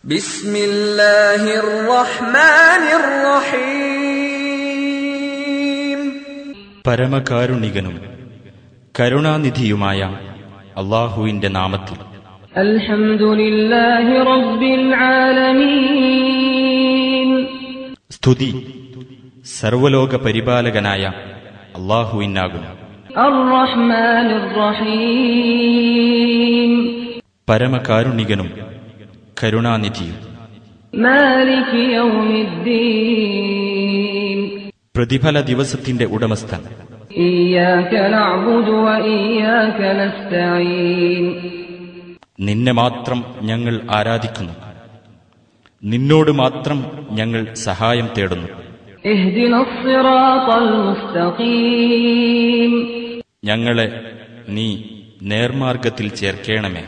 ബിസ്മില്ലാഹിർ റഹ്മാനിർ റഹീം. പരമകാരുണികനും കരുണാനിധിയുമായ അല്ലാഹുവിന്റെ നാമത്തിൽ. അൽഹംദുലില്ലാഹി റബ്ബിൽ ആലമീൻ. സ്തുതി സർവലോക പരിപാലകനായ അല്ലാഹുവിനാകുന്നു. അർ-റഹ്മാനിർ റഹീം. പരമകാരുണികനും കരുണാനിധിയും. മാലികി യൗമിദ്ദീൻ. പ്രതിഫല ദിവസത്തിന്റെ ഉടമസ്ഥൻ. ഇയ്യാക നഅ്ബുദു വ ഇയ്യാക നസ്തഈൻ. നിന്നെ മാത്രം ഞങ്ങൾ ആരാധിക്കുന്നു, നിന്നോട് മാത്രം ഞങ്ങൾ സഹായം തേടുന്നു. ഇഹ്ദിനസ് സിറാത്തൽ മുസ്തഖീം. ഞങ്ങളെ നീ നേർമാർഗത്തിൽ ചേർക്കണമേ.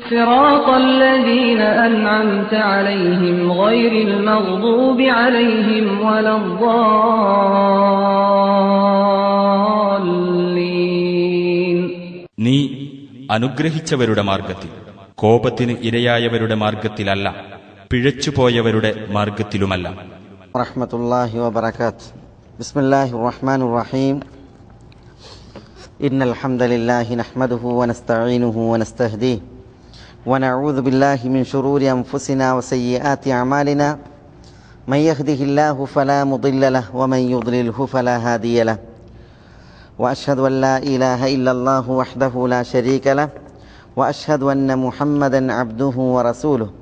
സിറാത്തൽ ലദീന അൻഅംത അലൈഹിം ഗൈറിൽ മഗ്ദൂബി അലൈഹിം വലദ്ദാല്ലീൻ. നീ അനുഗ്രഹിച്ചവരുടെ മാർഗത്തിൽ, കോപത്തിന് ഇരയായവരുടെ മാർഗത്തിലല്ല, പിഴച്ചുപോയവരുടെ മാർഗത്തിലുമല്ല. റഹ്മത്തുള്ളാഹി വബറകാത്ത്. ബിസ്മില്ലാഹിർ റഹ്മാനിർ റഹീം. ഇന്നൽ ഹംദലില്ലാഹി നഹ്മദുഹു വനസ്തഈനുഹു വനസ്തഹ്ദീഹി വനഊദു ബില്ലാഹി മിൻ ശുറൂരി അൻഫുസിനാ വസയ്യിആതി അഅമാലിനാ. മൻ യഹ്ദിഹില്ലാഹു ഫലാ മുദില്ല ലഹു വമൻ യുദ്ലിൽഹു ഫലാ ഹാദിയ ലഹു. വഅശ്ഹദു അൻ ലാ ഇലാഹ ഇല്ലല്ലാഹു വഹ്ദഹു ലാ ശരീക ലഹു വഅശ്ഹദു അന്ന മുഹമ്മദൻ അബ്ദുഹു വറസൂലുഹു.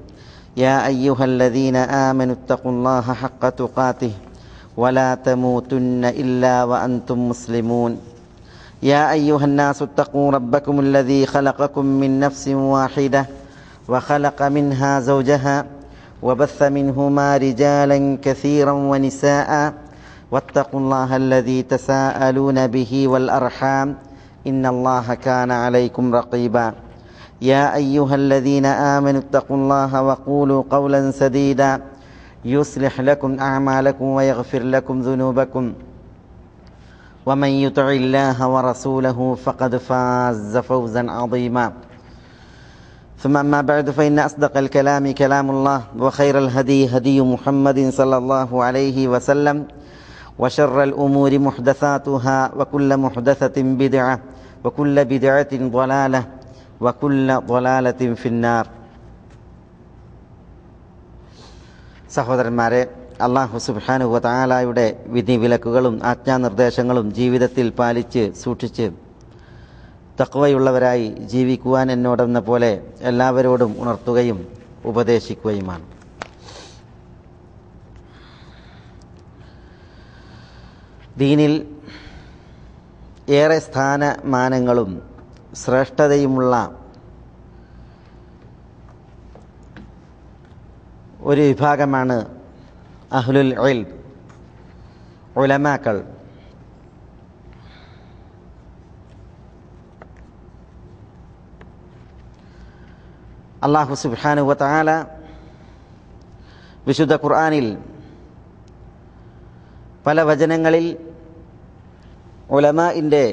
يا أيها الذين آمنوا اتقوا الله حق تقاته ولا تموتن إلا وأنتم مسلمون. يا أيها الناس اتقوا ربكم الذي خلقكم من نفس واحدة وخلق منها زوجها وبث منهما رجالا كثيرا ونساء واتقوا الله الذي تساءلون به والأرحام إن الله كان عليكم رقيبا. يا أيها الذين آمنوا اتقوا الله وقولوا قولا سديدا يصلح لكم أعمالكم ويغفر لكم ذنوبكم ومن يطع الله ورسوله فقد فاز فوزا عظيما. ثم أما بعد فإن أصدق الكلام كلام الله وخير الهدي هدي محمد صلى الله عليه وسلم وشر الأمور محدثاتها وكل محدثة بدعة وكل بدعة ضلالة വകുല്ല ളലാലത്തിൻ ഫിന്നാർ. സഹോദരന്മാരെ, അല്ലാഹു സുബ്ഹാനഹു വ തആലയുടെ വിധിവിലക്കുകളും ആജ്ഞാനിർദ്ദേശങ്ങളും ജീവിതത്തിൽ പാലിച്ച് സൂക്ഷിച്ച് തഖ്വയുള്ളവരായി ജീവിക്കുവാൻ എന്നോടെന്ന പോലെ എല്ലാവരോടും ഉണർത്തുകയും ഉപദേശിക്കുകയുമാണ്. ദീനിൽ ഏറെ സ്ഥാനമാനങ്ങളും ശ്രേഷ്ഠതയുമുള്ള ഒരു വിഭാഗമാണ് അഹ്ലുൽ ഇൽം, ഉലമാക്കൾ. അല്ലാഹു സുബ്ഹാനഹു വ തആല വിശുദ്ധ ഖുർആനിൽ പല വചനങ്ങളിൽ ഉലമാഇന്റെ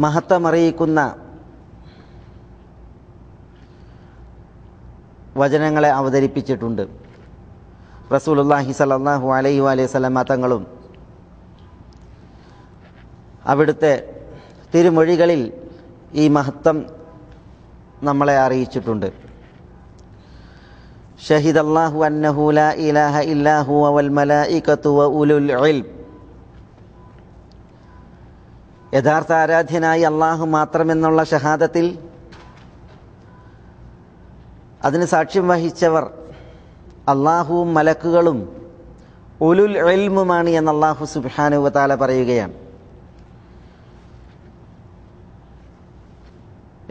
മഹത്വമറിയിക്കുന്ന വചനങ്ങളെ അവതരിപ്പിച്ചിട്ടുണ്ട്. റസൂലുള്ളാഹി സ്വല്ലല്ലാഹു അലൈഹി വസല്ലം തങ്ങളും അവിടുത്തെ തിരുമൊഴികളിൽ ഈ മഹത്വം നമ്മളെ അറിയിച്ചിട്ടുണ്ട്. ഷഹിദല്ലാഹു അന്നഹു ലാ ഇലാഹ ഇല്ലാ ഹുവ വൽ മലായികതു വ ഉലുൽ ഇൽം. യഥാർത്ഥ ആരാധ്യനായി അള്ളാഹു മാത്രമെന്നുള്ള ഷഹാദത്തിൽ അതിന് സാക്ഷ്യം വഹിച്ചവർ അള്ളാഹുവും മലക്കുകളും ഉലുൽ ഇൽമുമാണ് എന്ന് അല്ലാഹു സുബ്ഹാനഹു വ തആല പറയുകയാണ്.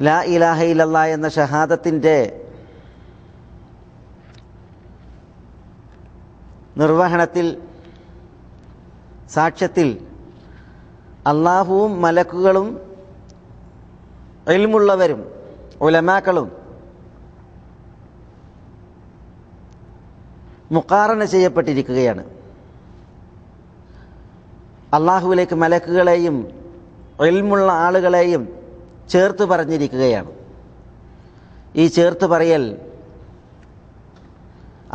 ലാ ഇലാഹ ഇല്ലല്ലാഹ് എന്ന ഷഹാദത്തിൻ്റെ നിർവഹണത്തിൽ, സാക്ഷ്യത്തിൽ അള്ളാഹുവും മലക്കുകളും ഇൽമുള്ളവരും ഉലമാക്കളും മുഖാറന ചെയ്യപ്പെട്ടിരിക്കുകയാണ്. അള്ളാഹുവിലേക്ക് മലക്കുകളെയും ഇൽമുള്ള ആളുകളെയും ചേർത്ത് പറഞ്ഞിരിക്കുകയാണ്. ഈ ചേർത്ത് പറയൽ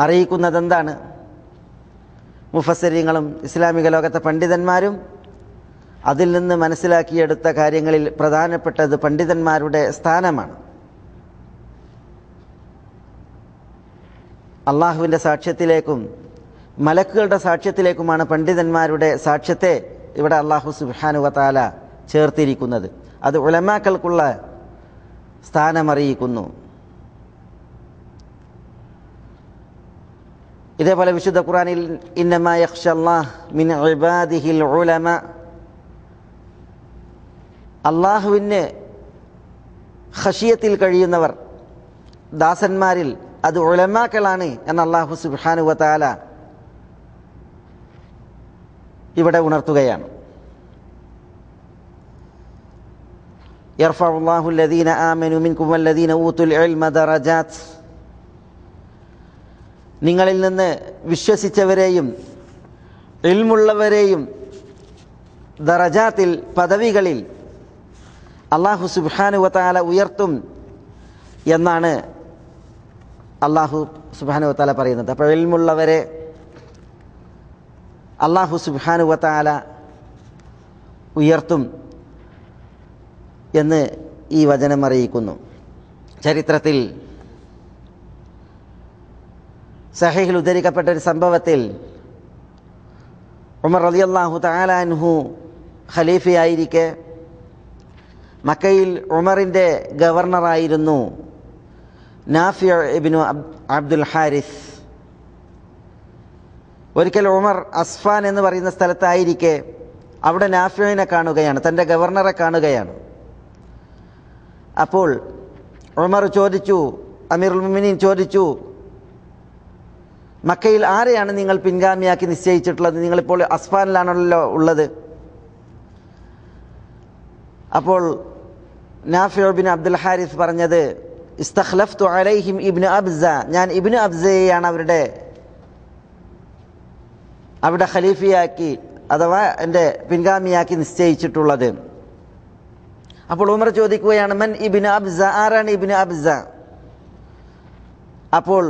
അറിയിക്കുന്നതെന്താണ്? മുഫസ്സിരീങ്ങളും ഇസ്ലാമിക ലോകത്തെ പണ്ഡിതന്മാരും അതിൽ നിന്ന് മനസ്സിലാക്കിയെടുത്ത കാര്യങ്ങളിൽ പ്രധാനപ്പെട്ടത് പണ്ഡിതന്മാരുടെ സ്ഥാനമാണ്. അള്ളാഹുവിൻ്റെ സാക്ഷ്യത്തിലേക്കും മലക്കുകളുടെ സാക്ഷ്യത്തിലേക്കുമാണ് പണ്ഡിതന്മാരുടെ സാക്ഷ്യത്തെ ഇവിടെ അള്ളാഹു സുബ്ഹാനഹു വ തആല ചേർത്തിരിക്കുന്നത്. അത് ഉലമാക്കൾക്കുള്ള സ്ഥാനമറിയിക്കുന്നു. ഇതേപോലെ വിശുദ്ധ ഖുർആനിൽ ഇന്നമാ യഖ്ശല്ലാഹ് മിൻ ഇബാദിഹിൽ ഉലമ, അള്ളാഹുവിന് ഖശിയത്തിൽ കഴിയുന്നവർ ദാസന്മാരിൽ അത് ഉലമാക്കളാണ് എന്ന് അല്ലാഹു സുബ്ഹാനഹു വ തആല ഇവിടെ ഉണർത്തുകയാണ്. യർഫഉല്ലാഹു അല്ലദീന ആമനു മിൻകും വല്ലദീന ഊതുൽ ഇൽമ ദറജാത്ത്, നിങ്ങളിൽ നിന്ന് വിശ്വസിച്ചവരെയും ഇൽമുള്ളവരെയും ദറജാത്തിൽ പദവികളിൽ അല്ലാഹു സുബ്ഹാനഹു വ തആല ഉയർത്തും എന്നാണ് അല്ലാഹു സുബ്ഹാനഹു വ തആല പറയുന്നത്. അപ്പോൾ ഇൽമുള്ളവരെ അല്ലാഹു സുബ്ഹാനഹു വ തആല ഉയർത്തും എന്ന് ഈ വചനം അറിയിക്കുന്നു. ചരിത്രത്തിൽ സഹീഹിൽ ഉദ്ധരിക്കപ്പെട്ട ഒരു സംഭവത്തിൽ ഉമർ റളിയല്ലാഹു തആല അൻഹു ഖലീഫയായിരിക്കെ മക്കയിൽ ഉമറിൻ്റെ ഗവർണറായിരുന്നു നാഫിഅ ഇബ്നു അബ്ദുൽ ഹാരിസ്. ഒരിക്കൽ ഉമർ അസ്ഫാൻ എന്ന് പറയുന്ന സ്ഥലത്തായിരിക്കെ അവിടെ നാഫിഅനെ കാണുകയാണ്, തൻ്റെ ഗവർണറെ കാണുകയാണ്. അപ്പോൾ ഉമർ ചോദിച്ചു, അമീറുൽ മുഅ്മിനീൻ ചോദിച്ചു, മക്കയിൽ ആരെയാണ് നിങ്ങൾ പിൻഗാമിയാക്കി നിശ്ചയിച്ചിട്ടുള്ളത്? നിങ്ങളിപ്പോൾ അസ്ഫാനിലാണല്ലോ ഉള്ളത്. അപ്പോൾ നാഫിഅ ഇബ്നു അബ്ദുൽ ഹാരിസ് പറഞ്ഞത്, ഇസ്തഖ്ലഫ്തു അലൈഹിം ഇബ്നു അബ്സ, ഞാൻ ഇബ്നു അബ്സയെയാണ് അവിടെ ഖലീഫയാക്കി അഥവാ എൻ്റെ പിൻഗാമിയാക്കി നിശ്ചയിച്ചിട്ടുള്ളത്. അപ്പോൾ ഉമർ ചോദിക്കുകയാണ്, മൻ ഇബ്നു അബ്സ, ആരാണ് ഇബ്നു അബ്സ? അപ്പോൾ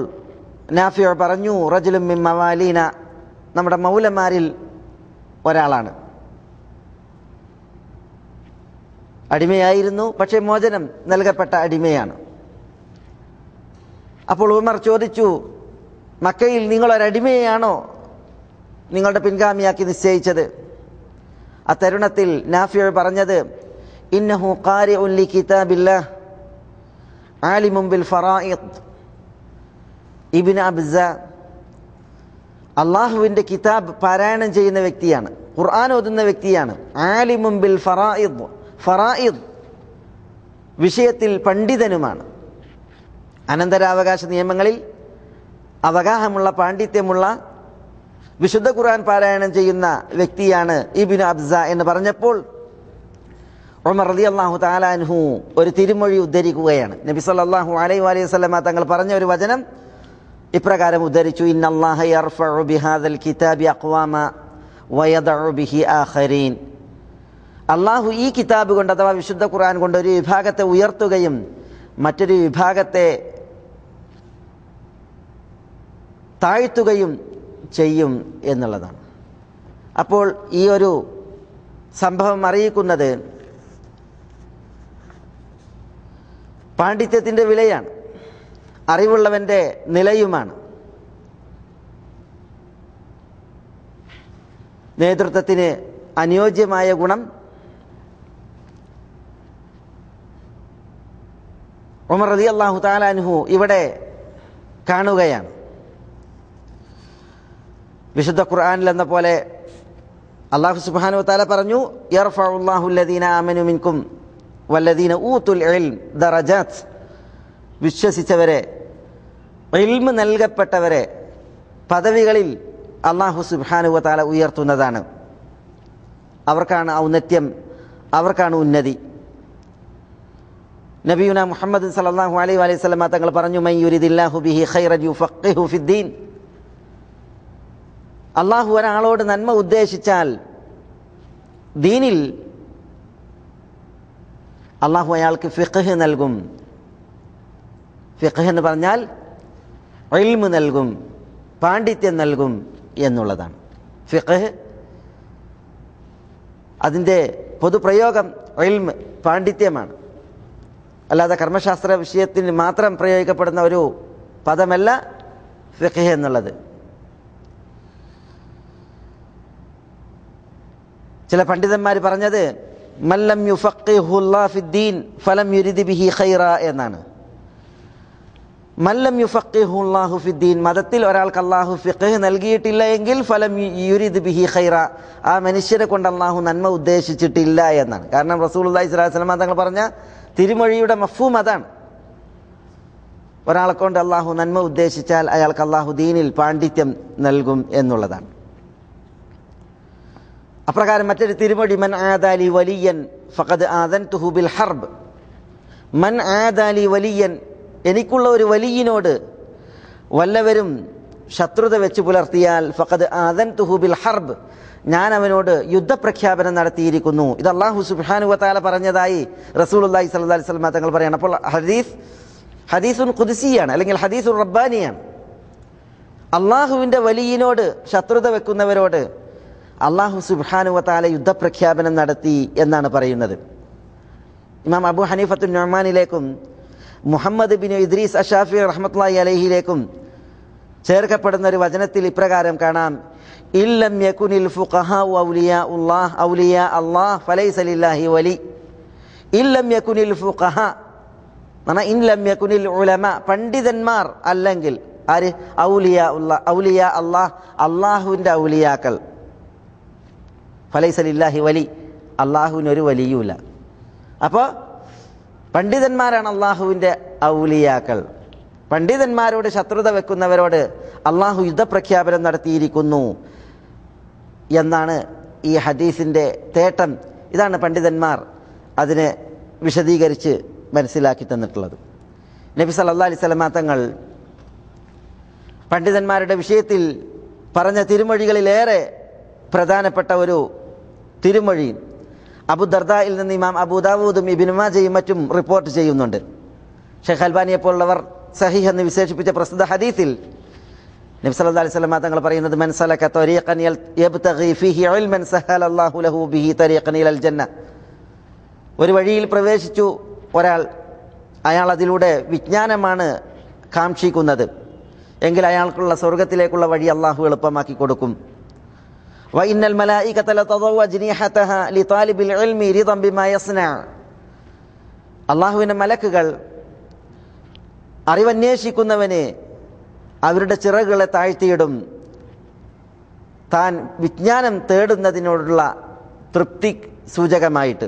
നാഫിഅ പറഞ്ഞു, റജുലുൻ മിൻ മവാലീന, നമ്മുടെ മൗലമാരിൽ ഒരാളാണ്. അടിമയായിരുന്നു, പക്ഷേ മോചനം നൽകപ്പെട്ട അടിമയാണ്. അപ്പോൾ ഉമർ ചോദിച്ചു, മക്കയിൽ നിങ്ങളൊരടിമയെയാണോ നിങ്ങളുടെ പിൻഗാമിയാക്കി നിശ്ചയിച്ചത്? ആ തരുണത്തിൽ നാഫിഅ പറഞ്ഞത്, ഇന്നഹു ഖാരിഉൻ ലി കിതാബില്ലാഹ് ആലിമുൻ ബിൽ ഫറായിദ്. ഇബ്നു അബ്സ അള്ളാഹുവിൻ്റെ കിതാബ് പാരായണം ചെയ്യുന്ന വ്യക്തിയാണ്, ഖുർആൻ ഓതുന്ന വ്യക്തിയാണ്. ആലിമുൻ ബിൽ ഫറായിദ്, ഫറായിദ് വിഷയത്തിൽ പണ്ഡിതനുമാണ്. അനന്തരാവകാശ നിയമങ്ങളിൽ അവഗാഹമുള്ള പാണ്ഡിത്യമുള്ള വിശുദ്ധ ഖുർആൻ പാരായണം ചെയ്യുന്ന വ്യക്തിയാണ് ഇബ്നു അബ്സ എന്ന് പറഞ്ഞപ്പോൾ ഉമർ റളിയല്ലാഹു തആല അൻഹു ഒരു തിരുമൊഴി ഉദ്ധരിക്കുകയാണ്. നബി സല്ലല്ലാഹു അലൈഹി വസല്ലമ തങ്ങൾ പറഞ്ഞ ഒരു വചനം ഇപ്രകാരം ഉദ്ധരിച്ചു, ഇന്നല്ലാഹ യർഫഉ ബിഹാദൽ കിതാബി അഖ്വാമ വയദഉ ബിഹി ആഖരീൻ. അല്ലാഹു ഈ കിതാബ് കൊണ്ട് അഥവാ വിശുദ്ധ ഖുർആൻ കൊണ്ട് ഒരു വിഭാഗത്തെ ഉയർത്തുകയും മറ്റൊരു വിഭാഗത്തെ താഴ്ത്തുകയും ചെയ്യും എന്നുള്ളതാണ്. അപ്പോൾ ഈ ഒരു സംഭവം അറിയിക്കുന്നത് പാണ്ഡിത്യത്തിൻ്റെ വിലയാണ്, അറിവുള്ളവൻ്റെ നിലയുമാണ്. നേതൃത്വത്തിന് അനുയോജ്യമായ ഗുണം ഉമർ റളിയല്ലാഹു തആല അൻഹു ഇവിടെ കാണുകയാണ്. വിശുദ്ധ ഖുർആനിൽ എന്ന പോലെ അല്ലാഹു സുബ്ഹാനഹു വ തആല പറഞ്ഞു, യർഫഉല്ലാഹു അല്ലദീന ആമനു മിൻകും വല്ലദീന ഊതുൽ ഇൽം ദറജാത്ത്. വിശ്വസിച്ചവരെ, ഇൽമ് നൽകപ്പെട്ടവരെ പദവികളിൽ അല്ലാഹു സുബ്ഹാനഹു വ തആല ഉയർത്തുന്നതാണ്. അവർക്കാണ് ഔന്നത്യം, അവർക്കാണ് ഉന്നതി. നബിയുന മുഹമ്മദ് സല്ലല്ലാഹു അലൈഹി വസല്ലമ തങ്ങൾ പറഞ്ഞു, മൻ യുരിദില്ലാഹു ബിഹി ഖൈറൻ യുഫഖിഹു ഫിദ്ദീൻ. അള്ളാഹു ഒരാളോട് നന്മ ഉദ്ദേശിച്ചാൽ ദീനിൽ അള്ളാഹു അയാൾക്ക് ഫിഖ്ഹ് നൽകും. ഫിഖ് എന്ന് പറഞ്ഞാൽ ഇൽമ് നൽകും, പാണ്ഡിത്യം നൽകും എന്നുള്ളതാണ്. ഫിഖ് അതിൻ്റെ പൊതുപ്രയോഗം ഇൽമ്, പാണ്ഡിത്യമാണ്. അല്ലാതെ കർമ്മശാസ്ത്ര വിഷയത്തിന് മാത്രം പ്രയോഗിക്കപ്പെടുന്ന ഒരു പദമല്ല ഫിഖ് എന്നുള്ളത്. ചില പണ്ഡിതന്മാർ പറഞ്ഞത് മല്ലം യുഫഖിഹുല്ലാഹു ഫിദ്ദീൻ ഫലം യുരിദ് ബിഹി ഖൈറ എന്നാണ്. മല്ലം യുഫഖിഹുല്ലാഹു ഫിദ്ദീൻ, മതത്തിൽ ഒരാൾക്ക് അള്ളാഹു ഫിഖ് നൽകിയിട്ടില്ല എങ്കിൽ ഫലം യുരിദ് ബിഹി ഖൈറ, ആ മനുഷ്യനെ കൊണ്ട് അള്ളാഹു നന്മ ഉദ്ദേശിച്ചിട്ടില്ല എന്നാണ്. കാരണം റസൂലുള്ളാഹി സ്വല്ലല്ലാഹു അലൈഹി വസല്ലം തങ്ങൾ പറഞ്ഞ തിരുമൊഴിയുടെ മഫ്ഹൂം അതാണ്. ഒരാളെ കൊണ്ട് അള്ളാഹു നന്മ ഉദ്ദേശിച്ചാൽ അയാൾക്ക് അള്ളാഹു ദീനിൽ പാണ്ഡിത്യം നൽകും എന്നുള്ളതാണ്. അപ്രകാരം മറ്റൊരു തിരുമൊഴി മൻ ആദാലി വലിയൻ ഫഖദ് ആദൻതുഹു ബിൽ ഹർബ്. മൻ ആദാലി വലിയൻ, എനിക്കുള്ള ഒരു വലിയനോട് വല്ലവരും ശത്രുത വെച്ച് പുലർത്തിയാൽ ഫഖദ് ആദൻതുഹു ബിൽ ഹർബ്, ഞാൻ അവനോട് യുദ്ധപ്രഖ്യാപനം നടത്തിയിരിക്കുന്നു. ഇത് അല്ലാഹു സുബ്ഹാനഹു വ തആല പറഞ്ഞതായി റസൂലുള്ളാഹി സ്വല്ലല്ലാഹു അലൈഹി വസല്ലം തങ്ങൾ പറയാണ്. അപ്പോൾ ഹദീസുൻ ഖുദ്സിയാണ്, അല്ലെങ്കിൽ ഹദീസുൻ റബ്ബാനിയാണ്. അള്ളാഹുവിൻ്റെ വലിയനോട് ശത്രുത വെക്കുന്നവരോട് അള്ളാഹു സുബ്ഹാനഹു വ തആല യുദ്ധപ്രഖ്യാപനം നടത്തി എന്നാണ് പറയുന്നത്. ഇമാം അബൂ ഹനീഫത്തു നുഅ്മാനിലേക്കും മുഹമ്മദ് ബിൻ ഇദ്രീസ് അശാഫി റഹ്മത്തുള്ളാഹി അലൈഹിയിലേക്കും ചേർക്കപ്പെടുന്ന ഒരു വചനത്തിൽ ഇപ്രകാരം കാണാം: ഇല്ലം യകുനിൽ ഫുഖഹാഉ ഔലിയാഉല്ലാഹ് ഔലിയാ അല്ലാഹ് ഫലൈസ ലില്ലാഹി വലി. ഇല്ലം യകുനിൽ ഫുഖഹാ എന്നാ ഇല്ലം യകുനിൽ ഉലമ, പണ്ഡിതന്മാർ അല്ലെങ്കിൽ ആര്? ഔലിയാ അല്ലാഹ്, അള്ളാഹുവിൻ്റെ ഔലിയാക്കൾ. ഫലൈസ ലില്ലാഹി വലി, അള്ളാഹുവിനൊരു വലിയുമില്ല. അപ്പോൾ പണ്ഡിതന്മാരാണ് അള്ളാഹുവിൻ്റെ ഔലിയാക്കൾ. പണ്ഡിതന്മാരോട് ശത്രുത വെക്കുന്നവരോട് അള്ളാഹു യുദ്ധപ്രഖ്യാപനം നടത്തിയിരിക്കുന്നു എന്നാണ് ഈ ഹദീസിൻ്റെ തേട്ടം. ഇതാണ് പണ്ഡിതന്മാർ അതിനെ വിശദീകരിച്ച് മനസ്സിലാക്കി തന്നിട്ടുള്ളത്. നബി സല്ലല്ലാഹു അലൈഹി വസല്ലം തങ്ങൾ പണ്ഡിതന്മാരുടെ വിഷയത്തിൽ പറഞ്ഞ തിരുമൊഴികളിലേറെ പ്രധാനപ്പെട്ട ഒരു തിരുമൊഴി അബൂ ദർദായിൽ നിന്ന് ഇമാം അബൂ ദാവൂദും ഇബ്നു മാജയും മറ്റും റിപ്പോർട്ട് ചെയ്യുന്നുണ്ട്. ഷെയ്ഖ് അൽബാനിയെ പോലുള്ളവർ സഹീഹ് എന്ന് വിശേഷിപ്പിച്ച പ്രസിദ്ധ ഹദീസിൽ നബി സല്ലല്ലാഹു അലൈഹി വസല്ലം തങ്ങൾ പറയുന്നത്: മൻ സലക തരീഖൻ യബ്തഗി ഫീഹി ഇൽമൻ സഹലല്ലാഹു ലഹു ബിഹി തരീഖൻ ഇലൽ ജന്ന. ഒരു വഴിയിൽ പ്രവേശിച്ചു ഒരാൾ, അയാൾ അതിലൂടെ വിജ്ഞാനമാണ് കാക്ഷിക്കുന്നത് എങ്കിൽ അയാൾക്കുള്ള സ്വർഗത്തിലേക്കുള്ള വഴി അള്ളാഹു എളുപ്പമാക്കി കൊടുക്കും. വഇന്നൽ മലായികത ലതദഉ അജ്നിഹതഹ ലിതാലിബിൽ ഇൽമി റിദൻ ബിമാ യസ്ന. അള്ളാഹുവിൻ്റെ മലക്കുകൾ അറിവന്വേഷിക്കുന്നവന് അവരുടെ ചിറകുകളെ താഴ്ത്തിയിടും, താൻ വിജ്ഞാനം തേടുന്നതിനോടുള്ള തൃപ്തി സൂചകമായിട്ട്,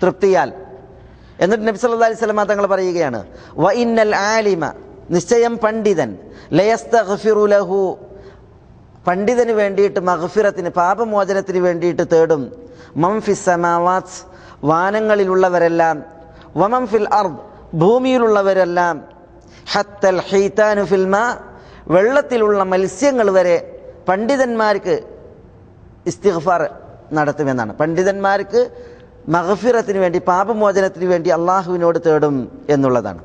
തൃപ്തിയാൽ. എന്നിട്ട് നബി സല്ലല്ലാഹു അലൈഹി വസല്ലം തങ്ങൾ പറയുകയാണ്: വഇന്നൽ ആലിമ, നിശ്ചയം പണ്ഡിതൻ, ലയസ്തഗ്ഫിറു ലഹു, പണ്ഡിതന് വേണ്ടിയിട്ട് മഗ്ഫിറത്തിന്, പാപമോചനത്തിന് വേണ്ടിയിട്ട് തേടും. മൻ ഫിസ് സമാവാത്ത്, വാനങ്ങളിലുള്ളവരെല്ലാം, വമൻ ഫിൽ അർദ്, ഭൂമിയിലുള്ളവരെല്ലാം, ഹത്തൽ ഹീതാനു ഫിൽ മാ, വെള്ളത്തിലുള്ള മത്സ്യങ്ങൾ വരെ പണ്ഡിതന്മാർക്ക് ഇസ്തിഗ്ഫാർ നടത്തുമെന്നാണ്. പണ്ഡിതന്മാർക്ക് മഗ്ഫിറത്തിന് വേണ്ടി, പാപമോചനത്തിന് വേണ്ടി അള്ളാഹുവിനോട് തേടും എന്നുള്ളതാണ്.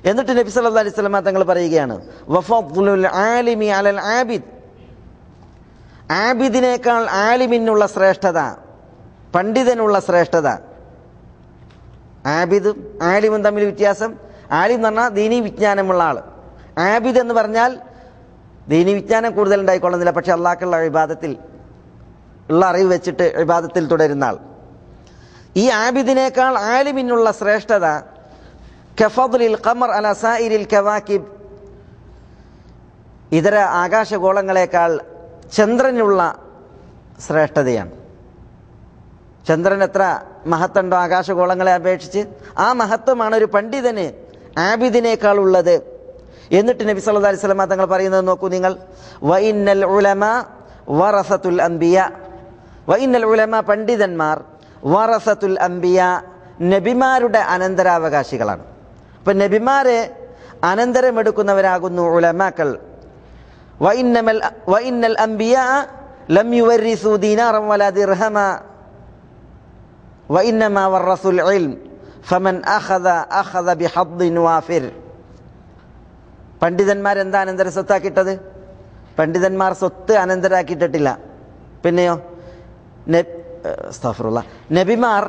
എന്നിട്ട് നബി സല്ലല്ലാഹു അലൈഹി വസല്ലം തങ്ങൾ പറയുകയാണ്: വഫദ്ലുൽ ആലിമി അലൽ ആബിദ്, ആബിദിനേക്കാൾ ആലിമിനുള്ള ശ്രേഷ്ഠത, പണ്ഡിതനുള്ള ശ്രേഷ്ഠത. ആബിദും ആലിമും തമ്മിൽ വ്യത്യാസം. ആലിം എന്ന് പറഞ്ഞാൽ ദീനീ വിജ്ഞാനമുള്ള ആൾ. ആബിദ് എന്ന് പറഞ്ഞാൽ ദീനീ വിജ്ഞാനം കൂടുതൽ ഉണ്ടായിക്കൊള്ളുന്നില്ല, പക്ഷെ അള്ളാഹ്ക്കുള്ള ഇബാദത്തിൽ ഉള്ള അറിവ് വെച്ചിട്ട് ഇബാദത്തിൽ തുടരുന്ന ആൾ. ഈ ആബിദിനേക്കാൾ ആലിമിനുള്ള ശ്രേഷ്ഠത കഫദ്ലിൽ ഖമർ അലാ സായിരിൽ കവാകിബ്, ഇതര ആകാശഗോളങ്ങളെക്കാൾ ചന്ദ്രനുള്ള ശ്രേഷ്ഠതയാണ്. ചന്ദ്രൻ എത്ര മഹത്തുണ്ടോ ആകാശഗോളങ്ങളെ അപേക്ഷിച്ച്, ആ മഹത്വമാണ് ഒരു പണ്ഡിതന് ആബിദിനേക്കാൾ ഉള്ളത്. എന്നിട്ട് നബി സല്ലല്ലാഹു അലൈഹി വസല്ലം തങ്ങൾ പറയുന്നത് നോക്കൂ നിങ്ങൾ: വഇന്നൽ ഉലമാ വറസത്തുൽ അംബിയ, വഇന്നൽ ഉലമാ, പണ്ഡിതന്മാർ, വറസത്തുൽ അംബിയ, നബിമാരുടെ അനന്തരാവകാശികളാണ്. അപ്പം നബിമാരെ അനന്തരമെടുക്കുന്നവരാകുന്നു ഉലമാക്കൾ. വഇന്നൽ അംബിയാ ലം യുവരിസു ദീനാറൻ വലാ ദിർഹമ വഇന്നമാ വറസുൽ ഇൽം ഫമൻ അഖദ ബിഹദ്ദിൻ വാഫിർ. പണ്ഡിതന്മാരെന്താ അനന്തര സ്വത്താക്കിയിട്ടത്? പണ്ഡിതന്മാർ സ്വത്ത് അനന്തരാക്കിയിട്ടിട്ടില്ല. പിന്നെയോ നബിമാർ,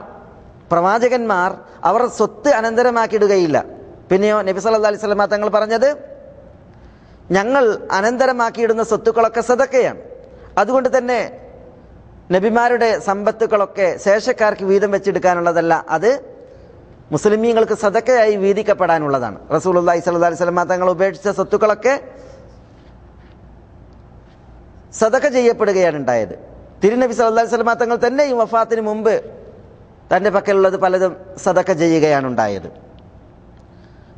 പ്രവാചകന്മാർ അവർ സ്വത്ത് അനന്തരമാക്കിയിടുകയില്ല. പിന്നെയോ നബി സല്ലല്ലാഹു അലൈഹി വസല്ലം തങ്ങൾ പറഞ്ഞത്, ഞങ്ങൾ അനന്തരമാക്കിയിടുന്ന സ്വത്തുക്കളൊക്കെ സദക്കയാണ്. അതുകൊണ്ട് തന്നെ നബിമാരുടെ സമ്പത്തുകളൊക്കെ ശേഷക്കാർക്ക് വീതം വെച്ചെടുക്കാനുള്ളതല്ല, അത് മുസ്ലിമീങ്ങൾക്ക് സദക്കയായി വീതിക്കപ്പെടാനുള്ളതാണ്. റസൂലുള്ളാഹി സ്വല്ലല്ലാഹു അലൈഹി വസല്ലം തങ്ങൾ ഉപേക്ഷിച്ച സ്വത്തുക്കളൊക്കെ സദക്ക ചെയ്യപ്പെടുകയാണ് ഉണ്ടായത്. തിരുനബി സല്ലല്ലാഹു അലൈഹി വസല്ലം തങ്ങൾ തന്നെ ഈ വഫാത്തിന് മുമ്പ് തൻ്റെ പക്കലുള്ളത് പലതും സദക്ക ചെയ്യുകയാണ് ഉണ്ടായത്.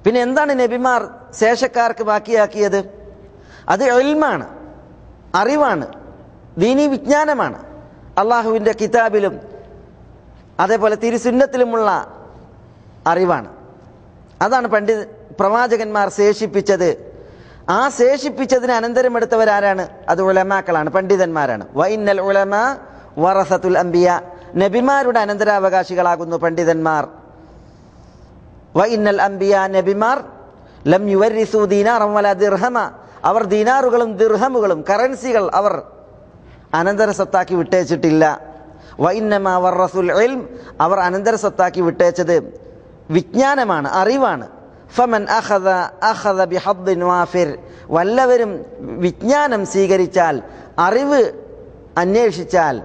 പിന്നെ എന്താണ് നബിമാർ ശേഷക്കാർക്ക് ബാക്കിയാക്കിയത്? അത് ഇൽമാണ്, അറിവാണ്, ദീനീ വിജ്ഞാനമാണ്. അള്ളാഹുവിൻ്റെ കിതാബിലും അതേപോലെ തിരുസുന്നത്തിലുമുള്ള അറിവാണ്. അതാണ് പ്രവാചകന്മാർ ശേഷിപ്പിച്ചത്. ആ ശേഷിപ്പിച്ചതിന് അനന്തരമെടുത്തവരാരാണ്? അത് ഉലമാക്കളാണ്, പണ്ഡിതന്മാരാണ്. വഇന്നൽ ഉലമാ വറസത്തുൽ അംബിയ, നബിമാരുടെ അനന്തരാവകാശികളാകുന്നു പണ്ഡിതന്മാർ. വഇന്നൽ അംബിയ, നബിമാർ ലം യുവരിസു ദീനാറൻ വലാ ദിർഹമ, അവർ ദീനാറുകളും ദിർഹമുകളും കറൻസികൾ അവർ അനന്തര സ്വത്താക്കി വിട്ടേച്ചിട്ടില്ല. വഇന്നമാ വറസുൽ ഇൽം, അവർ അനന്തര സ്വത്താക്കി വിട്ടേച്ചത് വിജ്ഞാനമാണ്, അറിവാണ്. ഫമൻ അഖദ ബിഹദ്ദിൻ വാഫിർ, വല്ലവരും വിജ്ഞാനം സ്വീകരിച്ചാൽ, അറിവ് അന്വേഷിച്ചാൽ,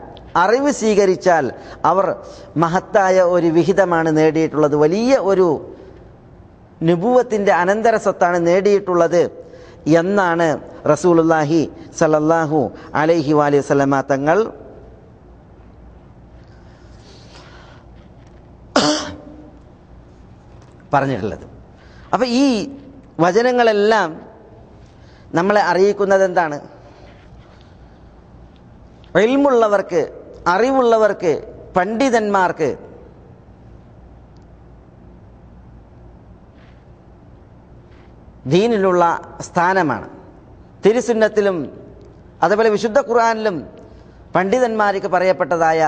അറിവ് സ്വീകരിച്ചാൽ അവർ മഹത്തായ ഒരു വിഹിതമാണ് നേടിയിട്ടുള്ളത്, വലിയ ഒരു നുബുവത്തിൻ്റെ അനന്തര സ്വത്താണ് നേടിയിട്ടുള്ളത് എന്നാണ് റസൂലുള്ളാഹി സല്ലല്ലാഹു അലൈഹി വസല്ലമ തങ്ങൾ പറഞ്ഞിട്ടുള്ളത്. അപ്പം ഈ വചനങ്ങളെല്ലാം നമ്മളെ അറിയിക്കുന്നത് എന്താണ്? ഇൽമുള്ളവർക്ക്, അറിവുള്ളവർക്ക്, പണ്ഡിതന്മാർക്ക് ദീനിലുള്ള സ്ഥാനമാണ്. തിരുസുന്നത്തിലും അതേപോലെ വിശുദ്ധ ഖുർആനിലും പണ്ഡിതന്മാർക്ക് പറയപ്പെട്ടതായ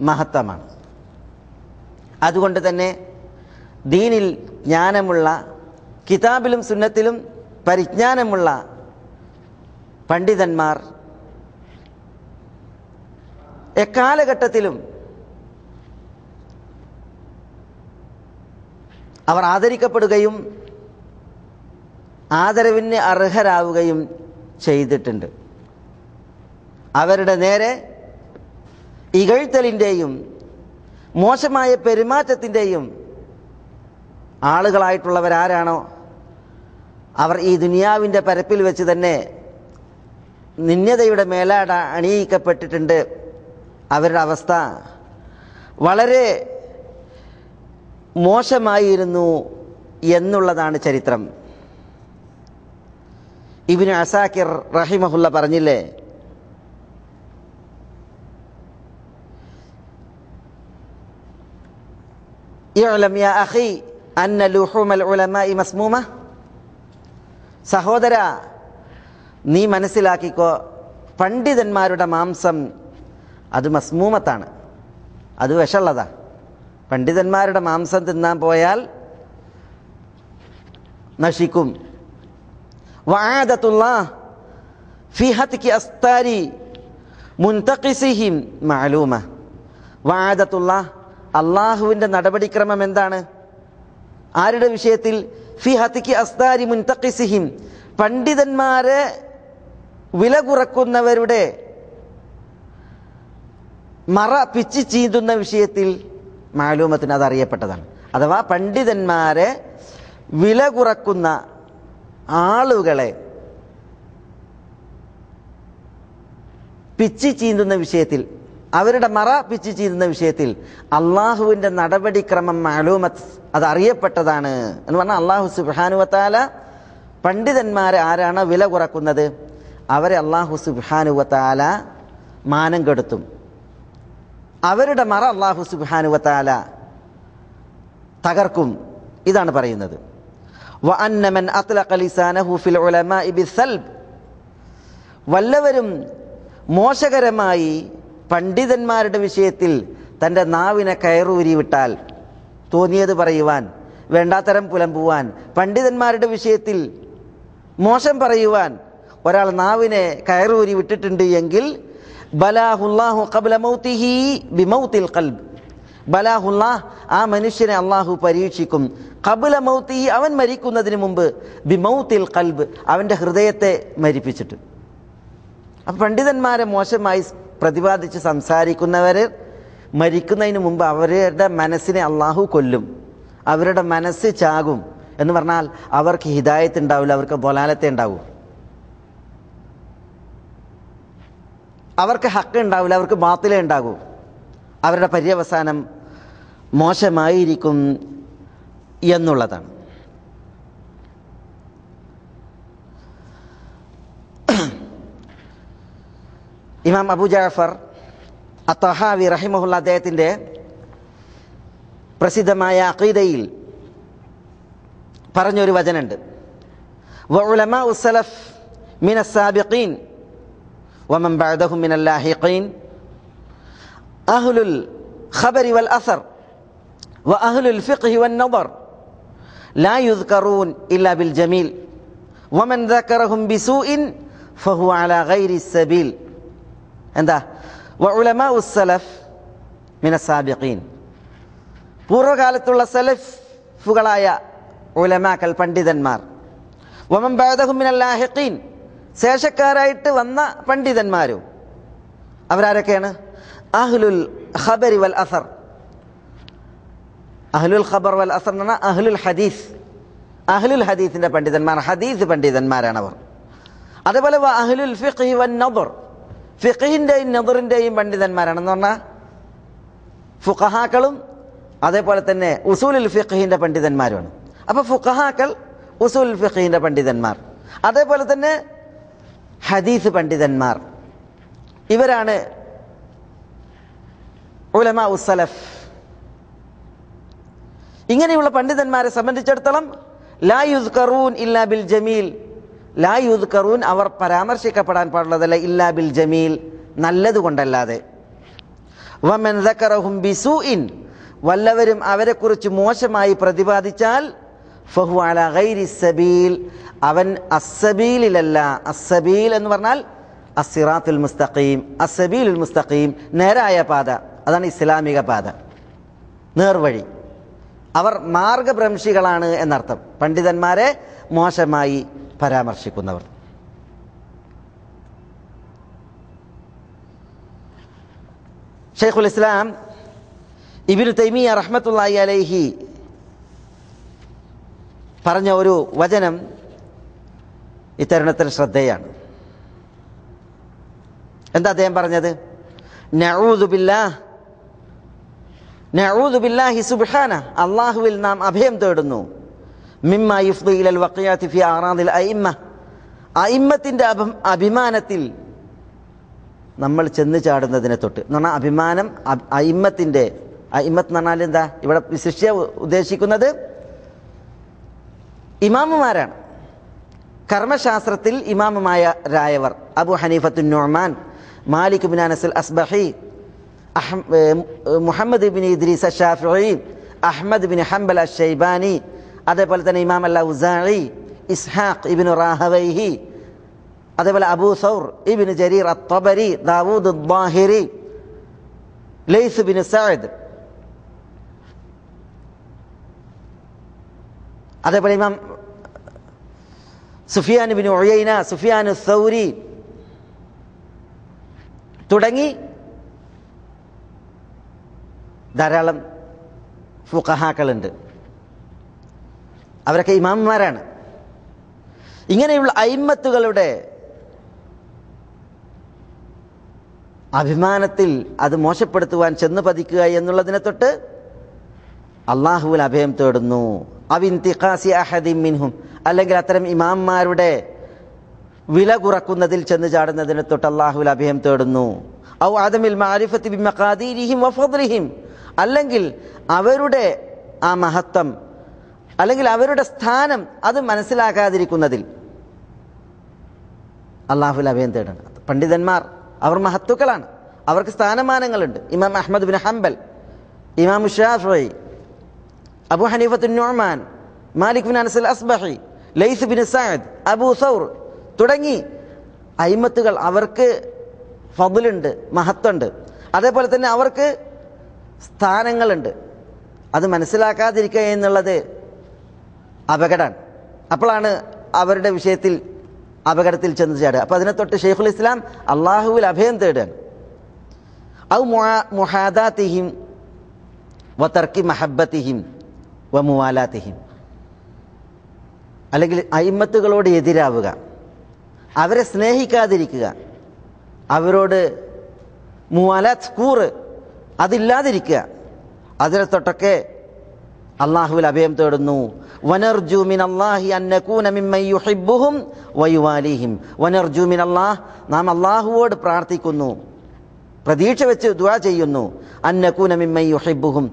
മഹത്വമാണ്. അതുകൊണ്ട് തന്നെ ദീനിൽ ജ്ഞാനമുള്ള, കിതാബിലും സുന്നത്തിലും പരിജ്ഞാനമുള്ള പണ്ഡിതന്മാർ എക്കാലഘട്ടത്തിലും അവർ ആദരിക്കപ്പെടുകയും ആദരവിന് അർഹരാവുകയും ചെയ്തിട്ടുണ്ട്. അവരുടെ നേരെ ഇകഴ്ത്തലിൻ്റെയും മോശമായ പെരുമാറ്റത്തിൻ്റെയും ആളുകളായിട്ടുള്ളവരാരാണോ അവർ ഈ ദുനിയാവിൻ്റെ പരപ്പിൽ വെച്ച് തന്നെ നിന്യതയുടെ മേലാട അണിയിക്കപ്പെട്ടിട്ടുണ്ട്. അവരുടെ അവസ്ഥ വളരെ മോശമായിരുന്നു എന്നുള്ളതാണ് ചരിത്രം. ഇബ്നു അസാക്കിർ റഹിമഹുല്ല പറഞ്ഞില്ലേ, ഇഅ്ലം യാ അഖി അന്ന ലുഹൂമൽ ഉലമാഇ മസ്മൂമ, സഹോദര നീ മനസ്സിലാക്കിക്കോ, പണ്ഡിതന്മാരുടെ മാംസം അത് മസ്മൂമത്താണ്, അത് വിഷമുള്ളതാ. പണ്ഡിതന്മാരുടെ മാംസം തിന്നാൻ പോയാൽ നശിക്കും. വആദത്തുല്ലാഹ് ഫീ ഹത്കി അസ്താരി മുൻതഖിസിഹിം മഅലൂമ. വആദത്തുല്ലാഹ്, അള്ളാഹുവിൻ്റെ നടപടിക്രമം എന്താണ്? ആരുടെ വിഷയത്തിൽ? ഫീ ഹത്കി അസ്താരി മുൻതഖിസിഹിം, പണ്ഡിതന്മാരെ വില കുറക്കുന്നവരുടെ മറ പിച്ചി ചീന്തുന്ന വിഷയത്തിൽ മാലൂമത്തിന് അതറിയപ്പെട്ടതാണ്. അഥവാ പണ്ഡിതന്മാരെ വില കുറക്കുന്ന ആളുകളെ പിച്ചി ചീന്തുന്ന വിഷയത്തിൽ, അവരുടെ മറ പിച്ചി ചീന്തുന്ന വിഷയത്തിൽ അള്ളാഹുവിൻ്റെ നടപടിക്രമം മാലൂമത്ത് അത് അറിയപ്പെട്ടതാണ് എന്ന് പറഞ്ഞാൽ, അള്ളാഹു സുബ്ഹാനഹു വ തആല പണ്ഡിതന്മാരെ ആരാണ് വില കുറക്കുന്നത് അവരെ അള്ളാഹു സുബ്ഹാനഹു വ തആല മാനം കെടുത്തും. അവരുടെ മറ അള്ളാഹു സുബ്ഹാനഹു വ തആല തകർക്കും. ഇതാണ് പറയുന്നത്. വഅന്ന മൻ അത്ലഖ ലിസാനഹു ഫിൽ ഉലമാഇ ബിസ്സൽബ്, വല്ലവരും മോശകരമായി പണ്ഡിതന്മാരുടെ വിഷയത്തിൽ തൻ്റെ നാവിനെ കയറൂരി വിട്ടാൽ, തോന്നിയത് പറയുവാൻ, വേണ്ടാത്തരം പുലമ്പുവാൻ, പണ്ഡിതന്മാരുടെ വിഷയത്തിൽ മോശം പറയുവാൻ ഒരാൾ നാവിനെ കയറൂരി വിട്ടിട്ടുണ്ട് എങ്കിൽ ബലാഹുല്ലാഹു ഖബ്ല മൗതിഹി ബിമൗതിൽ ഖൽബ്, ബലാഹുല്ലാഹ് ആ മനുഷ്യനെ അള്ളാഹു പരീക്ഷിക്കും ഖബ്ല മൗതിഹി അവൻ മരിക്കുന്നതിന് മുമ്പ് ബിമൗതിൽ ഖൽബ് അവൻ്റെ ഹൃദയത്തെ മരിപ്പിച്ചിട്ട്. അപ്പം പണ്ഡിതന്മാരെ മോശമായി പ്രതിപാദിച്ച് സംസാരിക്കുന്നവർ മരിക്കുന്നതിന് മുമ്പ് അവരുടെ മനസ്സിനെ അള്ളാഹു കൊല്ലും, അവരുടെ മനസ്സ് ചാകും. എന്ന് പറഞ്ഞാൽ അവർക്ക് ഹിദായത്ത് ഉണ്ടാവില്ല, അവർക്ക് ദലാലത്തെ ഉണ്ടാവും, അവർക്ക് ഹക്ക് ഉണ്ടാവില്ല, അവർക്ക് ബാത്തിലേ ഉണ്ടാകൂ. അവരുടെ പര്യവസാനം മോശമായിരിക്കും എന്നുള്ളതാണ്. ഇമാം അബൂ ജഅഫർ അത്തഹാവി റഹിമഹുല്ല അദ്ദേഹത്തിൻ്റെ പ്രസിദ്ധമായ അഖീദയിൽ പറഞ്ഞൊരു വചനമുണ്ട്. വഉലമാഉ സലഫ് മിനസ് സാബിഖീൻ വമൻ ബഅദഹും മിനൽ ലാഹിഖീൻ അഹ്ലുൽ ഖബരി വൽ അസർ വഅഹ്ലുൽ ഫിഖ്ഹി വൻ നദർ ലാ യുദ്കറൂൻ ഇല്ലാ ബിൽ ജമീൽ വമൻ ദക്കറഹും ബിസൂഇൻ ഫഹുവ അലാ ഗൈരി സബീൽ. എന്താ? വഉലമാഉ സലഫ് മിനസ് സാബിഖീൻ, പൂർവ്വകാലത്തുള്ള സലഫുകളായ ഉലമാക്കൾ പണ്ഡിതന്മാർ, വമൻ ബഅദഹും മിനൽ ലാഹിഖീൻ ശേഷക്കാരായിട്ട് വന്ന പണ്ഡിതന്മാരും. അവരാരൊക്കെയാണ്? അഹ്ലുൽ ഖബരി വൽ അസർ. അഹ്ലുൽ ഖബർ വൽ അസർ എന്ന് പറഞ്ഞാൽ അഹ്ലുൽ ഹദീസ്, അഹ്ലുൽ ഹദീസിന്റെ പണ്ഡിതന്മാർ, ഹദീസ് പണ്ഡിതന്മാരാണ് അവർ. അതേപോലെ അഹ്ലുൽ ഫിഖ്ഹി വൻ നദർ, ഫിഖ്ഹിന്റെയും നദറിന്റെയും പണ്ഡിതന്മാരാണെന്ന് പറഞ്ഞാൽ ഫുഖഹാക്കളും അതേപോലെ തന്നെ ഉസൂലുൽ ഫിഖ്ഹിന്റെ പണ്ഡിതന്മാരുമാണ്. അപ്പോൾ ഫുഖഹാക്കൾ, ഉസൂലുൽ ഫിഖ്ഹിന്റെ പണ്ഡിതന്മാർ, അതേപോലെ തന്നെ ഹദീസ് പണ്ഡിതന്മാർ, ഇവരാണ് ഉലമാ ഉസ്സലഫ്. ഇങ്ങനെയുള്ള പണ്ഡിതന്മാരെ സംബന്ധിച്ചിടത്തോളം ലാ യുദ്കറൂൻ ഇല്ലാ ബിൽ ജമീൽ, ലാ യുദ്കറൂൻ അവർ പരാമർശിക്കപ്പെടാൻ പാടുള്ളതല്ല ഇല്ലാ ബിൽ ജമീൽ നല്ലതുകൊണ്ടല്ലാതെ. വമൻ ദക്കറഹും ബിസൂഇൻ വല്ലവരും അവരെക്കുറിച്ച് മോശമായി പ്രതിപാദിച്ചാൽ ഫഹുവ അലാ ഗൈരി സബീൽ അവൻ അസ്സബീലിലല്ല. അസ്സബീൽ എന്ന് പറഞ്ഞാൽ അസ്സിറാത്തുൽ മുസ്തഖീം, അസ്സബീലുൽ മുസ്തഖീം നേരായ പാത, അതാണ് ഇസ്ലാമിക പാത, നേർവഴി. അവർ മാർഗഭ്രംശികളാണ് എന്നർത്ഥം, പണ്ഡിതന്മാരെ മോശമായി പരാമർശിക്കുന്നവർ. ഷൈഖുൽ ഇസ്ലാം ഇബ്നു തൈമിയ്യ റഹ്മത്തുള്ളാഹി അലൈഹി പറഞ്ഞ ഒരു വചനം ഇത്തരുണത്തിൽ ശ്രദ്ധേയാണ്. എന്താ അദ്ദേഹം പറഞ്ഞത്? നഊദു ബില്ലാഹി സുബ്ഹാനഹു, അല്ലാഹുവിൽ നാം അഭയം തേടുന്നു. മിമ്മ യുഫ്ദി ഇലൽ വഖിയാതി ഫി അറാദിൽ അയിമ്മ, അയിമ്മത്തിന്റെ അഭിമാനത്തിൽ നമ്മൾ ചെന്ന് ചാടുന്നതിനെ തൊട്ട് എന്ന് പറഞ്ഞാൽ അഭിമാനം അയിമ്മത്തിന്റെ, അയിമ്മത്ത് എന്ന് പറഞ്ഞാൽ എന്താ? ഇവിടെ വിശിഷ്യ ഉദ്ദേശിക്കുന്നത് ഇമാമുമാരാണ്. കർമ്മശാസ്ത്രത്തിൽ ഇമാമുമാരായവർ അബു ഹനീഫത്തുൻ നുഅ്മാൻ, മാലിക് ബിൻ അനസ് അസ്ബഹി, മുഹമ്മദ് ബിൻ ഇദ്രീസ് അശ്ശാഫിഈ, അഹ്മദ് ബിൻ ഹംബൽ അശ്ശൈബാനി, അതേപോലെ തന്നെ ഇമാം അൽ-ഔസാഇ, ഇസ്ഹാഖ് ഇബ്നു റാഹവൈഹി, അതേപോലെ അബൂ സൗർ ഇബ്നു ജരീർ അത്ത്-തബരി, ദാവൂദ് അദ്ദാഹിരി, ലൈസ് ബിൻ സഅദ്, അതേപോലെ ഇമാം Sufyan bin Uyaina, Sufyan Thauri തുടങ്ങി ധാരാളം ഫുഖഹാക്കളുണ്ട്. അവരൊക്കെ ഇമാമുമാരാണ്. ഇങ്ങനെയുള്ള അയിമ്മത്തുകളുടെ അഭിമാനത്തിൽ അത് മോശപ്പെടുത്തുവാൻ ചെന്ന് പതിക്കുക എന്നുള്ളതിനെ തൊട്ട് അള്ളാഹുവിൽ അഭയം തേടുന്നു. അവിൻതിഖാസി അഹദിൻ മിൻഹും, അല്ലെങ്കിൽ അത്തരം ഇമാംമാരുടെ വില കുറക്കുന്നതിൽ ചെന്ന് ചാടുന്നതിനെ തൊട്ട് അള്ളാഹുവിൽ അഭയം തേടുന്നു. ഔ ആദമിൽ മഅരിഫത്തി ബിമഖാദീരിഹിം വഫദ്ലിഹിം, അല്ലെങ്കിൽ അവരുടെ ആ മഹത്വം അല്ലെങ്കിൽ അവരുടെ സ്ഥാനം അത് മനസ്സിലാക്കാതിരിക്കുന്നതിൽ അള്ളാഹുവിൽ അഭയം തേടണം. പണ്ഡിതന്മാർ അവർ മഹത്തുക്കളാണ്, അവർക്ക് സ്ഥാനമാനങ്ങളുണ്ട്. ഇമാം അഹ്മദ് ബിൻ ഹംബൽ, ഇമാം ഷാഫിഈ, അബു ഹനീഫത്തുൻ നുഅ്മാൻ, Malik bin Anas അസ്ബഹി, lies bin Saad, Abu സൗർ തുടങ്ങി അയിമത്തുകൾ അവർക്ക് ഫضലുണ്ട്, മഹത്വമുണ്ട്. അതേപോലെ തന്നെ അവർക്ക് സ്ഥാനങ്ങളുണ്ട്. അത് മനസ്സിലാക്കാതിരിക്കുക എന്നുള്ളത് അപകടമാണ്. അപ്പോഴാണ് അവരുടെ വിഷയത്തിൽ അപകടത്തിൽ ചെന്ന് ചാടുക. അപ്പോൾ അതിനെ തൊട്ട് ഷെയ്ഖുൽ ഇസ്ലാം അള്ളാഹുവിൽ അഭയം തേടുകയാണ്. ഔ മുഹാദാത്തിഹിം വ തർക്കി മഹബ്ബത്തിഹിം വ മുവാലാത്തിഹിം, അല്ലെങ്കിൽ അയിമ്മത്തുകളോട് എതിരാവുക, അവരെ സ്നേഹിക്കാതിരിക്കുക, അവരോട് മുവാലാത്ത് കൂറ് അതില്ലാതിരിക്കുക, അതിനെ തൊട്ടൊക്കെ അള്ളാഹുവിൽ അഭയം തേടുന്നു. വനർജു മിനല്ലാഹി അൻ നകൂന മിമ്മൻ യുഹിബ്ബുഹും വയുവാലിഹിം. വനർജു മിനല്ലാഹ്, നാം അള്ളാഹുവോട് പ്രാർത്ഥിക്കുന്നു, പ്രതീക്ഷ വെച്ച് ദുആ ചെയ്യുന്നു. അൻ നകൂന മിമ്മൻ യുഹിബ്ബുഹും,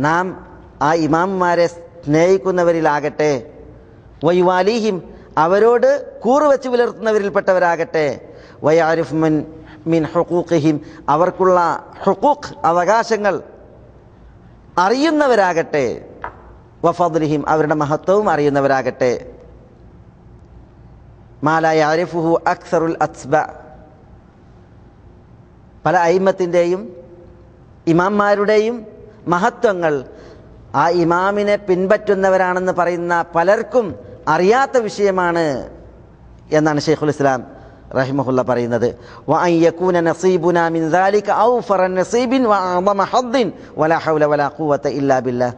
നാം ആ ഇമാംമാരെ സ്നേഹിക്കുന്നവരിലാകട്ടെ. വയുവാലിഹിം, അവരോട് കൂറുവെച്ച് പുലർത്തുന്നവരിൽപ്പെട്ടവരാകട്ടെ. വയഅരിഫ് മിൻ ഹുഖൂഖിഹിം, അവർക്കുള്ള ഹുഖൂഖ് അവകാശങ്ങൾ അറിയുന്നവരാകട്ടെ. വഫദ്ലിഹിം, അവരുടെ മഹത്വവും അറിയുന്നവരാകട്ടെ. മാ ലാ യഅരിഫുഹു അക്സറുൽ അത്ബ, പല അയിമ്മത്തിൻ്റെയും ഇമാംമാരുടെയും മഹത്വങ്ങൾ ആ ഇമാമിനെ പിൻപറ്റുന്നവരാണെന്ന് പറയുന്ന പലർക്കും അറിയാത്ത വിഷയമാണ് എന്നാണ് ഷെയ്ഖുൽ ഇസ്ലാം റഹിമഹുല്ല പറയുന്നത്. വഅൻ യകൂന നസീബുനാ മിൻ ദാലിക ഔഫറ നസീബിൻ വഅഅദമ ഹദ്ദിൻ വലാ ഹൗല വലാ ഖുവത ഇല്ലാ ബില്ലാഹ്.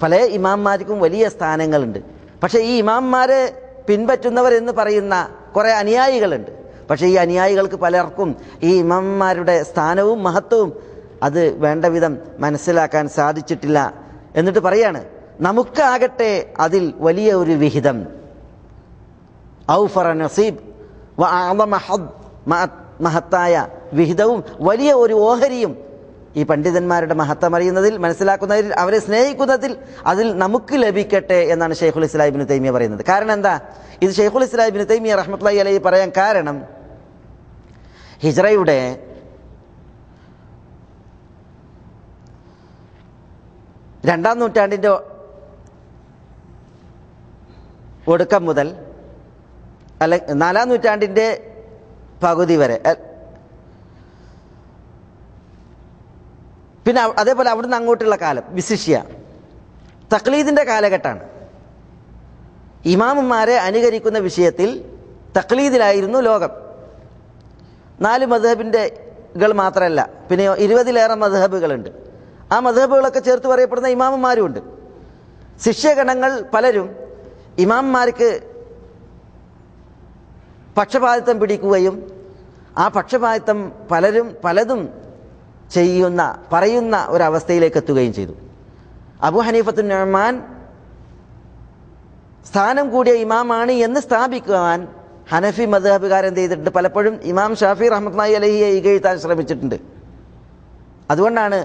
പല ഇമാംമാർക്കും വലിയ സ്ഥാനങ്ങളുണ്ട്. പക്ഷേ ഈ ഇമാംമാരെ പിൻപറ്റുന്നവർ എന്ന് പറയുന്ന കുറേ അനുയായികളുണ്ട്. പക്ഷേ ഈ അനുയായികൾക്ക് പലർക്കും ഈ ഇമാംമാരുടെ സ്ഥാനവും മഹത്വവും അത് വേണ്ട വിധം മനസ്സിലാക്കാൻ സാധിച്ചിട്ടില്ല. എന്നിട്ട് പറയാണ്, നമുക്കാകട്ടെ അതിൽ വലിയ ഒരു വിഹിതം, ഔഫറ നസീബ് വഅഅദമ ഹദ്, മഹത്തായ വിഹിതവും വലിയ ഒരു ഓഹരിയും ഈ പണ്ഡിതന്മാരുടെ മഹത്വം അറിയുന്നതിൽ, മനസ്സിലാക്കുന്നതിൽ, അവരെ സ്നേഹിക്കുന്നതിൽ അതിൽ നമുക്ക് ലഭിക്കട്ടെ എന്നാണ് ഷെയ്ഖുൽ ഇസ്ലാം ഇബ്നു തൈമിയ പറയുന്നത്. കാരണം എന്താ? ഇത് ഷെയ്ഖുൽ ഇസ്ലാം ഇബ്നു തൈമിയ റഹ്മത്തുള്ളാഹി അലൈഹി പറയാൻ കാരണം ഹിജ്റയുടെ 2-ാം നൂറ്റാണ്ടിൻ്റെ ഒടുക്കം മുതൽ അല്ല 4-ാം നൂറ്റാണ്ടിൻ്റെ പകുതി വരെ, പിന്നെ അതേപോലെ അവിടുന്ന് അങ്ങോട്ടുള്ള കാലം വിശിഷ്യ തഖ്ലീദിൻ്റെ കാലഘട്ടമാണ്. ഇമാമുമാരെ അനുകരിക്കുന്ന വിഷയത്തിൽ തഖ്ലീദിലായിരുന്നു ലോകം. 4 മദ്ഹബിൻ്റെകൾ മാത്രമല്ല, പിന്നെ 20-ലേറെ മദ്ഹബുകളുണ്ട്. ആ മദ്ഹബുകളൊക്കെ ചേർത്ത് പറയപ്പെടുന്ന ഇമാമുമാരുമുണ്ട്. ശിഷ്യഗണങ്ങൾ പലരും ഇമാമുമാർക്ക് പക്ഷപാതിത്വം പിടിക്കുകയും ആ പക്ഷപാതിത്വം പലതും പറയുന്ന ഒരവസ്ഥയിലേക്ക് എത്തുകയും ചെയ്തു. അബൂ ഹനീഫത്തുൻ നുഅ്മാൻ സ്ഥാനം കൂടിയ ഇമാമാണ് എന്ന് സ്ഥാപിക്കുവാൻ ഹനഫി മദ്ഹബുകാരെന്ത് ചെയ്തിട്ടുണ്ട്? പലപ്പോഴും ഇമാം ഷാഫി റഹ്മത്തുള്ളാഹി അലൈഹിയെ ഇകഴ്ത്താൻ ശ്രമിച്ചിട്ടുണ്ട്. അതുകൊണ്ടാണ്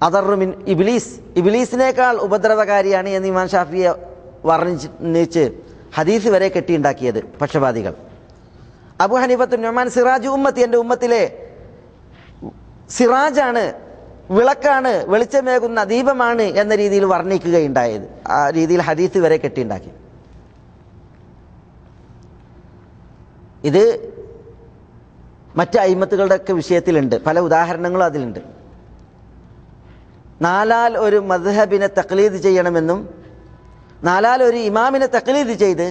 അദറു മിൻ ഇബ്ലീസിനേക്കാൾ ഉപദ്രവകാരിയാണ് എന്ന് ഇമാം ഷാഫിയെ വർണ്ണിച്ച് ഹദീസ് വരെ കെട്ടിയുണ്ടാക്കിയത് പക്ഷപാതികൾ. അബൂ ഹനീഫത്തുൻ നുഅ്മാൻ സിറാജ് ഉമ്മത്തി, എൻ്റെ ഉമ്മത്തിലെ സിറാജാണ്, വിളക്കാണ്, വെളിച്ചമേകുന്ന ദീപമാണ് എന്ന രീതിയിൽ വർണ്ണിക്കുകയുണ്ടായത്. ആ രീതിയിൽ ഹദീസ് വരെ കെട്ടിയുണ്ടാക്കി. ഇത് മറ്റ് അയിമത്തുകളുടെയൊക്കെ വിഷയത്തിലുണ്ട്, പല ഉദാഹരണങ്ങളും അതിലുണ്ട്. 4-ാൽ ഒരു മദ്ഹബിനെ തഖ്ലീദ് ചെയ്യണമെന്നും 4-ാൽ ഒരു ഇമാമിനെ തഖ്ലീദ് ചെയ്ത്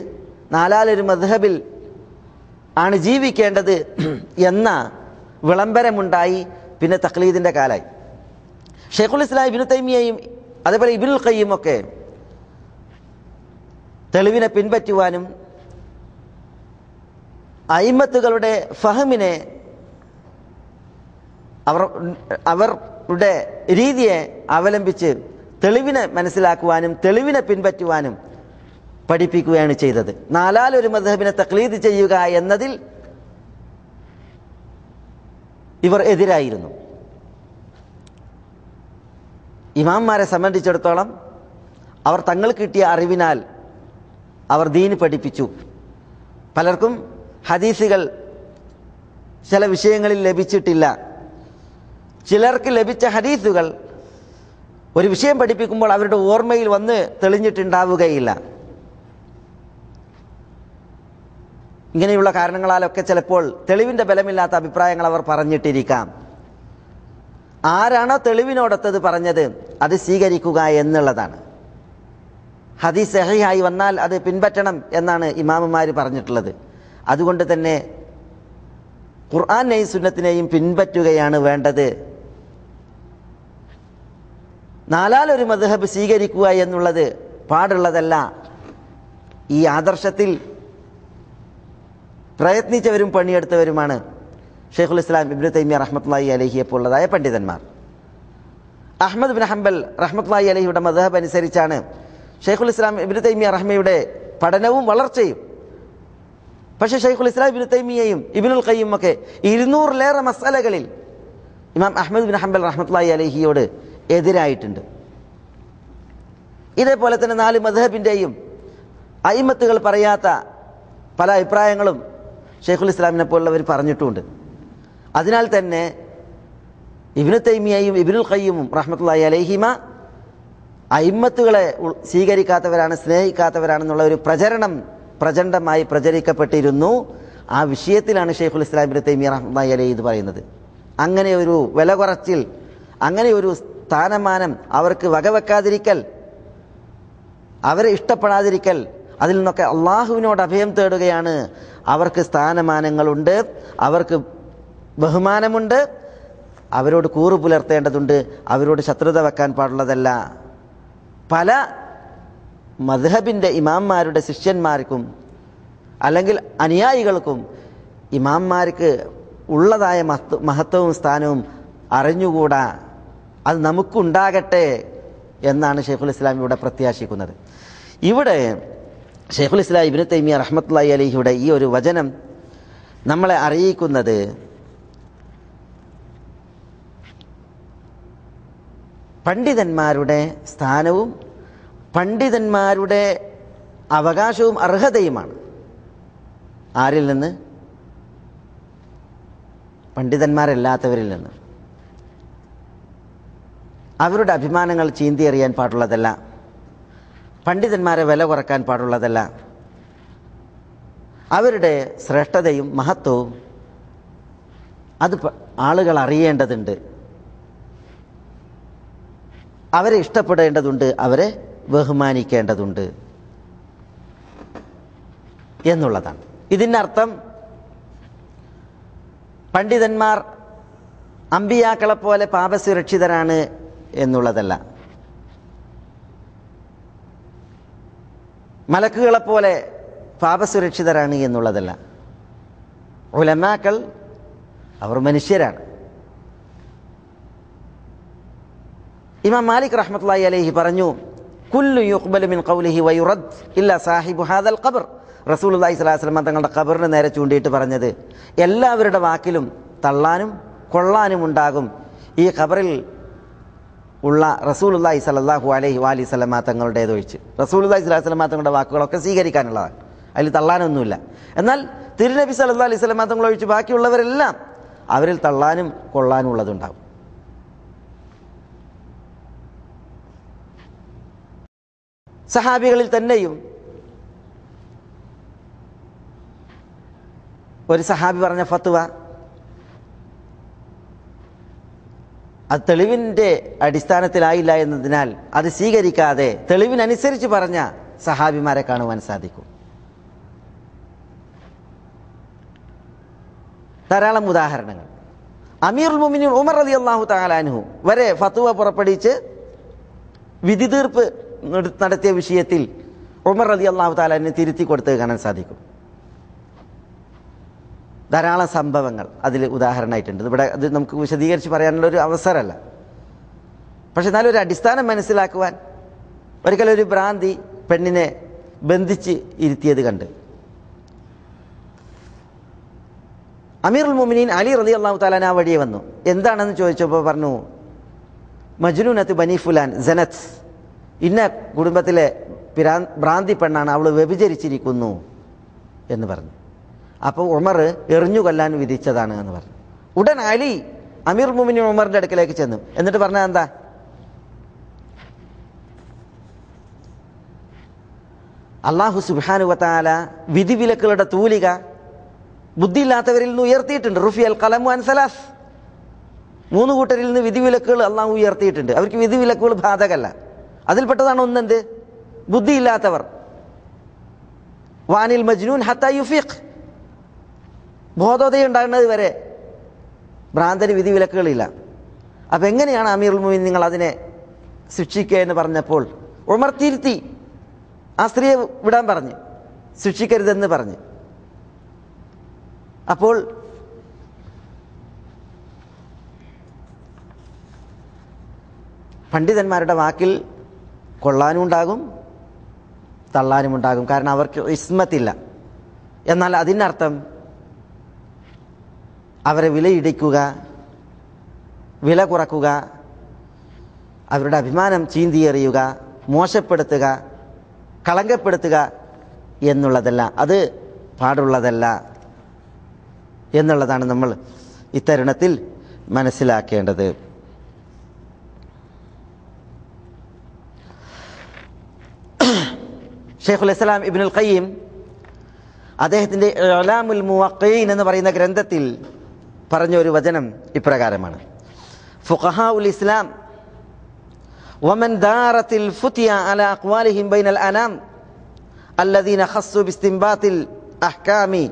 4-ാൽ ഒരു മദ്ഹബിൽ ആണ് ജീവിക്കേണ്ടത് എന്ന വിളംബരമുണ്ടായി. പിന്നെ തഖ്ലീദിൻ്റെ കാലായി. ഷെയ്ഖുൽ ഇസ്ലാം ഇബ്നു തൈമിയയും അതേപോലെ ഇബ്നുൽ ഖയ്യിം ഒക്കെ തെളിവിനെ പിൻപറ്റുവാനും അയിമ്മത്തുകളുടെ ഫഹമിനെ അവരുടെ രീതിയെ അവലംബിച്ച് തെളിവിനെ മനസ്സിലാക്കുവാനും തെളിവിനെ പിൻപറ്റുവാനും പഠിപ്പിക്കുകയാണ് ചെയ്തത്. 4-ാൽ ഒരു മദ്ഹബിനെ തഖ്ലീദ് ചെയ്യുക എന്നതിൽ ഇവർ എതിരായിരുന്നു. ഇമാംമാരെ സംബന്ധിച്ചിടത്തോളം അവർ തങ്ങൾക്ക് കിട്ടിയ അറിവിനാൽ അവർ ദീൻ പഠിപ്പിച്ചു. പലർക്കും ഹദീസുകൾ ചില വിഷയങ്ങളിൽ ലഭിച്ചിട്ടില്ല. ചിലർക്ക് ലഭിച്ച ഹദീസുകൾ ഒരു വിഷയം പഠിപ്പിക്കുമ്പോൾ അവരുടെ ഓർമ്മയിൽ വന്ന് തെളിഞ്ഞിട്ടുണ്ടാവുകയില്ല. ഇങ്ങനെയുള്ള കാരണങ്ങളാലൊക്കെ ചിലപ്പോൾ തെളിവിൻ്റെ ബലമില്ലാത്ത അഭിപ്രായങ്ങൾ അവർ പറഞ്ഞിട്ടിരിക്കാം. ആരാണോ തെളിവിനോടൊത്തത് പറഞ്ഞത് അത് സ്വീകരിക്കുക എന്നുള്ളതാണ്. ഹദീസ് സഹീഹായി വന്നാൽ അത് പിൻപറ്റണം എന്നാണ് ഇമാമുമാർ പറഞ്ഞിട്ടുള്ളത്. അതുകൊണ്ട് തന്നെ ഖുർആനെയും സുന്നത്തിനെയും പിൻപറ്റുകയാണ് വേണ്ടത്. നാലാലൊരു മദ്ഹബ് സ്വീകരിക്കുക എന്നുള്ളത് പാടുള്ളതല്ല. ഈ ആദർശത്തിൽ പ്രയത്നിച്ചവരും പണിയെടുത്തവരുമാണ് ഷെയ്ഖുൽ ഇസ്ലാം ഇബ്നു തൈമിയ്യ റഹ്മത്തുള്ളാഹി അലൈഹിയെ പോലുള്ളതായ പണ്ഡിതന്മാർ. അഹ്മദ് ബിൻ ഹംബൽ റഹ്മത്തുള്ളാഹി അലൈഹിയുടെ മദ്ഹബ് അനുസരിച്ചാണ് ഷെയ്ഖുൽ ഇസ്ലാം ഇബ്നു തൈമിയ്യ റഹ്മയുടെ പഠനവും വളർച്ചയും. പക്ഷേ ഷെയ്ഖുൽ ഇസ്ലാം ഇബ്നു തൈമിയ്യയും ഇബ്നുൽ ഖയ്യിം ഒക്കെ 200-ലേറെ മസ്അലകളിൽ ഇമാം അഹ്മദ് ബിൻ ഹംബൽ റഹ്മത്തുള്ളാഹി അലൈഹിയോട് എതിരായിട്ടുണ്ട്. ഇതേപോലെ തന്നെ 4 മദ്ഹബിൻ്റെയും അയിമത്തുകൾ പറയാത്ത പല അഭിപ്രായങ്ങളും ഷെയ്ഖുൽ ഇസ്ലാമിനെ പോലുള്ളവർ പറഞ്ഞിട്ടുമുണ്ട്. അതിനാൽ തന്നെ ഇബ്നു തൈമിയ്യയും ഇബ്നുൽ ഖയ്യിമും റഹ്മത്തുള്ളാഹി അലൈഹിമ അയിമത്തുകളെ സ്വീകരിക്കാത്തവരാണ്, സ്നേഹിക്കാത്തവരാണെന്നുള്ള ഒരു പ്രചണ്ഡമായി പ്രചരിക്കപ്പെട്ടിരുന്നു. ആ വിഷയത്തിലാണ് ഷെയ്ഖുൽ ഇസ്ലാം ഇബ്നു തൈമിയ്യ റഹ്മത്തുള്ളാഹി അലൈഹി ഇത് പറയുന്നത്. അങ്ങനെ ഒരു വില കുറച്ചിൽ, അങ്ങനെ ഒരു സ്ഥാനമാനം അവർക്ക് വകവെക്കാതിരിക്കൽ, അവരെ ഇഷ്ടപ്പെടാതിരിക്കൽ, അതിൽ നിന്നൊക്കെ അള്ളാഹുവിനോട് അഭയം തേടുകയാണ്. അവർക്ക് സ്ഥാനമാനങ്ങളുണ്ട്, അവർക്ക് ബഹുമാനമുണ്ട്, അവരോട് കൂറു പുലർത്തേണ്ടതുണ്ട്, അവരോട് ശത്രുത വെക്കാൻ പാടുള്ളതല്ല. പല മദ്ഹബിൻ്റെ ഇമാംമാരുടെ ശിഷ്യന്മാർക്കും അല്ലെങ്കിൽ അനുയായികൾക്കും ഇമാംമാർക്ക് ഉള്ളതായ മഹത്വവും സ്ഥാനവും അറിഞ്ഞുകൂടാ. അത് നമുക്കുണ്ടാകട്ടെ എന്നാണ് ഷെയ്ഖുൽ ഇസ്ലാം ഇവിടെ പ്രത്യാശിക്കുന്നത്. ഇവിടെ ഷെയ്ഖുൽ ഇസ്ലാം ഇബ്നു തൈമിയ്യ റഹ്മത്തുള്ളാഹി അലൈഹിയുടെ ഈ ഒരു വചനം നമ്മളെ അറിയിക്കുന്നത് പണ്ഡിതന്മാരുടെ സ്ഥാനവും പണ്ഡിതന്മാരുടെ അവകാശവും അർഹതയുമാണ്. ആരിൽ നിന്ന്? പണ്ഡിതന്മാരല്ലാത്തവരിൽ നിന്ന്. അവരുടെ അഭിമാനങ്ങൾ ചീന്തിയെറിയാൻ പാടുള്ളതല്ല, പണ്ഡിതന്മാരെ വില കുറക്കാൻ പാടുള്ളതല്ല. അവരുടെ ശ്രേഷ്ഠതയും മഹത്വവും അത് ആളുകൾ അറിയേണ്ടതുണ്ട്, അവരെ ഇഷ്ടപ്പെടേണ്ടതുണ്ട്, അവരെ ബഹുമാനിക്കേണ്ടതുണ്ട് എന്നുള്ളതാണ്. ഇതിനർത്ഥം പണ്ഡിതന്മാർ അമ്പിയാക്കളെപ്പോലെ പാപസുരക്ഷിതരാണ് എന്നുള്ളതല്ല, മലക്കുകളെപ്പോലെ പാപസുരക്ഷിതരാണ് എന്നുള്ളതല്ല. ഉലമാക്കൾ അവർ മനുഷ്യരാണ്. ഇമാം മാലിക് റഹ്മത്തുള്ളാഹി അലൈഹി പറഞ്ഞു, കുല്ലു യുഖ്ബലു മിൻ ഖൗലിഹി വയുറദ് ഇല്ലാ സാഹിബു ഹാദൽ ഖബർ. റസൂലുള്ളാഹി സ്വല്ലല്ലാഹു അലൈഹി വസല്ലം തങ്ങളുടെ ഖബറിന് നേരെ ചൂണ്ടിയിട്ട് പറഞ്ഞത്, എല്ലാവരുടെ വാക്കിലും തള്ളാനും കൊള്ളാനും ഉണ്ടാകും, ഈ ഖബറിൽ ഉള്ള റസൂലുള്ളാഹി സ്വല്ലല്ലാഹു അലൈഹി വസല്ലം തങ്ങളുടേതൊഴിച്ച്. റസൂലുള്ളാഹി സ്വല്ലല്ലാഹു അലൈഹി വസല്ലം തങ്ങളുടെ വാക്കുകളൊക്കെ സ്വീകരിക്കാനുള്ളതാണ്, അതിൽ തള്ളാനൊന്നുമില്ല. എന്നാൽ തിരുനബി സ്വല്ലല്ലാഹു അലൈഹി വസല്ലം തങ്ങളൊഴിച്ച് ബാക്കിയുള്ളവരെല്ലാം അവരിൽ തള്ളാനും കൊള്ളാനും ഉള്ളതുണ്ടാകും. സഹാബികളിൽ തന്നെയും ഒരു സഹാബി പറഞ്ഞ ഫത്വ അത് തെളിവിൻ്റെ അടിസ്ഥാനത്തിലായില്ല എന്നതിനാൽ അത് സ്വീകരിക്കാതെ തെളിവിനനുസരിച്ച് പറഞ്ഞ സഹാബിമാരെ കാണുവാൻ സാധിക്കും. ധാരാളം ഉദാഹരണങ്ങൾ. അമീറുൽ മുഅ്മിനീൻ ഉമർ റളിയല്ലാഹു തആല അൻഹു വരെ ഫത്വ പുറപ്പെടുവിച്ച് വിധി തീർപ്പ് നടത്തിയ വിഷയത്തിൽ ഉമർ റളിയല്ലാഹു തആല അൻഹു തിരുത്തി കൊടുത്തത് കാണാൻ സാധിക്കും. ധാരാളം സംഭവങ്ങൾ അതിൽ ഉദാഹരണമായിട്ടുണ്ട്. ഇവിടെ അത് നമുക്ക് വിശദീകരിച്ച് പറയാനുള്ളൊരു അവസരമല്ല. പക്ഷെ എന്നാലും ഒരു അടിസ്ഥാനം മനസ്സിലാക്കുവാൻ, ഒരിക്കലൊരു ഭ്രാന്തി പെണ്ണിനെ ബന്ധിച്ച് ഇരുത്തിയത് കണ്ട് അമീറുൽ മുഅ്മിനീൻ അലി റളിയല്ലാഹു തആല ആ വഴിയെ വന്നു. എന്താണെന്ന് ചോദിച്ചപ്പോൾ പറഞ്ഞു, മജ്നൂനത്ത് ബനി ഫുലാൻ സനത്ത്, ഇന്ന കുടുംബത്തിലെ ഭ്രാന്തി പെണ്ണാണ്, അവൾ വ്യഭിചരിച്ചിരിക്കുന്നു എന്ന് പറഞ്ഞു. അപ്പോൾ ഉമർ എറിഞ്ഞു കൊല്ലാൻ വിധിച്ചതാണ് എന്ന് പറഞ്ഞു. ഉടൻ അലി അമീർ മുഅ്മിനീൻ ഉമറിൻ്റെ അടുക്കലേക്ക് ചെന്നു. എന്നിട്ട് പറഞ്ഞാൽ എന്താ, അള്ളാഹു സുബ്ഹാനഹു വ തആല വിധിവിലക്കുകളുടെ തൂലിക ബുദ്ധിയില്ലാത്തവരിൽ നിന്ന് ഉയർത്തിയിട്ടുണ്ട്. റുഫിയൽ ഖലമു അൻ സലാസ്, 3 കൂട്ടരിൽ നിന്ന് വിധിവിലക്കുകൾ അള്ളാഹു ഉയർത്തിയിട്ടുണ്ട്. അവർക്ക് വിധിവിലക്കുകൾ ബാധകല്ല. അതിൽപ്പെട്ടതാണ് ഒന്നെന്ത്? ബുദ്ധിയില്ലാത്തവർ. വാനിൽ മജ്നൂൻ ഹത്താ യുഫീഖ്, ബോധോദയം ഉണ്ടാകുന്നത് വരെ ഭ്രാന്തന് വിധിവിലക്കുകളില്ല. അപ്പം എങ്ങനെയാണ് അമീറുൽ മുഅ്മിനീൻ നിങ്ങൾ അതിനെ ശിക്ഷിക്കുക എന്ന് പറഞ്ഞപ്പോൾ ഉമർ തിരുത്തി, ആ സ്ത്രീയെ വിടാൻ പറഞ്ഞ്, ശിക്ഷിക്കരുതെന്ന് പറഞ്ഞ്. അപ്പോൾ പണ്ഡിതന്മാരുടെ വാക്കിൽ കൊള്ളാനും ഉണ്ടാകും തള്ളാനും ഉണ്ടാകും. കാരണം അവർക്ക് ഇസ്മത്തില്ല. എന്നാൽ അതിനർത്ഥം അവരെ വിലയിടിക്കുക, വില കുറക്കുക, അവരുടെ അഭിമാനം ചീന്തിയെറിയുക, മോശപ്പെടുത്തുക, കളങ്കപ്പെടുത്തുക എന്നുള്ളതല്ല, അത് പാടുള്ളതല്ല എന്നുള്ളതാണ് നമ്മൾ ഇത്തരുണത്തിൽ മനസ്സിലാക്കേണ്ടത്. ഷെയ്ഖുൽ ഇസ്ലാം ഇബ്നുൽ ഖയ്യിം അദ്ദേഹത്തിൻ്റെ ഇഅ്ലാമുൽ മുവഖ്ഖഈൻ എന്ന് പറയുന്ന ഗ്രന്ഥത്തിൽ പറഞ്ഞ ഒരു വചനം ഇപ്രകാരമാണ്: ഫുഖഹാഉൽ ഇസ്ലാം വമൻ ദാറത്തിൽ ഫുതിയ അലാ അഖ്വാലിഹിം ബൈനൽ അനാം അല്ലദീന ഖസ്സു ബിസ്തിൻബാത്തിൽ അഹ്കാമി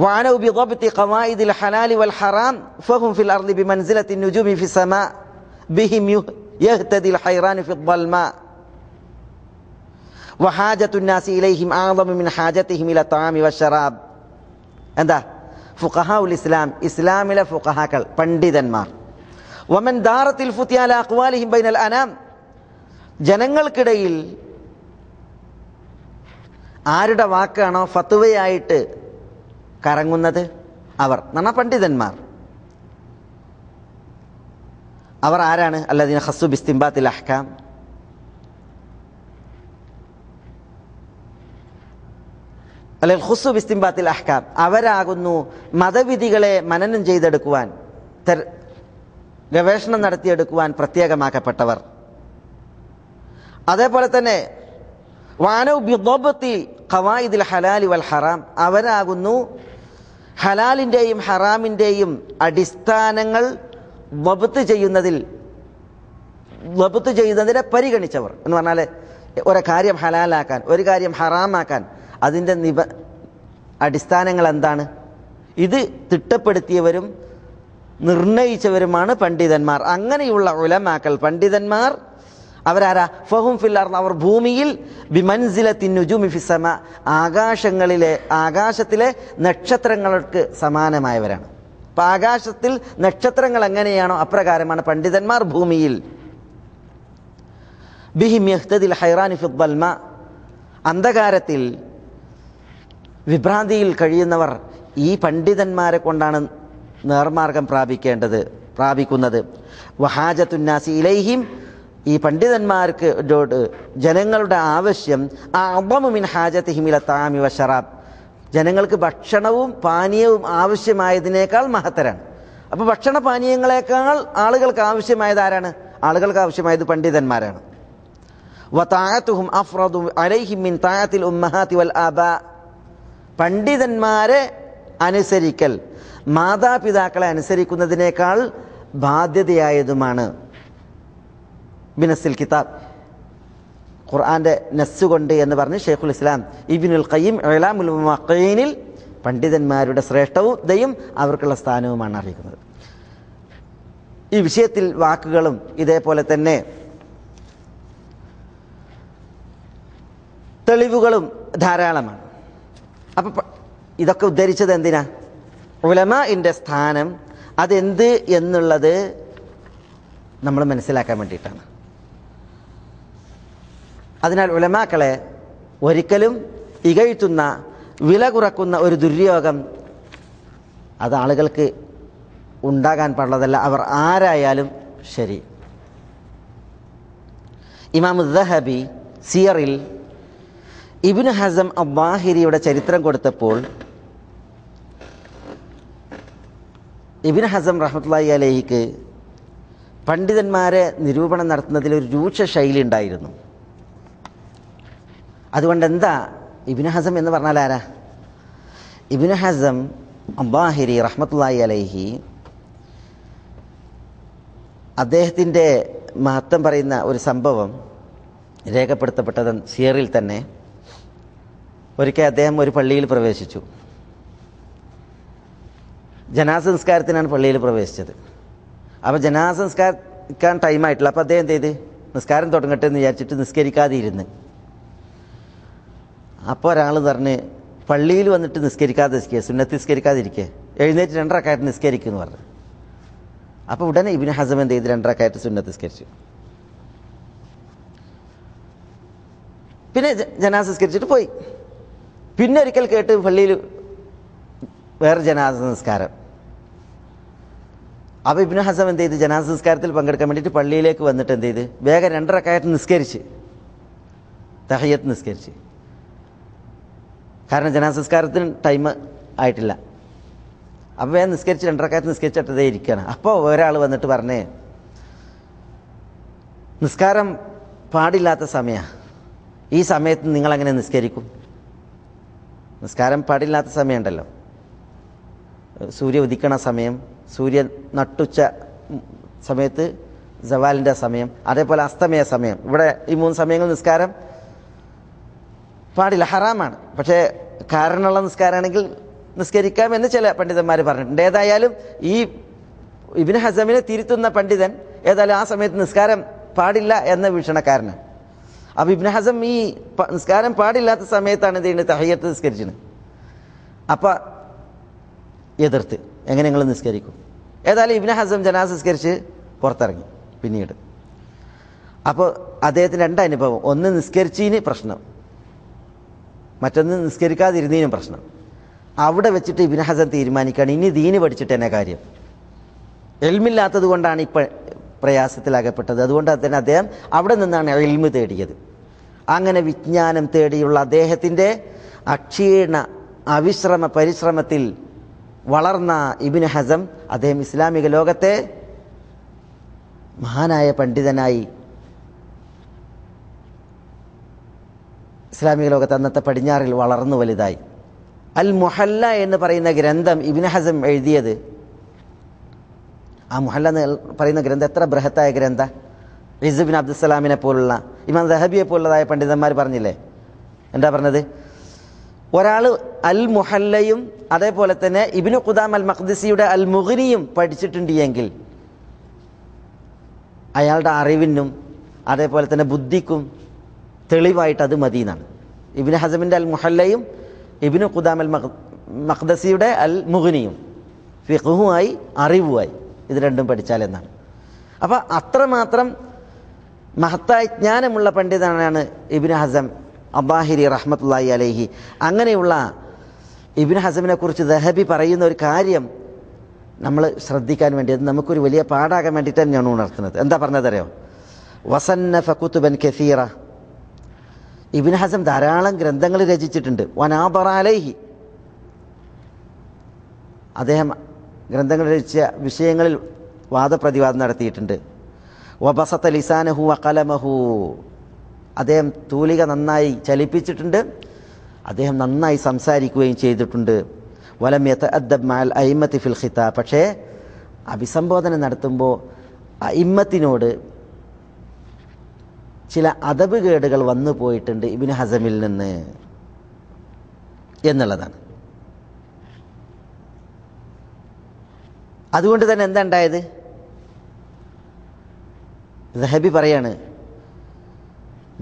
വഅനൗ ബിദബ്തി ഖവായിദിൽ ഹലാൽ വൽ ഹറാം ഫഹും ഫിൽ അർളി ബിമൻസിലത്തി നുജൂമി ഫിസ് സമാ ബിഹിം യഹ്തദിൽ ഹൈറാൻ ഫിൽ ളൽമാ വഹാജത്തുൻ നാസി ഇലൈഹിം അഅ്ളമു മിൻ ഹാജതിഹിം ഇല തആമി വശറാബ്. എന്താ? ഫുഖഹാഉൽ ഇസ്ലാം, ഇസ്ലാമിലെ ഫുഖഹാക്കൾ, പണ്ഡിതന്മാർ. വമൻ ദാറത്തിൽ ഫുതിയ അലാ അഖ്വാലിഹിം ബൈനൽ അനാം, ജനങ്ങൾക്കിടയിൽ ആരുടെ വാക്കാണോ ഫത്വയായിട്ട് കറങ്ങുന്നത് അവർ എന്നാണ് പണ്ഡിതന്മാർ. അവർ ആരാണ്? അല്ലദീന ഖസ്സു ബിസ്തിൻബാത്തിൽ അഹ്കാം, അല്ലെങ്കിൽ ഖുസ്സു ബിസ്തിൻബാത്തിൽ അഹ്കാം, അവരാകുന്നു മതവിധികളെ മനനം ചെയ്തെടുക്കുവാൻ, ഗവേഷണം നടത്തിയെടുക്കുവാൻ പ്രത്യേകമാക്കപ്പെട്ടവർ. അതേപോലെ തന്നെ വഅനൗ ബിദബ്തി ഖവായിദിൽ ഹലാൽ വൽ ഹറാം, അവരാകുന്നു ഹലാലിൻ്റെയും ഹറാമിൻ്റെയും അടിസ്ഥാനങ്ങൾ വബ്ത്ത് ചെയ്യുന്നതിനെ പരിഗണിച്ചവർ. എന്ന് പറഞ്ഞാൽ ഒരു കാര്യം ഹലാലാക്കാൻ, ഒരു കാര്യം ഹറാമാക്കാൻ അതിൻ്റെ അടിസ്ഥാനങ്ങൾ എന്താണ്? ഇത് തിട്ടപ്പെടുത്തിയവരും നിർണയിച്ചവരുമാണ് പണ്ഡിതന്മാർ. അങ്ങനെയുള്ള ഉലമാക്കൾ, പണ്ഡിതന്മാർ അവരാരാ? ഫഹും ഫിൽ അർള്, അവർ ഭൂമിയിൽ ബിമൻസിലത്തിൻ നുജൂമി ഫിസ് സമാ, ആകാശത്തിലെ നക്ഷത്രങ്ങൾക്ക് സമാനമായവരാണ്. അപ്പം ആകാശത്തിൽ നക്ഷത്രങ്ങൾ എങ്ങനെയാണോ അപ്രകാരമാണ് പണ്ഡിതന്മാർ ഭൂമിയിൽ. ബിഹിം യഹ്തദിൽ ഹൈറാൻ ഫിൽ ളൽമാ, അന്ധകാരത്തിൽ വിഭ്രാന്തിയിൽ കഴിയുന്നവർ ഈ പണ്ഡിതന്മാരെ കൊണ്ടാണ് നേർമാർഗം പ്രാപിക്കുന്നത്. വഹാജത്തുൻ നാസി ഇലൈഹിം, ഈ പണ്ഡിതന്മാർക്ക് ജനങ്ങളുടെ ആവശ്യം അഅ്ളമു മിൻ ഹാജതിഹിം ഇല തആമി വശറാബ്, ജനങ്ങൾക്ക് ഭക്ഷണവും പാനീയവും ആവശ്യമായതിനേക്കാൾ മഹത്തരാണ്. അപ്പോൾ ഭക്ഷണ പാനീയങ്ങളെക്കാൾ ആളുകൾക്ക് ആവശ്യമായത് ആരാണ്? ആളുകൾക്ക് ആവശ്യമായത് പണ്ഡിതന്മാരാണ്. വതഅതുഹും അഫ്റദു അലൈഹിം മിൻ തഅത്തിൽ ഉമ്മഹാതി വൽ ആബാ, പണ്ഡിതന്മാരെ അനുസരിക്കൽ മാതാപിതാക്കളെ അനുസരിക്കുന്നതിനേക്കാൾ ബാധ്യതയായതുമാണ്. ബിനസ്സിൽ കിതാബ്, ഖുർആന്റെ നസ്സുകൊണ്ട് എന്ന് പറഞ്ഞ് ഷെയ്ഖുൽ ഇസ്ലാം ഇബ്നുൽ ഖയ്യിം ഇഅ്ലാമുൽ മുവഖ്ഖഈനിൽ പണ്ഡിതന്മാരുടെ ശ്രേഷ്ഠതയും അവർക്കുള്ള സ്ഥാനവുമാണ് അറിയിക്കുന്നത്. ഈ വിഷയത്തിൽ വാക്കുകളും ഇതേപോലെ തന്നെ തെളിവുകളും ധാരാളമാണ്. അപ്പം ഇതൊക്കെ ഉദ്ധരിച്ചത് എന്തിനാ? ഉലമാഇന്റെ സ്ഥാനം അതെന്ത് എന്നുള്ളത് നമ്മൾ മനസ്സിലാക്കാൻ വേണ്ടിയിട്ടാണ്. അതിനാൽ ഉലമാക്കളെ ഒരിക്കലും ഇകഴ്ത്തുന്ന, വില കുറക്കുന്ന ഒരു ദുര്യോഗം അത് ആളുകൾക്ക് ഉണ്ടാകാൻ പാടുള്ളതല്ല, അവർ ആരായാലും ശരി. ഇമാം ദഹബി സിയറിൽ ഇബ്നു ഹസം അബ്ബാഹിരിയുടെ ചരിത്രം കൊടുത്തപ്പോൾ ഇബ്നു ഹസം റഹ്മത്തുള്ളാഹി അലൈഹിക്ക് പണ്ഡിതന്മാരെ നിരൂപണം നടത്തുന്നതിൽ ഒരു രൂക്ഷ ശൈലി ഉണ്ടായിരുന്നു. അതുകൊണ്ട് എന്താ ഇബ്നു ഹസം എന്ന് പറഞ്ഞാൽ ആരാ? ഇബ്നു ഹസം അബ്ബാഹിരി റഹ്മത്തുള്ളാഹി അലൈഹി അദ്ദേഹത്തിൻ്റെ മഹത്വം പറയുന്ന ഒരു സംഭവം രേഖപ്പെടുത്തപ്പെട്ടത് സിയറിൽ തന്നെ. ഒരിക്കൽ അദ്ദേഹം ഒരു പള്ളിയിൽ പ്രവേശിച്ചു. ജനാസ നിസ്കാരത്തിനാണ് പള്ളിയിൽ പ്രവേശിച്ചത്. അപ്പോൾ ജനാസ നിസ്കാരിക്കാൻ ടൈമായിട്ടില്ല. അപ്പോൾ അദ്ദേഹം എന്ത് ചെയ്ത് നിസ്കാരം തുടങ്ങട്ടെ എന്ന് വിചാരിച്ചിട്ട് നിസ്കരിക്കാതെ ഇരുന്ന്. അപ്പോൾ ഒരാൾ പറഞ്ഞ് പള്ളിയിൽ വന്നിട്ട് നിസ്കരിക്കാതെ ഇരിക്കുക, സുന്നത്ത് നിസ്കരിക്കാതിരിക്കുക, എഴുന്നേറ്റ് 2 റക്അത്ത് നിസ്കരിക്കുമെന്ന് പറഞ്ഞു. അപ്പോൾ ഉടനെ ഇബ്നു ഹസം എന്ത് ചെയ്ത് 2 റക്അത്ത് സുന്നത്ത് നിസ്കരിച്ചു. പിന്നെ ജനാസ നിസ്കരിച്ചിട്ട് പോയി. പിന്നെ ഒരിക്കൽ കേട്ട് പള്ളിയിൽ വേറെ ജനാസ നിസ്കാരം. അപ്പോൾ ഇബ്നു ഹസം എന്ത് ചെയ്ത് ജനാസ നിസ്കാരത്തിൽ പങ്കെടുക്കാൻ വേണ്ടിയിട്ട് പള്ളിയിലേക്ക് വന്നിട്ട് എന്ത് ചെയ്ത് വേഗം 2 റക്അത്ത് നിസ്കരിച്ച് തഹയ്യത്ത് നിസ്കരിച്ച്. കാരണം ജനാസ നിസ്കാരത്തിന് ടൈം ആയിട്ടില്ല. അപ്പോൾ വേഗം നിസ്കരിച്ച് 2 റക്അത്ത് നിസ്കരിച്ചിട്ടതേ ഇരിക്കുകയാണ്. അപ്പോൾ ഒരാൾ വന്നിട്ട് പറഞ്ഞേ, നിസ്കാരം പാടില്ലാത്ത സമയമാണ്, ഈ സമയത്ത് നിങ്ങളെങ്ങനെ നിസ്കരിക്കും? നിസ്കാരം പാടില്ലാത്ത സമയമുണ്ടല്ലോ, സൂര്യ ഉദിക്കണ സമയം, സൂര്യൻ നട്ടുച്ച സമയത്ത്, സവാലിൻ്റെ സമയം, അതേപോലെ അസ്തമയ സമയം. ഇവിടെ ഈ 3 സമയങ്ങൾ നിസ്കാരം പാടില്ല, ഹറാമാണ്. പക്ഷേ കാരണമുള്ള നിസ്കാരമാണെങ്കിൽ നിസ്കരിക്കാമെന്ന് ചില പണ്ഡിതന്മാർ പറഞ്ഞിട്ടുണ്ട്. ഏതായാലും ഈ ഇബ്നു ഹസമിനെ തിരുത്തുന്ന പണ്ഡിതൻ ഏതായാലും ആ സമയത്ത് നിസ്കാരം പാടില്ല എന്ന വീക്ഷണക്കാരനാണ്. അപ്പോൾ ഇബ്നു ഹസം ഈ നിസ്കാരം പാടില്ലാത്ത സമയത്താണ് എന്ത് ചെയ്യുന്നത്, തഹയ്യത്ത് നിസ്കരിച്ചത്. അപ്പം എതിർത്ത് എങ്ങനെ നിങ്ങൾ നിസ്കരിക്കും? ഏതായാലും ഇബ്നു ഹസം ജനാസ നിസ്കരിച്ച് പുറത്തിറങ്ങി. പിന്നീട് അപ്പോൾ അദ്ദേഹത്തിന് 2 അനുഭവം. ഒന്ന് നിസ്കരിച്ചതിന് പ്രശ്നം, മറ്റൊന്ന് നിസ്കരിക്കാതിരുന്നതിനും പ്രശ്നം. അവിടെ വെച്ചിട്ട് ഇബ്നു ഹസം തീരുമാനിക്കുകയാണ്, ഇനി ദീന് പഠിച്ചിട്ട് തന്നെ കാര്യം. എൽമില്ലാത്തത് കൊണ്ടാണ് ഇപ്പം പ്രയാസത്തിലാകപ്പെട്ടത്. അതുകൊണ്ട് തന്നെ അദ്ദേഹം അവിടെ നിന്നാണ് എൽമ് തേടിയത്. അങ്ങനെ വിജ്ഞാനം തേടിയുള്ള അദ്ദേഹത്തിൻ്റെ അക്ഷീണ അവിശ്രമ പരിശ്രമത്തിൽ വളർന്ന ഇബ്നു ഹസം അദ്ദേഹം ഇസ്ലാമിക ലോകത്തെ മഹാനായ പണ്ഡിതനായി, ഇസ്ലാമിക ലോകത്ത് അന്നത്തെ പടിഞ്ഞാറിൽ വളർന്നു വലുതായി. അൽ മുഹല്ല എന്ന് പറയുന്ന ഗ്രന്ഥം ഇബ്നു ഹസം എഴുതിയത്, ആ മുഹല്ല എന്ന് പറയുന്ന ഗ്രന്ഥം എത്ര ബൃഹത്തായ ഗ്രന്ഥ! ഇസ് ബിൻ അബ്ദുസ്സലാമിനെ പോലുള്ള, ഇമാം ദഹബിയെ പോലുള്ളതായ പണ്ഡിതന്മാർ പറഞ്ഞില്ലേ, എന്താ പറഞ്ഞത്? ഒരാൾ അൽ മുഹല്ലയും അതേപോലെ തന്നെ ഇബ്നു ഖുദാം അൽ മഖ്ദിസിയുടെ അൽ മുഗ്നിയും പഠിച്ചിട്ടുണ്ട് എങ്കിൽ അയാളുടെ അറിവിനും അതേപോലെ തന്നെ ബുദ്ധിക്കും തെളിവായിട്ട് അത് മതി എന്നാണ്. ഇബ്നു ഹസമിൻ്റെ അൽ മുഹല്ലയും ഇബ്നു ഖുദാം അൽ മഖ്ദസിയുടെ അൽ മുഗ്നിയും ഫിഖ്ഹുമായി അറിവുമായി ഇത് രണ്ടും പഠിച്ചാൽ എന്നാണ്. അപ്പോൾ അത്രമാത്രം മഹത്തായ ജ്ഞാനമുള്ള പണ്ഡിതനാണ് ഇബ്നു ഹസം അബ്ബാഹിരി റഹ്മത്തുള്ളാഹി അലൈഹി. അങ്ങനെയുള്ള ഇബ്നു ഹസമിനെ കുറിച്ച് ദഹബി പറയുന്ന ഒരു കാര്യം നമ്മൾ ശ്രദ്ധിക്കാൻ വേണ്ടി, അത് നമുക്കൊരു വലിയ പാഠാകാൻ വേണ്ടിയിട്ടാണ് ഞാൻ ഉണർത്തുന്നത്. എന്താ പറഞ്ഞതറിയോ? വസന്നഫ കുതുബൻ കസീറ. ഇബ്നു ഹസം ധാരാളം ഗ്രന്ഥങ്ങൾ രചിച്ചിട്ടുണ്ട്. വനാദറ അലൈഹി, അദ്ദേഹം ഗ്രന്ഥങ്ങൾ രചിച്ച വിഷയങ്ങളിൽ വാദപ്രതിവാദം നടത്തിയിട്ടുണ്ട്. വബസത ലിസാനഹു വഖലമഹു, അദ്ദേഹം തൂലിക നന്നായി ചലിപ്പിച്ചിട്ടുണ്ട്, അദ്ദേഹം നന്നായി സംസാരിക്കുകയും ചെയ്തിട്ടുണ്ട്. വലം യതഅദ്ദബ് മഅൽ അയിമ്മത്തി ഫിൽ ഖിതാബ്, പക്ഷേ അഭിസംബോധന നടത്തുമ്പോൾ അയിമ്മത്തിനോട് ചില അദബ് കേടുകൾ വന്നു പോയിട്ടുണ്ട് ഇബ്നു ഹസമിൽ നിന്ന് എന്നുള്ളതാണ്. അതുകൊണ്ട് തന്നെ എന്താ ഉണ്ടായത്? ദഹബി പറയാണ്,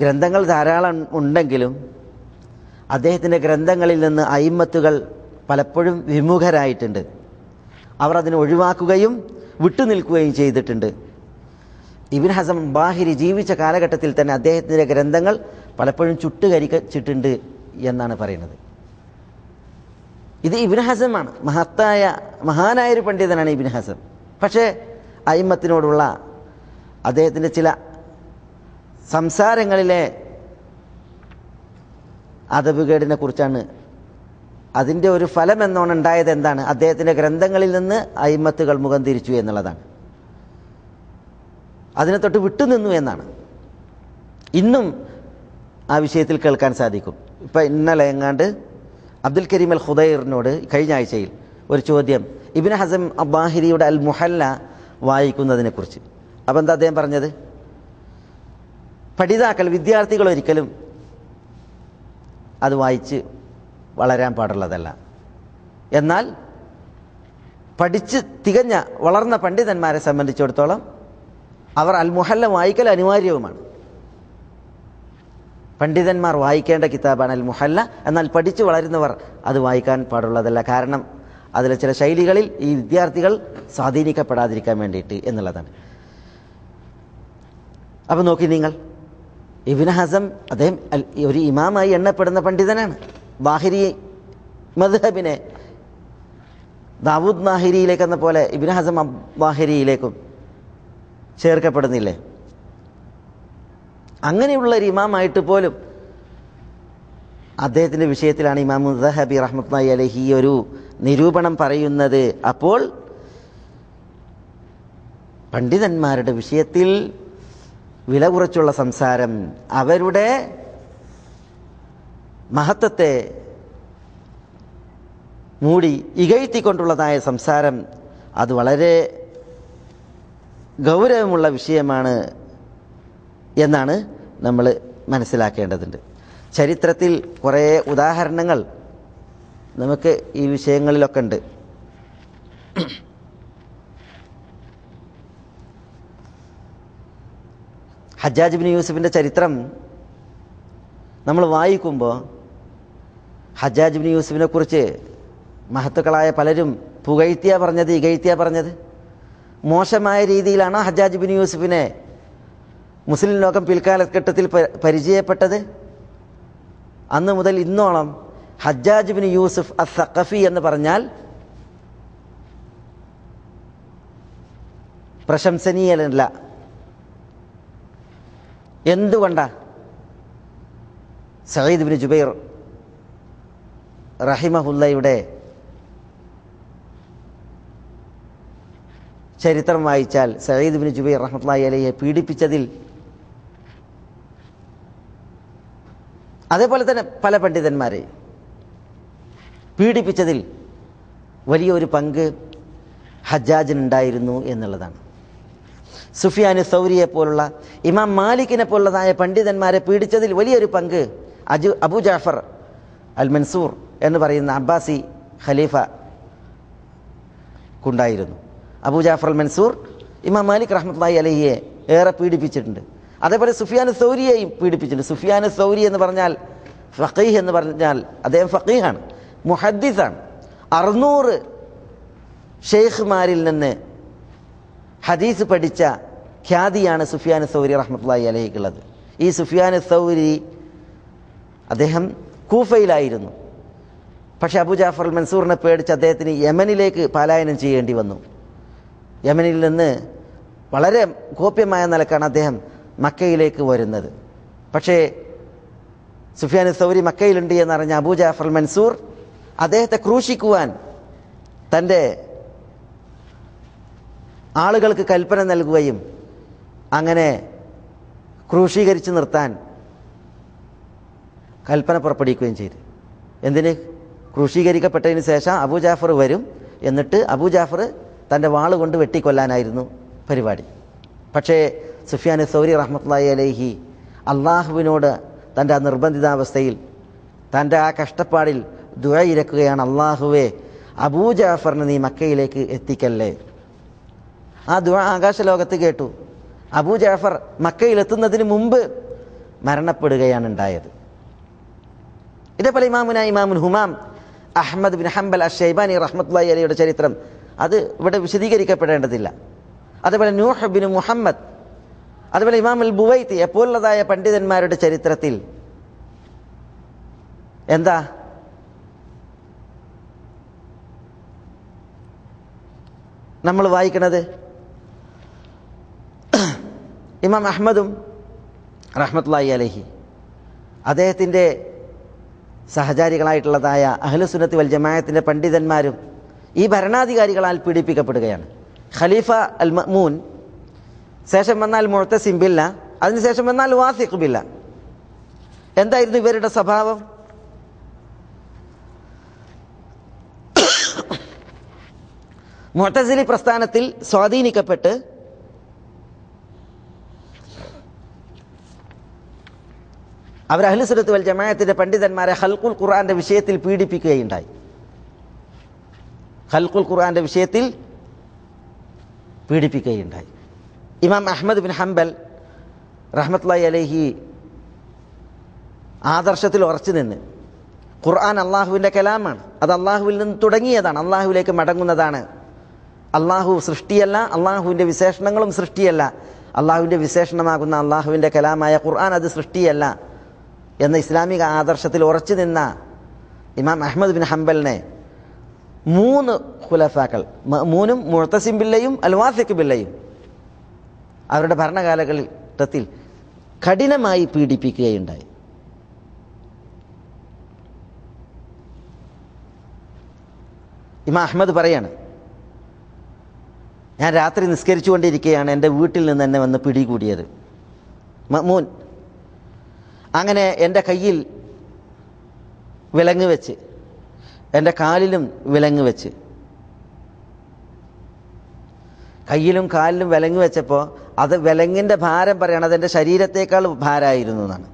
ഗ്രന്ഥങ്ങൾ ധാരാളം ഉണ്ടെങ്കിലും അദ്ദേഹത്തിൻ്റെ ഗ്രന്ഥങ്ങളിൽ നിന്ന് അയിമ്മത്തുകൾ പലപ്പോഴും വിമുഖരായിട്ടുണ്ട്. അവർ അതിനെ ഒഴിവാക്കുകയും വിട്ടുനിൽക്കുകയും ചെയ്തിട്ടുണ്ട്. ഇബ്നു ഹസം ബാഹിരി ജീവിച്ച കാലഘട്ടത്തിൽ തന്നെ അദ്ദേഹത്തിൻ്റെ ഗ്രന്ഥങ്ങൾ പലപ്പോഴും ചുട്ടുകരിച്ചിട്ടുണ്ട് എന്നാണ് പറയുന്നത്. ഇത് ഇബ്നു ഹസമാണ്, മഹാനായൊരു പണ്ഡിതനാണ് ഇബ്നു ഹസം. പക്ഷേ അയിമ്മത്തിനോടുള്ള അദ്ദേഹത്തിൻ്റെ ചില സംസാരങ്ങളിലെ അദബുകേടിനെ കുറിച്ചാണ്. അതിൻ്റെ ഒരു ഫലം എന്നോണം ഉണ്ടായത് എന്താണ്? അദ്ദേഹത്തിൻ്റെ ഗ്രന്ഥങ്ങളിൽ നിന്ന് അയിമ്മത്തുകൾ മുഖം തിരിച്ചു എന്നുള്ളതാണ്. അതിനെ തൊട്ട് വിട്ടുനിന്നു എന്നാണ്. ഇന്നും ആ വിഷയത്തിൽ കേൾക്കാൻ സാധിക്കും. ഇപ്പം ഇന്നലെ എങ്ങാണ്ട് അബ്ദുൽ കരീം അൽ ഖുദൈറിനോട് കഴിഞ്ഞ ആഴ്ചയിൽ ഒരു ചോദ്യം ഇബ്നു ഹസം അബ്ബാഹിരിയുടെ അൽ മുഹല്ല വായിക്കുന്നതിനെക്കുറിച്ച്. അപ്പം എന്താ അദ്ദേഹം പറഞ്ഞത്? പഠിതാക്കൾ, വിദ്യാർത്ഥികൾ ഒരിക്കലും അത് വായിച്ച് വളരാൻ പാടുള്ളതല്ല. എന്നാൽ പഠിച്ച് തികഞ്ഞ വളർന്ന പണ്ഡിതന്മാരെ സംബന്ധിച്ചിടത്തോളം അവർ അൽ മുഹല്ല വായിക്കൽ അനിവാര്യവുമാണ്. പണ്ഡിതന്മാർ വായിക്കേണ്ട കിതാബാണ് അൽ മുഹല്ല. എന്നാൽ പഠിച്ചു വളരുന്നവർ അത് വായിക്കാൻ പാടുള്ളതല്ല. കാരണം അതിലെ ചില ശൈലികളിൽ ഈ വിദ്യാർത്ഥികൾ സ്വാധീനിക്കപ്പെടാതിരിക്കാൻ വേണ്ടിയിട്ട് എന്നുള്ളതാണ്. അപ്പം നോക്കി നിങ്ങൾ, ഇബ്നു ഹസം അദ്ദേഹം ഒരു ഇമാമായി എണ്ണപ്പെടുന്ന പണ്ഡിതനാണ്. ബാഹിരി മദ്ഹബിനെ ദാവൂദ് നാഹിരിയിലേക്ക് എന്ന പോലെ ഇബ്നു ഹസം ബാഹിരിയിലേക്കും ചേർക്കപ്പെടുന്നില്ലേ? അങ്ങനെയുള്ള ഒരു ഇമാമായിട്ട് പോലും അദ്ദേഹത്തിൻ്റെ വിഷയത്തിലാണ് ഇമാം ദഹബി റഹ്മത്തുള്ളാഹി അലൈഹി ഈ ഒരു നിരൂപണം പറയുന്നത്. അപ്പോൾ പണ്ഡിതന്മാരുടെ വിഷയത്തിൽ വില കുറച്ചുള്ള സംസാരം, അവരുടെ മഹത്വത്തെ മൂടി ഇകഴ്ത്തിക്കൊണ്ടുള്ളതായ സംസാരം, അത് വളരെ ഗൗരവമുള്ള വിഷയമാണ് എന്നാണ് നമ്മൾ മനസ്സിലാക്കേണ്ടതുണ്ട്. ചരിത്രത്തിൽ കുറേ ഉദാഹരണങ്ങൾ നമുക്ക് ഈ വിഷയങ്ങളിലൊക്കെ ഉണ്ട്. ഹജ്ജാജ് ഇബ്നു യൂസുഫിൻ്റെ ചരിത്രം നമ്മൾ വായിക്കുമ്പോൾ ഹജ്ജാജ് ഇബ്നു യൂസുഫിനെ കുറിച്ച് മഹത്തുക്കളായ പലരും പുകഴ്ത്തിയാ പറഞ്ഞത്, ഇകഴ്ത്തിയാ പറഞ്ഞത്? മോശമായ രീതിയിലാണോ ഹജ്ജാജ് ഇബ്നു യൂസുഫിനെ മുസ്ലിം ലോകം പിൽക്കാലഘട്ടത്തിൽ പരിചയപ്പെട്ടത്? അന്ന് മുതൽ ഇന്നോളം ഹജ്ജാജ് ഇബ്നു യൂസുഫ് അസ്സഖഫി എന്ന് പറഞ്ഞാൽ പ്രശംസനീയനല്ല. എന്തുകൊണ്ടാ? സഈദ് ഇബ്നു ജുബൈർ റഹിമഹുല്ലയുടെ ചരിത്രം വായിച്ചാൽ സഈദ് ഇബ്നു ജുബൈർ റഹ്മത്തുള്ളാഹി അലൈഹിയെ പീഡിപ്പിച്ചതിൽ, അതേപോലെ തന്നെ പല പണ്ഡിതന്മാരെ പീഡിപ്പിച്ചതിൽ വലിയൊരു പങ്ക് ഹജ്ജാജിനുണ്ടായിരുന്നു എന്നുള്ളതാണ്. സുഫിയാൻ സൗരിയെ പോലുള്ള, ഇമാം മാലിക്കിനെ പോലുള്ളതായ പണ്ഡിതന്മാരെ പീഡിച്ചതിൽ വലിയൊരു പങ്ക് അബൂ ജാഫർ അൽ മൻസൂർ എന്ന് പറയുന്ന അബ്ബാസി ഖലീഫക്കുണ്ടായിരുന്നു. അബൂ ജാഫർ അൽ മൻസൂർ ഇമാം മാലിക് റഹ്മത്തുള്ളാഹി അലൈഹിയെ ഏറെ പീഡിപ്പിച്ചിട്ടുണ്ട്. അതേപോലെ സുഫിയാൻ സൗരിയെയും പീഡിപ്പിച്ചിട്ടുണ്ട്. സുഫിയാൻ സൗരി എന്ന് പറഞ്ഞാൽ ഫഖീഹ് എന്ന് പറഞ്ഞാൽ അദ്ദേഹം ഫഖീഹാണ്, മുഹദ്ദിസാണ്. 600 ഷെയ്ഖ്മാരിൽ നിന്ന് ഹദീസ് പഠിച്ച ഖ്യാതിയാണ് സുഫിയാൻ സൗരി റഹ്മത്തുള്ളാഹി അലൈഹിക്കുള്ളത്. ഈ സുഫിയാൻ സൗരി അദ്ദേഹം കൂഫയിലായിരുന്നു. പക്ഷേ അബൂ ജാഫർ അൽ മൻസൂറിനെ പേടിച്ച് അദ്ദേഹത്തിന് യമനിലേക്ക് പലായനം ചെയ്യേണ്ടി വന്നു. യമനിൽ നിന്ന് വളരെ ഗോപ്യമായ നിലക്കാണ് അദ്ദേഹം മക്കയിലേക്ക് വരുന്നത്. പക്ഷേ സുഫിയാൻ സൗരി മക്കയിലുണ്ട് എന്നറിഞ്ഞ അബൂ ജാഫർ അൽ മൻസൂർ അദ്ദേഹത്തെ ക്രൂശിക്കുവാൻ തൻ്റെ ആളുകൾക്ക് കൽപ്പന നൽകുകയും അങ്ങനെ ക്രൂശീകരിച്ച് നിർത്താൻ കൽപ്പന പുറപ്പെടുവിക്കുകയും ചെയ്തു. എന്തിന്? ക്രൂശീകരിക്കപ്പെട്ടതിന് ശേഷം അബൂ ജാഫർ വരും, എന്നിട്ട് അബൂ ജാഫർ തൻ്റെ വാള് കൊണ്ട് വെട്ടിക്കൊല്ലാനായിരുന്നു പരിപാടി. പക്ഷേ സുഫിയാൻ സൗരി റഹ്മത്തുള്ളാഹി അലൈഹി അള്ളാഹുവിനോട് തൻ്റെ ആ നിർബന്ധിതാവസ്ഥയിൽ, തൻ്റെ ആ കഷ്ടപ്പാടിൽ ദുആ ഇരക്കുകയാണ്, അള്ളാഹുവേ അബൂ ജാഫറിനെ നീ മക്കയിലേക്ക് എത്തിക്കല്ലേ. ആ ദുആ ആകാശലോകത്ത് കേട്ടു. അബൂ ജാഫർ മക്കയിലെത്തുന്നതിന് മുമ്പ് മരണപ്പെടുകയാണ് ഉണ്ടായത്. ഇതേപോലെ ഇമാമുൽ ഹുമാം അഹ്മദ് ബിൻ ഹംബൽ അശ്ശൈബാനി റഹ്മത്തുള്ളാഹി അലൈഹിയുടെ ചരിത്രം അത് ഇവിടെ വിശദീകരിക്കപ്പെടേണ്ടതില്ല. അതേപോലെ നൂഹ് ബിൻ മുഹമ്മദ്, അതുപോലെ ഇമാം അൽ ബുവൈത്തി എപ്പോലുള്ളതായ പണ്ഡിതന്മാരുടെ ചരിത്രത്തിൽ എന്താ നമ്മൾ വായിക്കുന്നത്? ഇമാം അഹ്മദും റഹ്മത്തുള്ളാഹി അലൈഹി അദ്ദേഹത്തിൻ്റെ സഹചാരികളായിട്ടുള്ളതായ അഹ്ലുസുന്നത്തി വൽ ജമാഅത്തിൻ്റെ പണ്ഡിതന്മാരും ഈ ഭരണാധികാരികളാൽ പീഡിപ്പിക്കപ്പെടുകയാണ്. ഖലീഫ അൽ മഅ്മൂൻ, ശേഷം വന്നാൽ മുഅ്തസിം ബില്ല, അതിനുശേഷം വന്നാൽ വാസിഖ് ബില്ല. എന്തായിരുന്നു ഇവരുടെ സ്വഭാവം? മുഅ്തസിലി പ്രസ്ഥാനത്തിൽ സ്വാധീനിക്കപ്പെട്ട് അവർ അഹ്ലു സുന്നത്ത് വൽ ജമാഅത്തിന്റെ പണ്ഡിതന്മാരെ ഖൽഖുൽ ഖുർആന്റെ വിഷയത്തിൽ പീഡിപ്പിക്കുകയുണ്ടായി. ഖൽഖുൽ ഖുർആന്റെ വിഷയത്തിൽ പീഡിപ്പിക്കുകയുണ്ടായി. ഇമാം അഹ്മദ് ബിൻ ഹംബൽ റഹ്മത്തുള്ളാഹി അലൈഹി ആദർശത്തിൽ ഉറച്ചു നിന്ന് ഖുർആൻ അള്ളാഹുവിൻ്റെ കലാമാണ്, അത് അള്ളാഹുവിൽ നിന്ന് തുടങ്ങിയതാണ്, അള്ളാഹുവിലേക്ക് മടങ്ങുന്നതാണ്. അള്ളാഹു സൃഷ്ടിയല്ല, അള്ളാഹുവിൻ്റെ വിശേഷണങ്ങളും സൃഷ്ടിയല്ല, അള്ളാഹുവിൻ്റെ വിശേഷണമാകുന്ന അള്ളാഹുവിൻ്റെ കലാമായ ഖുർആൻ അത് സൃഷ്ടിയല്ല എന്ന ഇസ്ലാമിക ആദർശത്തിൽ ഉറച്ചു നിന്ന ഇമാം അഹ്മദ് ബിൻ ഹംബലിനെ 3 ഖുലഫാക്കൾ, മഅ്മൂനും മുഅ്തസിം ബില്ലയും അൽവാസിഖ് ബില്ലയും അവരുടെ ഭരണകാലഘട്ടത്തിൽ കഠിനമായി പീഡിപ്പിക്കുകയുണ്ടായി. ഇമാം അഹ്മദ് പറയാണ്, ഞാൻ രാത്രി നിസ്കരിച്ചുകൊണ്ടിരിക്കുകയാണ്, എൻ്റെ വീട്ടിൽ നിന്ന് എന്നെ വന്ന് പിടികൂടിയത് മഅ്മൂൻ. അങ്ങനെ എൻ്റെ കയ്യിൽ വിലങ്ങ് വെച്ച്, എൻ്റെ കാലിലും വിലങ്ങ് വെച്ച്, കയ്യിലും കാലിലും വിലങ്ങ് വെച്ചപ്പോൾ അത് വിലങ്ങിൻ്റെ ഭാരം പറയണം, അതെൻ്റെ ശരീരത്തേക്കാൾ ഭാരമായിരുന്നു എന്നാണ്.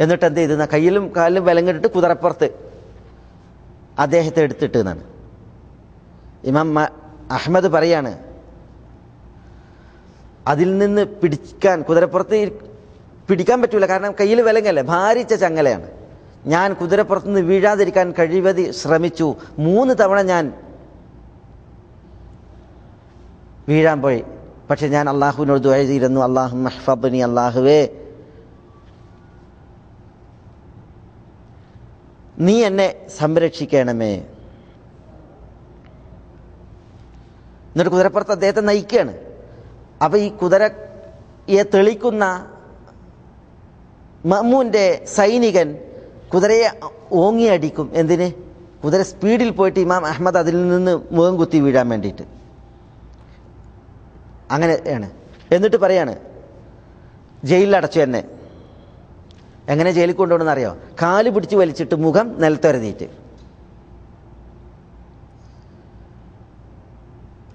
എന്നിട്ട് എന്ത് ചെയ്തു? കയ്യിലും കാലിലും വിലങ്ങിട്ടിട്ട് കുതിരപ്പുറത്ത് അദ്ദേഹത്തെ എടുത്തിട്ട് എന്നാണ്. ഇമാം അഹ്മദ് പറയാണ്, അതിൽ നിന്ന് പിടിക്കാൻ, കുതിരപ്പുറത്ത് പിടിക്കാൻ പറ്റൂല, കാരണം കയ്യിൽ വിലങ്ങല്ലേ, ഭാരിച്ച ചങ്ങലയാണ്. ഞാൻ കുതിരപ്പുറത്തുനിന്ന് വീഴാതിരിക്കാൻ കഴിവതി ശ്രമിച്ചു. 3 തവണ ഞാൻ വീഴാൻ പോയി. പക്ഷെ ഞാൻ അള്ളാഹുവിനോട് ദുആ ചെയ്തിരുന്നു, അല്ലാഹുമ്മ ഹ്ഫദ്നി, അള്ളാഹുവേ നീ എന്നെ സംരക്ഷിക്കണമേ. എന്നിട്ട് കുതിരപ്പുറത്ത് അദ്ദേഹത്തെ നയിക്കുകയാണ്. അപ്പൊ ഈ കുതിരയെ തെളിക്കുന്ന മഅ്മൂന്റെ സൈനികൻ കുതിരയെ ഓങ്ങിയടിക്കും. എന്തിന്? കുതിര സ്പീഡിൽ പോയിട്ട് ഇമാം അഹ്മദ് അതിൽ നിന്ന് മുഖം കുത്തി വീഴാൻ വേണ്ടിയിട്ട്. അങ്ങനെയാണ്. എന്നിട്ട് പറയാണ്, ജയിലിലടച്ചു എന്നെ. എങ്ങനെ ജയിലിൽ കൊണ്ടുപോകണമെന്ന് അറിയോ? കാല് പിടിച്ച് വലിച്ചിട്ട് മുഖം നിലത്തൊരതിയിട്ട്.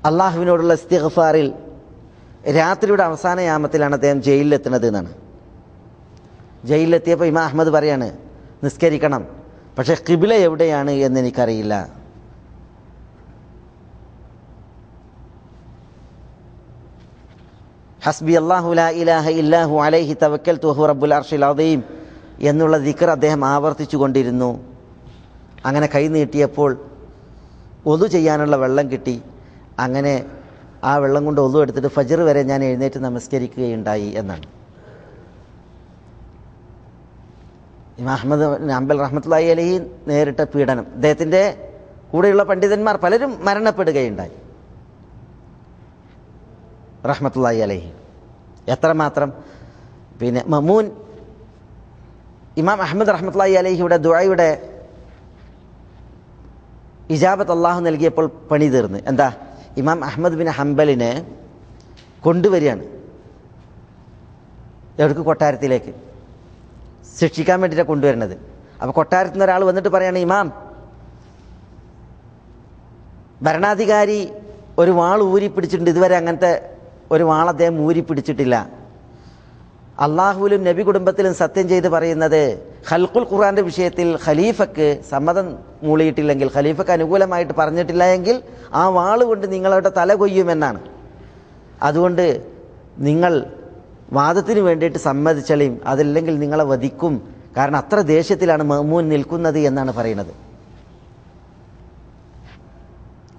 അള്ളാഹുവിനോടുള്ള ഇസ്തിഗ്ഫാറിൽ രാത്രിയുടെ അവസാന യാമത്തിലാണ് അദ്ദേഹം ജയിലിലെത്തുന്നത് എന്നാണ്. ജയിലിലെത്തിയപ്പോൾ ഇമാം അഹ്മദ് പറയാണ്, നിസ്കരിക്കണം, പക്ഷെ ഖിബ്ല എവിടെയാണ് എന്ന് എനിക്കറിയില്ല. ഹസ്ബി അല്ലാഹു ലാ ഇലാഹ ഇല്ലാഹു അലൈഹി തവക്കൽതു വഹുവ റബ്ബുൽ അർശിൽ അദീം എന്നുള്ള ദിക്ർ അദ്ദേഹം ആവർത്തിച്ചു കൊണ്ടിരുന്നു. അങ്ങനെ കൈ നീട്ടിയപ്പോൾ ഒളു ചെയ്യാനുള്ള വെള്ളം കിട്ടി. അങ്ങനെ ആ വെള്ളം കൊണ്ട് ഒളു എടുത്തിട്ട് ഫജ്ർ വരെ ഞാൻ എഴുന്നേറ്റ് നമസ്കരിക്കുകയുണ്ടായി എന്നാണ്. ഇമാം അഹ്മദ് ബിൻ ഹംബൽ റഹ്മത്തുള്ളാഹി അലൈഹി നേരിട്ട പീഡനം, അദ്ദേഹത്തിൻ്റെ കൂടെയുള്ള പണ്ഡിതന്മാർ പലരും മരണപ്പെടുകയുണ്ടായി റഹ്മത്തുള്ളാഹി അലൈഹി. എത്രമാത്രം പിന്നെ മഅ്മൂൻ ഇമാം അഹ്മദ് റഹ്മത്തുള്ളാഹി അലൈഹിയുടെ ദുആയുടെ ഇജാബത്ത് അള്ളാഹു നൽകിയപ്പോൾ പണി തീർന്ന്. എന്താ? ഇമാം അഹ്മദ് ബിൻ ഹംബലിനെ കൊണ്ടുവരികയാണ്. എവിടേക്ക്? കൊട്ടാരത്തിലേക്ക് ശിക്ഷിക്കാൻ വേണ്ടിയിട്ടാണ് കൊണ്ടുവരുന്നത്. അപ്പോൾ കൊട്ടാരത്തിൽ നിന്ന് ഒരാൾ വന്നിട്ട് പറയാണ്, ഇമാം, ഭരണാധികാരി ഒരു വാൾ ഊരിപ്പിടിച്ചിട്ടുണ്ട്, ഇതുവരെ അങ്ങനത്തെ ഒരു വാൾ അദ്ദേഹം ഊരിപ്പിടിച്ചിട്ടില്ല. അള്ളാഹുവിലും നബി കുടുംബത്തിലും സത്യം ചെയ്ത് പറയുന്നത്, ഖൽഖുൽ ഖുർആന്റെ വിഷയത്തിൽ ഖലീഫക്ക് സമ്മതം മൂളിയിട്ടില്ലെങ്കിൽ, ഖലീഫക്ക് അനുകൂലമായിട്ട് പറഞ്ഞിട്ടില്ല എങ്കിൽ ആ വാൾ കൊണ്ട് നിങ്ങളുടെ തല കൊയ്യുമെന്നാണ്. അതുകൊണ്ട് നിങ്ങൾ വാദത്തിന് വേണ്ടിയിട്ട് സമ്മതിച്ചളിയും, അതല്ലെങ്കിൽ നിങ്ങളെ വധിക്കും, കാരണം അത്ര ദേഷ്യത്തിലാണ് മഅ്മൂൻ നിൽക്കുന്നത് എന്നാണ് പറയുന്നത്.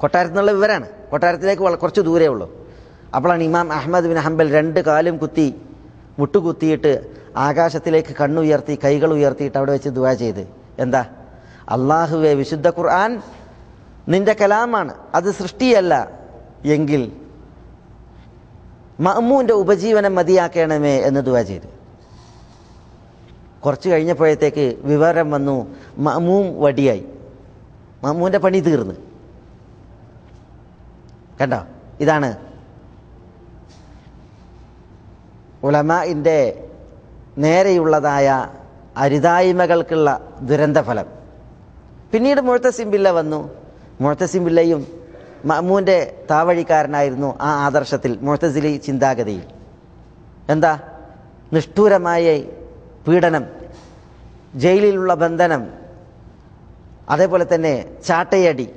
കൊട്ടാരത്തിൽ നിന്നുള്ള വിവരമാണ്. കൊട്ടാരത്തിലേക്ക് കുറച്ച് ദൂരേ ഉള്ളൂ. അപ്പോഴാണ് ഇമാം അഹ്മദ് ബിൻ ഹംബൽ 2 കാലും കുത്തി മുട്ടുകുത്തിയിട്ട് ആകാശത്തിലേക്ക് കണ്ണുയർത്തി കൈകൾ ഉയർത്തിയിട്ട് അവിടെ വെച്ച് ദുആ ചെയ്ത്, എന്താ? അള്ളാഹുവേ, വിശുദ്ധ ഖുർആൻ നിന്റെ കലാമാണ്, അത് സൃഷ്ടിയല്ല എങ്കിൽ മഅ്മൂന്റെ ഉപജീവനം മതിയാക്കണമേ എന്ന് ദുആ ചെയ്ത്. കുറച്ച് കഴിഞ്ഞപ്പോഴത്തേക്ക് വിവരം വന്നു, മഅ്മൂം വടിയായി, മഅ്മൂന്റെ പണി തീർന്ന്. കണ്ടോ? ഇതാണ് ഉലമാഇൻ്റെ നേരെയുള്ളതായ അരുതായ്മകൾക്കുള്ള ദുരന്തഫലം. പിന്നീട് മുഅ്തസിം ബില്ല വന്നു. മുഅ്തസിം ബില്ലയും മഅ്മൂൻ്റെ താവഴിക്കാരനായിരുന്നു ആ ആദർശത്തിൽ, മുഅ്തസിലി ചിന്താഗതിയിൽ. എന്താ? നിഷ്ഠൂരമായ പീഡനം, ജയിലിലുള്ള ബന്ധനം, അതേപോലെ തന്നെ ചാട്ടയടി.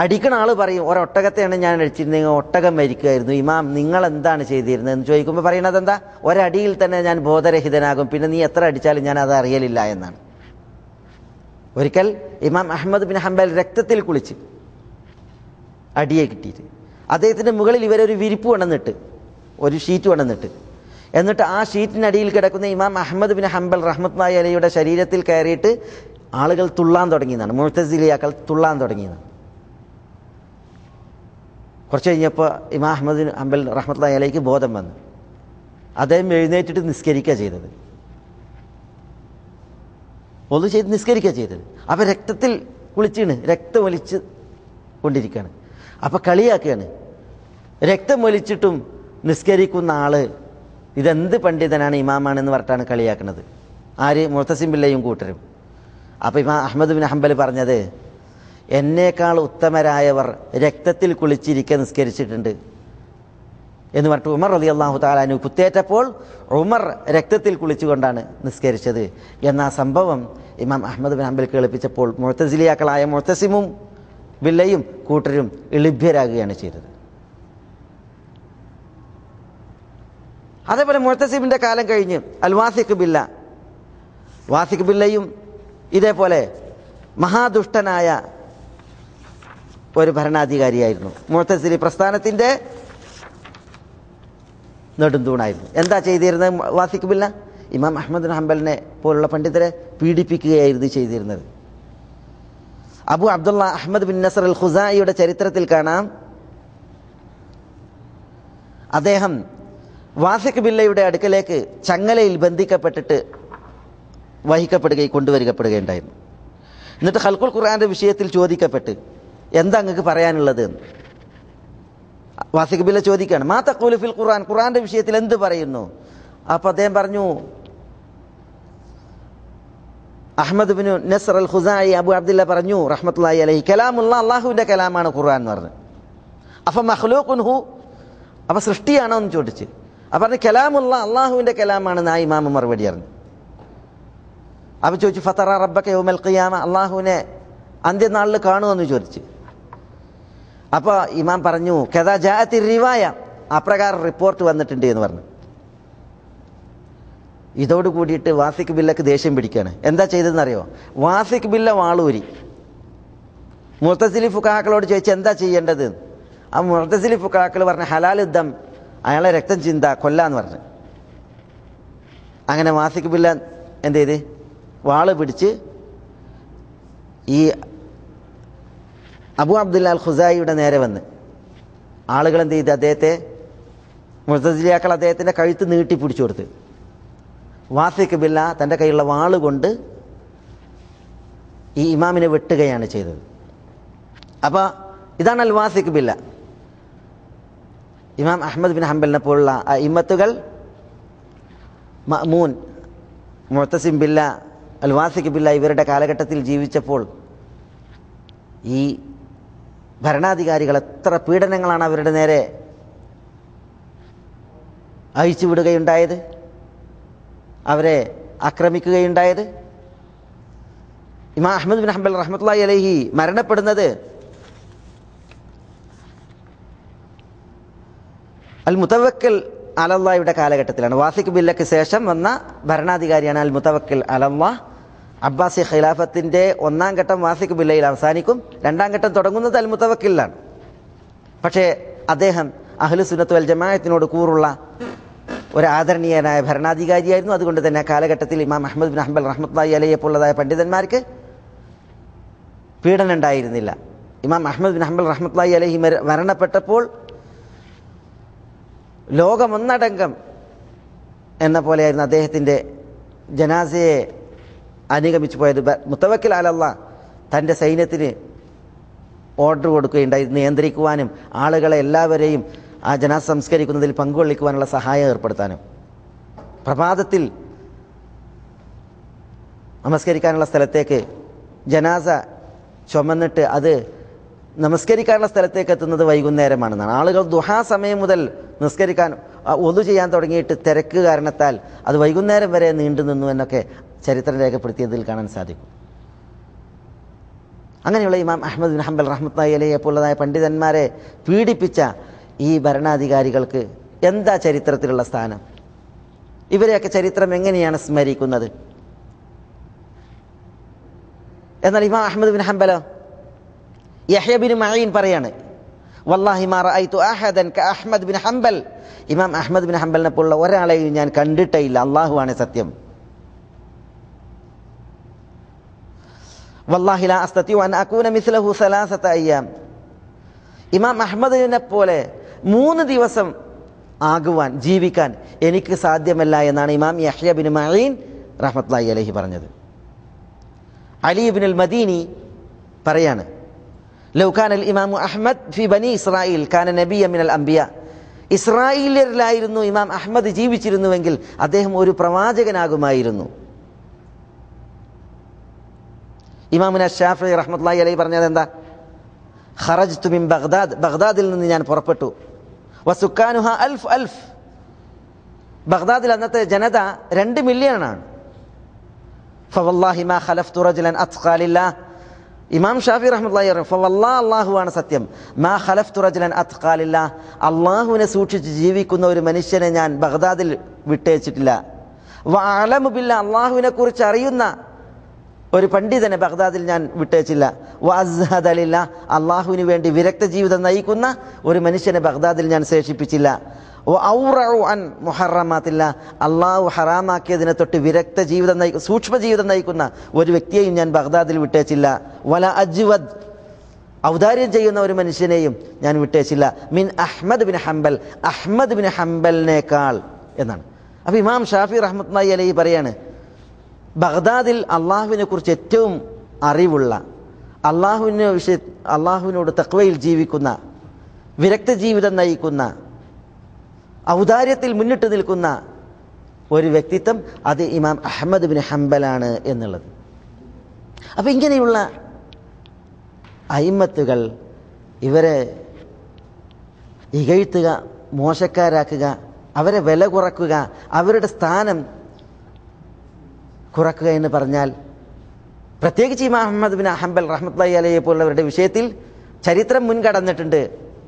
അടിക്കണ ആൾ പറയും, ഒരൊട്ടകത്തെയാണ് ഞാൻ അടിച്ചിരുന്നെങ്കിൽ ഒട്ടകം മരിക്കുമായിരുന്നു. ഇമാം നിങ്ങൾ എന്താണ് ചെയ്തിരുന്നത് എന്ന് ചോദിക്കുമ്പോൾ പറയുന്നത് എന്താ? ഒരടിയിൽ തന്നെ ഞാൻ ബോധരഹിതനാകും, പിന്നെ നീ എത്ര അടിച്ചാലും ഞാൻ അത് അറിയലില്ല എന്നാണ്. ഒരിക്കൽ ഇമാം അഹ്മദ് ബിൻ ഹംബൽ രക്തത്തിൽ കുളിച്ച് അടിയെ കിട്ടിയിട്ട് അദ്ദേഹത്തിൻ്റെ മുകളിൽ ഇവരൊരു വിരിപ്പ് കൊണ്ടുവന്നിട്ട്, ഒരു ഷീറ്റ് കൊണ്ടുവന്നിട്ട്, എന്നിട്ട് ആ ഷീറ്റിനടിയിൽ കിടക്കുന്ന ഇമാം അഹ്മദ് ബിൻ ഹംബൽ റഹ്മത്തുള്ളാഹി അലൈഹിയുടെ ശരീരത്തിൽ കയറിയിട്ട് ആളുകൾ തുള്ളാൻ തുടങ്ങിയതാണ്. മുഅ്തസിലിയാക്കൾ തുള്ളാൻ തുടങ്ങിയതാണ്. കുറച്ച് കഴിഞ്ഞപ്പോൾ ഇമാം അഹ്മദ് ബിൻ ഹംബൽ റഹ്മത്തുള്ളാഹി അലൈഹിക്ക് ബോധം വന്നു. അദ്ദേഹം എഴുന്നേറ്റിട്ട് നിസ്കരിക്കുക ചെയ്തത്, ഒന്നു ചെയ്ത് നിസ്കരിക്കുക ചെയ്തത്. അപ്പം രക്തത്തിൽ കുളിച്ചാണ്, രക്തം ഒലിച്ച് കൊണ്ടിരിക്കുകയാണ്. അപ്പം കളിയാക്കുകയാണ്, രക്തം ഒലിച്ചിട്ടും നിസ്കരിക്കുന്ന ആള് ഇതെന്ത് പണ്ഡിതനാണ്, ഇമാമാണെന്ന് പറഞ്ഞിട്ടാണ് കളിയാക്കുന്നത്. ആര്? മുഅ്തസിം ബില്ലയും കൂട്ടരും. അപ്പോൾ ഇമാം അഹ്മദ് ബിൻ ഹംബൽ പറഞ്ഞത്, എന്നേക്കാൾ ഉത്തമരായവർ രക്തത്തിൽ കുളിച്ചിരിക്കെ നിസ്കരിച്ചിട്ടുണ്ട് എന്ന് പറഞ്ഞിട്ട് ഉമർ റളിയല്ലാഹു തആല അൻഹു കുത്തേറ്റപ്പോൾ ഉമർ രക്തത്തിൽ കുളിച്ചുകൊണ്ടാണ് നിസ്കരിച്ചത് എന്ന സംഭവം ഇമാം അഹ്മദ് ബിൻ ഹംബൽ കേൾപ്പിച്ചപ്പോൾ മുഅ്തസിലിയാക്കളായ മുഅ്തസിമും ബില്ലയും കൂട്ടരും എളിഭ്യരാകുകയാണ് ചെയ്തത്. അതേപോലെ മുഅ്തസിമിൻ്റെ കാലം കഴിഞ്ഞ് അൽ വാസിഖ് ബില്ല, വാസിഖ് ബില്ലയും ഇതേപോലെ മഹാദുഷ്ടനായ ഒരു ഭരണാധികാരിയായിരുന്നു. മുഅ്തസിലി പ്രസ്ഥാനത്തിൻ്റെ നെടുന്തൂണായിരുന്നു. എന്താ ചെയ്തിരുന്നത് വാസിഖ് ബില്ല? ഇമാം അഹ്മദ് ബിൻ ഹംബലിനെ പോലുള്ള പണ്ഡിതരെ പീഡിപ്പിക്കുകയായിരുന്നു ചെയ്തിരുന്നത്. അബു അബ്ദുള്ള അഹ്മദ് ബിൻ നസർ അൽ ഖുസായിയുടെ ചരിത്രത്തിൽ കാണാം, അദ്ദേഹം വാസിഖ് ബില്ലയുടെ അടുക്കലേക്ക് ചങ്ങലയിൽ ബന്ധിക്കപ്പെട്ടിട്ട് കൊണ്ടുവരികപ്പെടുകയുണ്ടായിരുന്നു. എന്നിട്ട് ഖൽഖുൽ ഖുർആന്റെ വിഷയത്തിൽ ചോദിക്കപ്പെട്ട് എന്താ അങ്ങക്ക് പറയാനുള്ളത്? വാസിഖ് ബില്ല ചോദിക്കുകയാണ്, മാ തഖൂലു ഫിൽ ഖുർആൻ, ഖുർആന്റെ വിഷയത്തിൽ എന്ത് പറയുന്നു? അപ്പോൾ അദ്ദേഹം പറഞ്ഞു, അഹ്മദ് ബിൻ നസ്ർ അൽ ഖുസായി അബു അബ്ദുല്ല പറഞ്ഞു റഹ്മത്തുള്ളാഹി അലൈഹി, കലാമുല്ലാഹ്, അല്ലാഹുവിൻ്റെ കലാമാണ് ഖുർആൻ എന്ന് പറഞ്ഞു. അപ്പം മഖ്ലൂഖുൻ ഹു, അപ്പം സൃഷ്ടിയാണോ എന്ന് ചോദിച്ച്. അപ്പം പറഞ്ഞു കലാമുല്ലാഹ്, അല്ലാഹുവിൻ്റെ കലാമാണെന്ന് ആ ഇമാം മറുപടി പറഞ്ഞു. അപ്പം ചോദിച്ചു ഫതറ റബ്ബക യൗമൽ ഖിയാമ, അല്ലാഹുവിനെ അന്ത്യനാളിൽ കാണുമെന്ന് ചോദിച്ചു. അപ്പോൾ ഇമാം പറഞ്ഞു കദാ ജാഅത്തി റിവായ, അപ്രകാരം റിപ്പോർട്ട് വന്നിട്ടുണ്ട് എന്ന് പറഞ്ഞു. ഇതോട് കൂടിയിട്ട് വാസിഖ് ബില്ലക്ക് ദേഷ്യം പിടിക്കുകയാണ്. എന്താ ചെയ്തതെന്നറിയോ? വാസിഖ് ബില്ല വാളൂരി മുഅ്തസിലി ഫുഖഹാക്കളോട് ചോദിച്ചു എന്താ ചെയ്യേണ്ടത്? ആ മുഅ്തസിലി ഫുഖഹാക്കൾ പറഞ്ഞ ഹലാൽ ദം, അയാളെ രക്തം ചിന്ത, കൊല്ലാന്ന് പറഞ്ഞു. അങ്ങനെ വാസിഖ് ബില്ല എന്ത് ചെയ്ത് വാള് പിടിച്ച് ഈ അബു അബ്ദുല്ല അൽ ഖുസായിയുടെ നേരെ വന്ന് ആളുകൾ എന്ത് ചെയ്ത് അദ്ദേഹത്തെ, മുഅ്തസിലിയാക്കൾ അദ്ദേഹത്തിൻ്റെ കഴുത്ത് നീട്ടി പിടിച്ചു കൊടുത്ത്. വാസിഖ് ബില്ല തൻ്റെ കയ്യിലുള്ള വാള് കൊണ്ട് ഈ ഇമാമിനെ വെട്ടുകയാണ് ചെയ്തത്. അപ്പോൾ ഇതാണ് അൽ വാസിഖ് ബില്ല. ഇമാം അഹ്മദ് ബിൻ ഹംബലിനെ പോലുള്ള ഇമ്മത്തുകൾ മഅ്മൂൻ, മുഅ്തസിം ബില്ല, അൽ വാസിഖ് ബില്ല ഇവരുടെ കാലഘട്ടത്തിൽ ജീവിച്ചപ്പോൾ ഈ ഭരണാധികാരികൾ എത്ര പീഡനങ്ങളാണ് അവരുടെ നേരെ അയച്ചു വിടുകയുണ്ടായത്, അവരെ ആക്രമിക്കുകയുണ്ടായത്. ഇമാം അഹ്മദ് ബിൻ ഹംബൽ റഹ്മത്തുള്ളാഹി അലൈഹി മരണപ്പെടുന്നത് അൽ മുതവക്കിൽ അലല്ലാഹയുടെ കാലഘട്ടത്തിലാണ്. വാസിഖ് ബില്ലയ്ക്ക് ശേഷം വന്ന ഭരണാധികാരിയാണ് അൽ മുതവക്കിൽ അലല്ലാഹ്. അബ്ബാസി ഖിലാഫത്തിൻ്റെ ഒന്നാം ഘട്ടം വാസിഖ് ബില്ലയിൽ അവസാനിക്കും, രണ്ടാം ഘട്ടം തുടങ്ങുന്നത് അൽ മുതവക്കിലാണ്. പക്ഷേ അദ്ദേഹം അഹ്ലു സുന്നത്ത് വൽ ജമാഅത്തിനോട് കൂറുള്ള ഒരു ആദരണീയനായ ഭരണാധികാരിയായിരുന്നു. അതുകൊണ്ട് തന്നെ കാലഘട്ടത്തിൽ ഇമാം അഹ്മദ് ബിൻ ഹംബൽ റഹ്മത്തുള്ളാഹി അലൈഹി പോലുള്ളതായ പണ്ഡിതന്മാർക്ക് പീഡനം ഉണ്ടായിരുന്നില്ല. ഇമാം അഹ്മദ് ബിൻ ഹംബൽ റഹ്മത്തുള്ളാഹി അലൈഹി മരണപ്പെട്ടപ്പോൾ ലോകമൊന്നടങ്കം എന്ന പോലെയായിരുന്നു അദ്ദേഹത്തിൻ്റെ ജനാസയെ അനുഗമിച്ചു പോയത്. മുതവക്കിൽ അലല്ലാഹ് തൻ്റെ സൈന്യത്തിന് ഓർഡർ കൊടുക്കുകയുണ്ടായി, നിയന്ത്രിക്കുവാനും ആളുകളെ എല്ലാവരെയും ആ ജനാസ സംസ്കരിക്കുന്നതിൽ പങ്കുകൊള്ളിക്കുവാനുള്ള സഹായം ഏർപ്പെടുത്താനും പ്രഭാതത്തിൽ നമസ്കരിക്കാനുള്ള സ്ഥലത്തേക്ക് ജനാസ ചുമന്നിട്ട് അത് നമസ്കരിക്കാനുള്ള സ്ഥലത്തേക്ക് എത്തുന്നത് വൈകുന്നേരമാണെന്നാണ്. ആളുകൾ ദുഹാ സമയം മുതൽ നിസ്കരിക്കാൻ ഒതു ചെയ്യാൻ തുടങ്ങിയിട്ട് തിരക്ക് കാരണത്താൽ അത് വൈകുന്നേരം വരെ നീണ്ടു നിന്നു എന്നൊക്കെ ചരിത്രം രേഖപ്പെടുത്തിയതിൽ കാണാൻ സാധിക്കും. അങ്ങനെയുള്ള ഇമാം അഹ്മദ് ബിൻ ഹംബൽ റഹ്മത്തുള്ളാഹി അലൈഹി പോലുള്ളതായ പണ്ഡിതന്മാരെ പീഡിപ്പിച്ച ഈ ഭരണാധികാരികൾക്ക് എന്താ ചരിത്രത്തിലുള്ള സ്ഥാനം? ഇവരെയൊക്കെ ചരിത്രം എങ്ങനെയാണ് സ്മരിക്കുന്നത്? എന്നാൽ ഇമാം അഹ്മദ് ബിൻ ഹംബലോ യഹ്യ ബിൻ മഈൻ പറയാണ്, വല്ലാഹി മാ റഅയ്തു അഹദൻ കഅഹ്മദ് ബിൻ ഹംബൽ, ഇമാം അഹ്മദ് ബിൻ ഹംബലിനെ പോലുള്ള ഒരാളെയും ഞാൻ കണ്ടിട്ടേ ഇല്ല, അല്ലാഹുവാണ് സത്യം. വല്ലാഹി ലാ അസ്തതിഉ അൻ അകൂന മിസ്ലഹു സലാസത അയ്യാം, ഇമാം അഹ്മദിനെ പോലെ 3 ദിവസം ആകുവാൻ ജീവിക്കാൻ എനിക്ക് സാധ്യമല്ല എന്നാണ് ഇമാം യഹ്യ ബിൻ മഈൻ റഹ്മത്തുള്ളാഹി അലൈഹി പറഞ്ഞത്. അലി ഇബ്നുൽ മദീനി പറയാണ്, ലൗ കാന അൽ ഇമാമു അഹ്മദ് ഫി ബനി ഇസ്രായീൽ കാന നബിയ്യ മിനൽ അംബിയ, ഇസ്രായേലിലായിരുന്നു ഇമാം അഹ്മദ് ജീവിച്ചിരുന്നുവെങ്കിൽ അദ്ദേഹം ഒരു പ്രവാചകനാകുമായിരുന്നു. ഇമാമുന ശാഫിഈ റഹ്മത്തുള്ളാഹി അലൈഹി പറഞ്ഞത് എന്താ? ഖറജ്തു മിൻ ബഗ്ദാദ്, ബഗ്ദാദിൽ നിന്ന് ഞാൻ പുറപ്പെട്ടു. വസുക്കാനുഹാ അൽഫ്, ബഗ്ദാദിൽ അന്നത്തെ ജനത 2 മില്യണാണ്. ഫവല്ലാഹി മാ ഖലഫ്തു റജുലൻ അത്ഖാ ലില്ലാഹ്, ഇമാം ഷാഫിഈ റഹ്മത്തുള്ളാഹി പറഞ്ഞു, ഫവല്ലാഹി അല്ലാഹുവാണ് സത്യം, മാ ഖലഫ്തു റജുലൻ അത്ഖാ ലില്ലാഹ്, അല്ലാഹുവിനെ സൂക്ഷിച്ച് ജീവിക്കുന്ന ഒരു മനുഷ്യനെ ഞാൻ ബഗ്ദാദിൽ വിട്ടേച്ചിട്ടില്ല. വഅലമു ബില്ലാഹ്, അല്ലാഹുവിനെ കുറിച്ച് അറിയുന്ന ഒരു പണ്ഡിതനെ ബഗ്ദാദിൽ ഞാൻ വിട്ടേച്ചില്ല. വഅസ്ഹദ ലില്ലാഹ്, അല്ലാഹുവിന് വേണ്ടി വിരക്ത ജീവിതം നയിക്കുന്ന ഒരു മനുഷ്യനെ ബഗ്ദാദിൽ ഞാൻ ശേഷിപ്പിച്ചില്ല. വഔറഉ അൻ മുഹറമാത്തില്ല, അല്ലാഹു ഹറാമാക്കിയതിനെ തൊട്ട് വിരക്ത ജീവിതം സൂക്ഷ്മ ജീവിതം നയിക്കുന്ന ഒരു വ്യക്തിയെയും ഞാൻ ബഗ്ദാദിൽ വിട്ടേച്ചില്ല. വല അജ്വദ്, ഔദാര്യം ചെയ്യുന്ന ഒരു മനുഷ്യനെയും ഞാൻ വിട്ടേച്ചില്ല. മിൻ Ahmad bin Hanbal, Ahmad bin ഹംബലിനേക്കാൾ എന്നാണ്. അപ്പോൾ ഇമാം ഷാഫിഈ റഹ്മത്തുള്ളാഹി അലൈഹി പറയാണ്, ബഗ്ദാദിൽ അള്ളാഹുവിനെ കുറിച്ച് ഏറ്റവും അറിവുള്ള, അള്ളാഹുവിനോട് തഖ്വയിൽ ജീവിക്കുന്ന, വിരക്ത ജീവിതം നയിക്കുന്ന, ഔദാര്യത്തിൽ മുന്നിട്ട് നിൽക്കുന്ന ഒരു വ്യക്തിത്വം അത് ഇമാം അഹ്മദ് ബിൻ ഹംബലാണ് എന്നുള്ളത്. അപ്പം ഇങ്ങനെയുള്ള അയിമ്മത്തുകൾ ഇവരെ ഇകഴ്ത്തുക, മോശക്കാരാക്കുക, അവരെ വില കുറക്കുക, അവരുടെ സ്ഥാനം കുറക്കുക എന്ന് പറഞ്ഞാൽ, പ്രത്യേകിച്ച് ഇമാം അഹ്മദ് ബിൻ ഹംബൽ റഹ്മത്തുള്ളാഹി അലൈഹി പോലുള്ളവരുടെ വിഷയത്തിൽ ചരിത്രം മുൻകടന്നിട്ടുണ്ട്.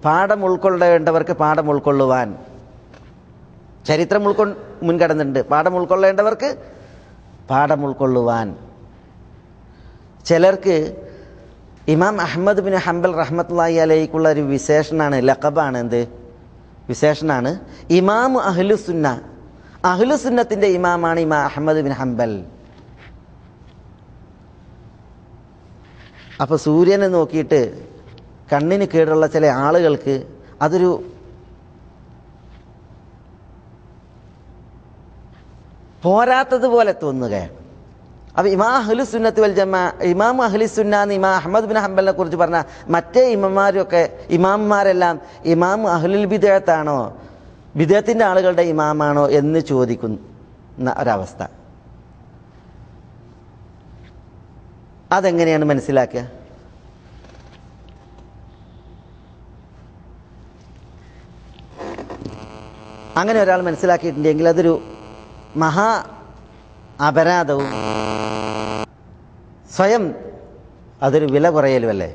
പാഠം ഉൾക്കൊള്ളേണ്ടവർക്ക് പാഠം ഉൾക്കൊള്ളുവാൻ ചരിത്രം മുൻകടന്നിട്ടുണ്ട്. പാഠം ഉൾക്കൊള്ളേണ്ടവർക്ക് പാഠം ഉൾക്കൊള്ളുവാൻ. ചിലർക്ക് ഇമാം അഹ്മദ് ബിൻ ഹംബൽ റഹ്മത്തുള്ളാഹി അലൈഹിക്കുള്ള ഒരു വിശേഷണമാണ്, ലഖബാണ്. എന്ത് വിശേഷണമാണ്? ഇമാം അഹ്ലുസുന്ന, അഹ്ലുസുന്നത്തിന്റെ ഇമാമാണ് ഇമാം അഹ്മദ് ബിൻ ഹംബൽ. അപ്പോൾ സൂര്യനെ നോക്കിയിട്ട് കണ്ണിന് കേടുള്ള ചില ആളുകൾക്ക് അതൊരു പോരാത്തതുപോലെ തോന്നുകയാണ്. അപ്പോൾ ഇമാം അഹ്ലുസുന്നത്ത് വൽ ജമാ, ഇമാം അഹ്ലുസുന്ന എന്ന് ഇമാം അഹ്മദ് ബിൻ ഹംബലിനെ കുറിച്ച് പറഞ്ഞ മറ്റേ ഇമാമാരൊക്കെ, ഇമാംമാരെല്ലാം ഇമാം അഹ്ലുൽ ബിദ്അത്താണോ, ബിദ്അത്തിന്റെ ആളുകളുടെ ഇമാമാണോ എന്ന് ചോദിക്കുന്ന ഒരവസ്ഥ. അതെങ്ങനെയാണ് മനസ്സിലാക്കുക? അങ്ങനെ ഒരാൾ മനസ്സിലാക്കിയിട്ടുണ്ടെങ്കിൽ അതൊരു മഹാ അപരാധവും സ്വയം അതൊരു വില കുറയലുമല്ലേ.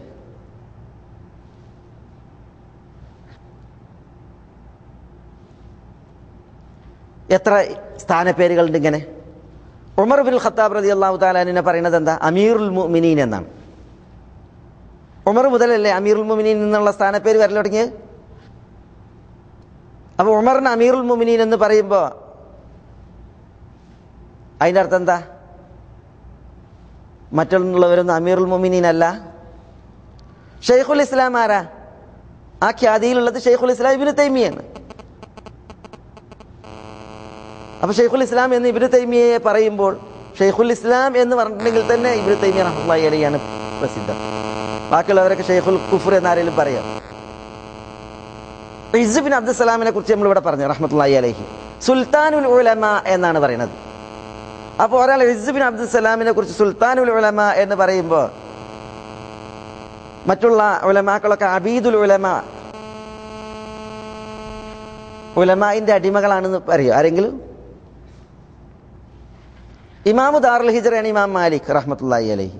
എത്ര സ്ഥാനപ്പേരുകളുണ്ട് ഇങ്ങനെ. ഉമർ ബിൻ ഖത്താബ് റളിയല്ലാഹു തആല അൻഹു പറയുന്നത് എന്താ? അമീറുൽ മുഅ്മിനീൻ എന്നാണ്. ഉമർ മുതലല്ലേ അമീറുൽ മുഅ്മിനീൻ എന്നുള്ള സ്ഥാനപ്പേര് വരൽ തുടങ്ങിയത്. അപ്പോൾ ഉമറിന് അമീറുൽ മുഅ്മിനീൻ എന്ന് പറയുമ്പോൾ അതിൻ്റെ അർത്ഥം എന്താ? മറ്റുള്ളവരൊന്നും അമീറുൽ മുഅ്മിനീൻ അല്ല. ഷെയ്ഖുൽ ഇസ്ലാം ആരാ? ആ ഖ്യാതിയിലുള്ളത് ഷെയ്ഖുൽ ഇസ്ലാം ഇബ്നു തൈമിയാണ്. അപ്പോൾ ഷെയ്ഖുൽ ഇസ്ലാം എന്ന് ഇബ്നു തൈമിയയെ പറയുമ്പോൾ ഷെയ്ഖുൽ ഇസ്ലാം എന്ന് പറഞ്ഞിട്ടുണ്ടെങ്കിൽ തന്നെ ഇബ്നു തൈമിയ റഹ്മത്തുള്ളാഹി അലൈഹിയാണ് പ്രസിദ്ധം. ബാക്കിയുള്ളവരൊക്കെ ഷെയ്ഖുൽ കുഫർ എന്നാരെങ്കിലും പറയാം. ഇസ് ബിൻ അബ്ദുസ്സലാമിനെ കുറിച്ച് നമ്മളിവിടെ പറഞ്ഞു റഹ്മത്തുള്ളാഹി അലൈഹി, സുൽത്താനുൽ ഉലമ എന്നാണ് പറയുന്നത്. അപ്പോൾ ഒരാൾ ഇസ് ബിൻ അബ്ദുസ്സലാമിനെ കുറിച്ച് സുൽത്താനുൽ ഉലമ എന്ന് പറയുമ്പോൾ മറ്റുള്ള ഉലമാക്കളൊക്കെ അബീദുൽ ഉലമ, ഉലമാഇന്റെ അടിമകളാണെന്ന് പറയും ആരെങ്കിലും? ഇമാമു ദാറുൽ ഹിജ്റയാണ് ഇമാം മാലിക് റഹ്മത്തുള്ളാഹി അലൈഹി.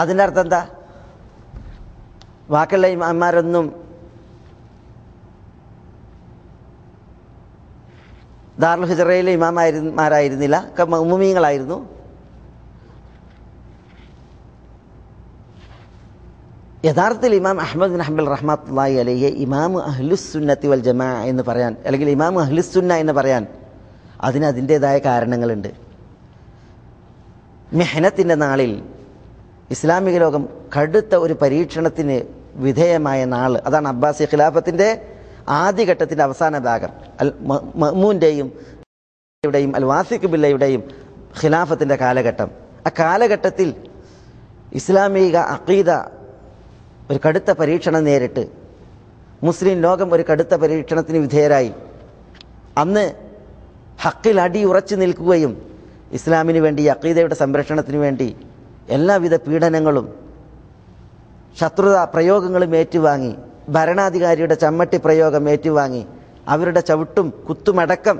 അതിൻ്റെ അർത്ഥം എന്താ? ബാക്കിയുള്ള ഇമാന്മാരൊന്നും ദാറുൽ ഹിജ്റയിലെ ഇമാമാരായിരുന്നില്ല, മഅ്മൂമീങ്ങളായിരുന്നു. യഥാർത്ഥത്തിൽ ഇമാം അഹ്മദ് ബിൻ ഹംബൽ റഹ്മത്തുള്ളാഹി അലൈഹി ഇമാമു അഹ്ലുസ്സുന്നത്തി വൽ ജമാഅ എന്ന് പറയാൻ, അല്ലെങ്കിൽ ഇമാമു അഹ്ലുസ്സുന്ന എന്ന് പറയാൻ അതിന് അതിൻ്റെതായ കാരണങ്ങളുണ്ട്. മെഹനത്തിൻ്റെ നാളിൽ ഇസ്ലാമിക ലോകം കടുത്ത ഒരു പരീക്ഷണത്തിന് വിധേയമായ നാൾ, അതാണ് അബ്ബാസി ഖിലാഫത്തിൻ്റെ ആദ്യഘട്ടത്തിൻ്റെ അവസാന ഭാഗം. അൽ മഅ്മൂൻ്റെയും അൽ വാസിഖ് ബില്ലയുടെയും ഖിലാഫത്തിൻ്റെ കാലഘട്ടം. ആ കാലഘട്ടത്തിൽ ഇസ്ലാമിക അഖീദ ഒരു കടുത്ത പരീക്ഷണം നേരിട്ട് മുസ്ലിം ലോകം ഒരു കടുത്ത പരീക്ഷണത്തിന് വിധേയരായി. അന്ന് ഹക്കിൽ അടിയുറച്ചു നിൽക്കുകയും ഇസ്ലാമിന് വേണ്ടി, അഖീദയുടെ സംരക്ഷണത്തിന് വേണ്ടി എല്ലാവിധ പീഡനങ്ങളും ശത്രുതാ പ്രയോഗങ്ങളും ഏറ്റുവാങ്ങി, ഭരണാധികാരിയുടെ ചമ്മട്ടി പ്രയോഗം ഏറ്റുവാങ്ങി, അവരുടെ ചവിട്ടും കുത്തുമടക്കം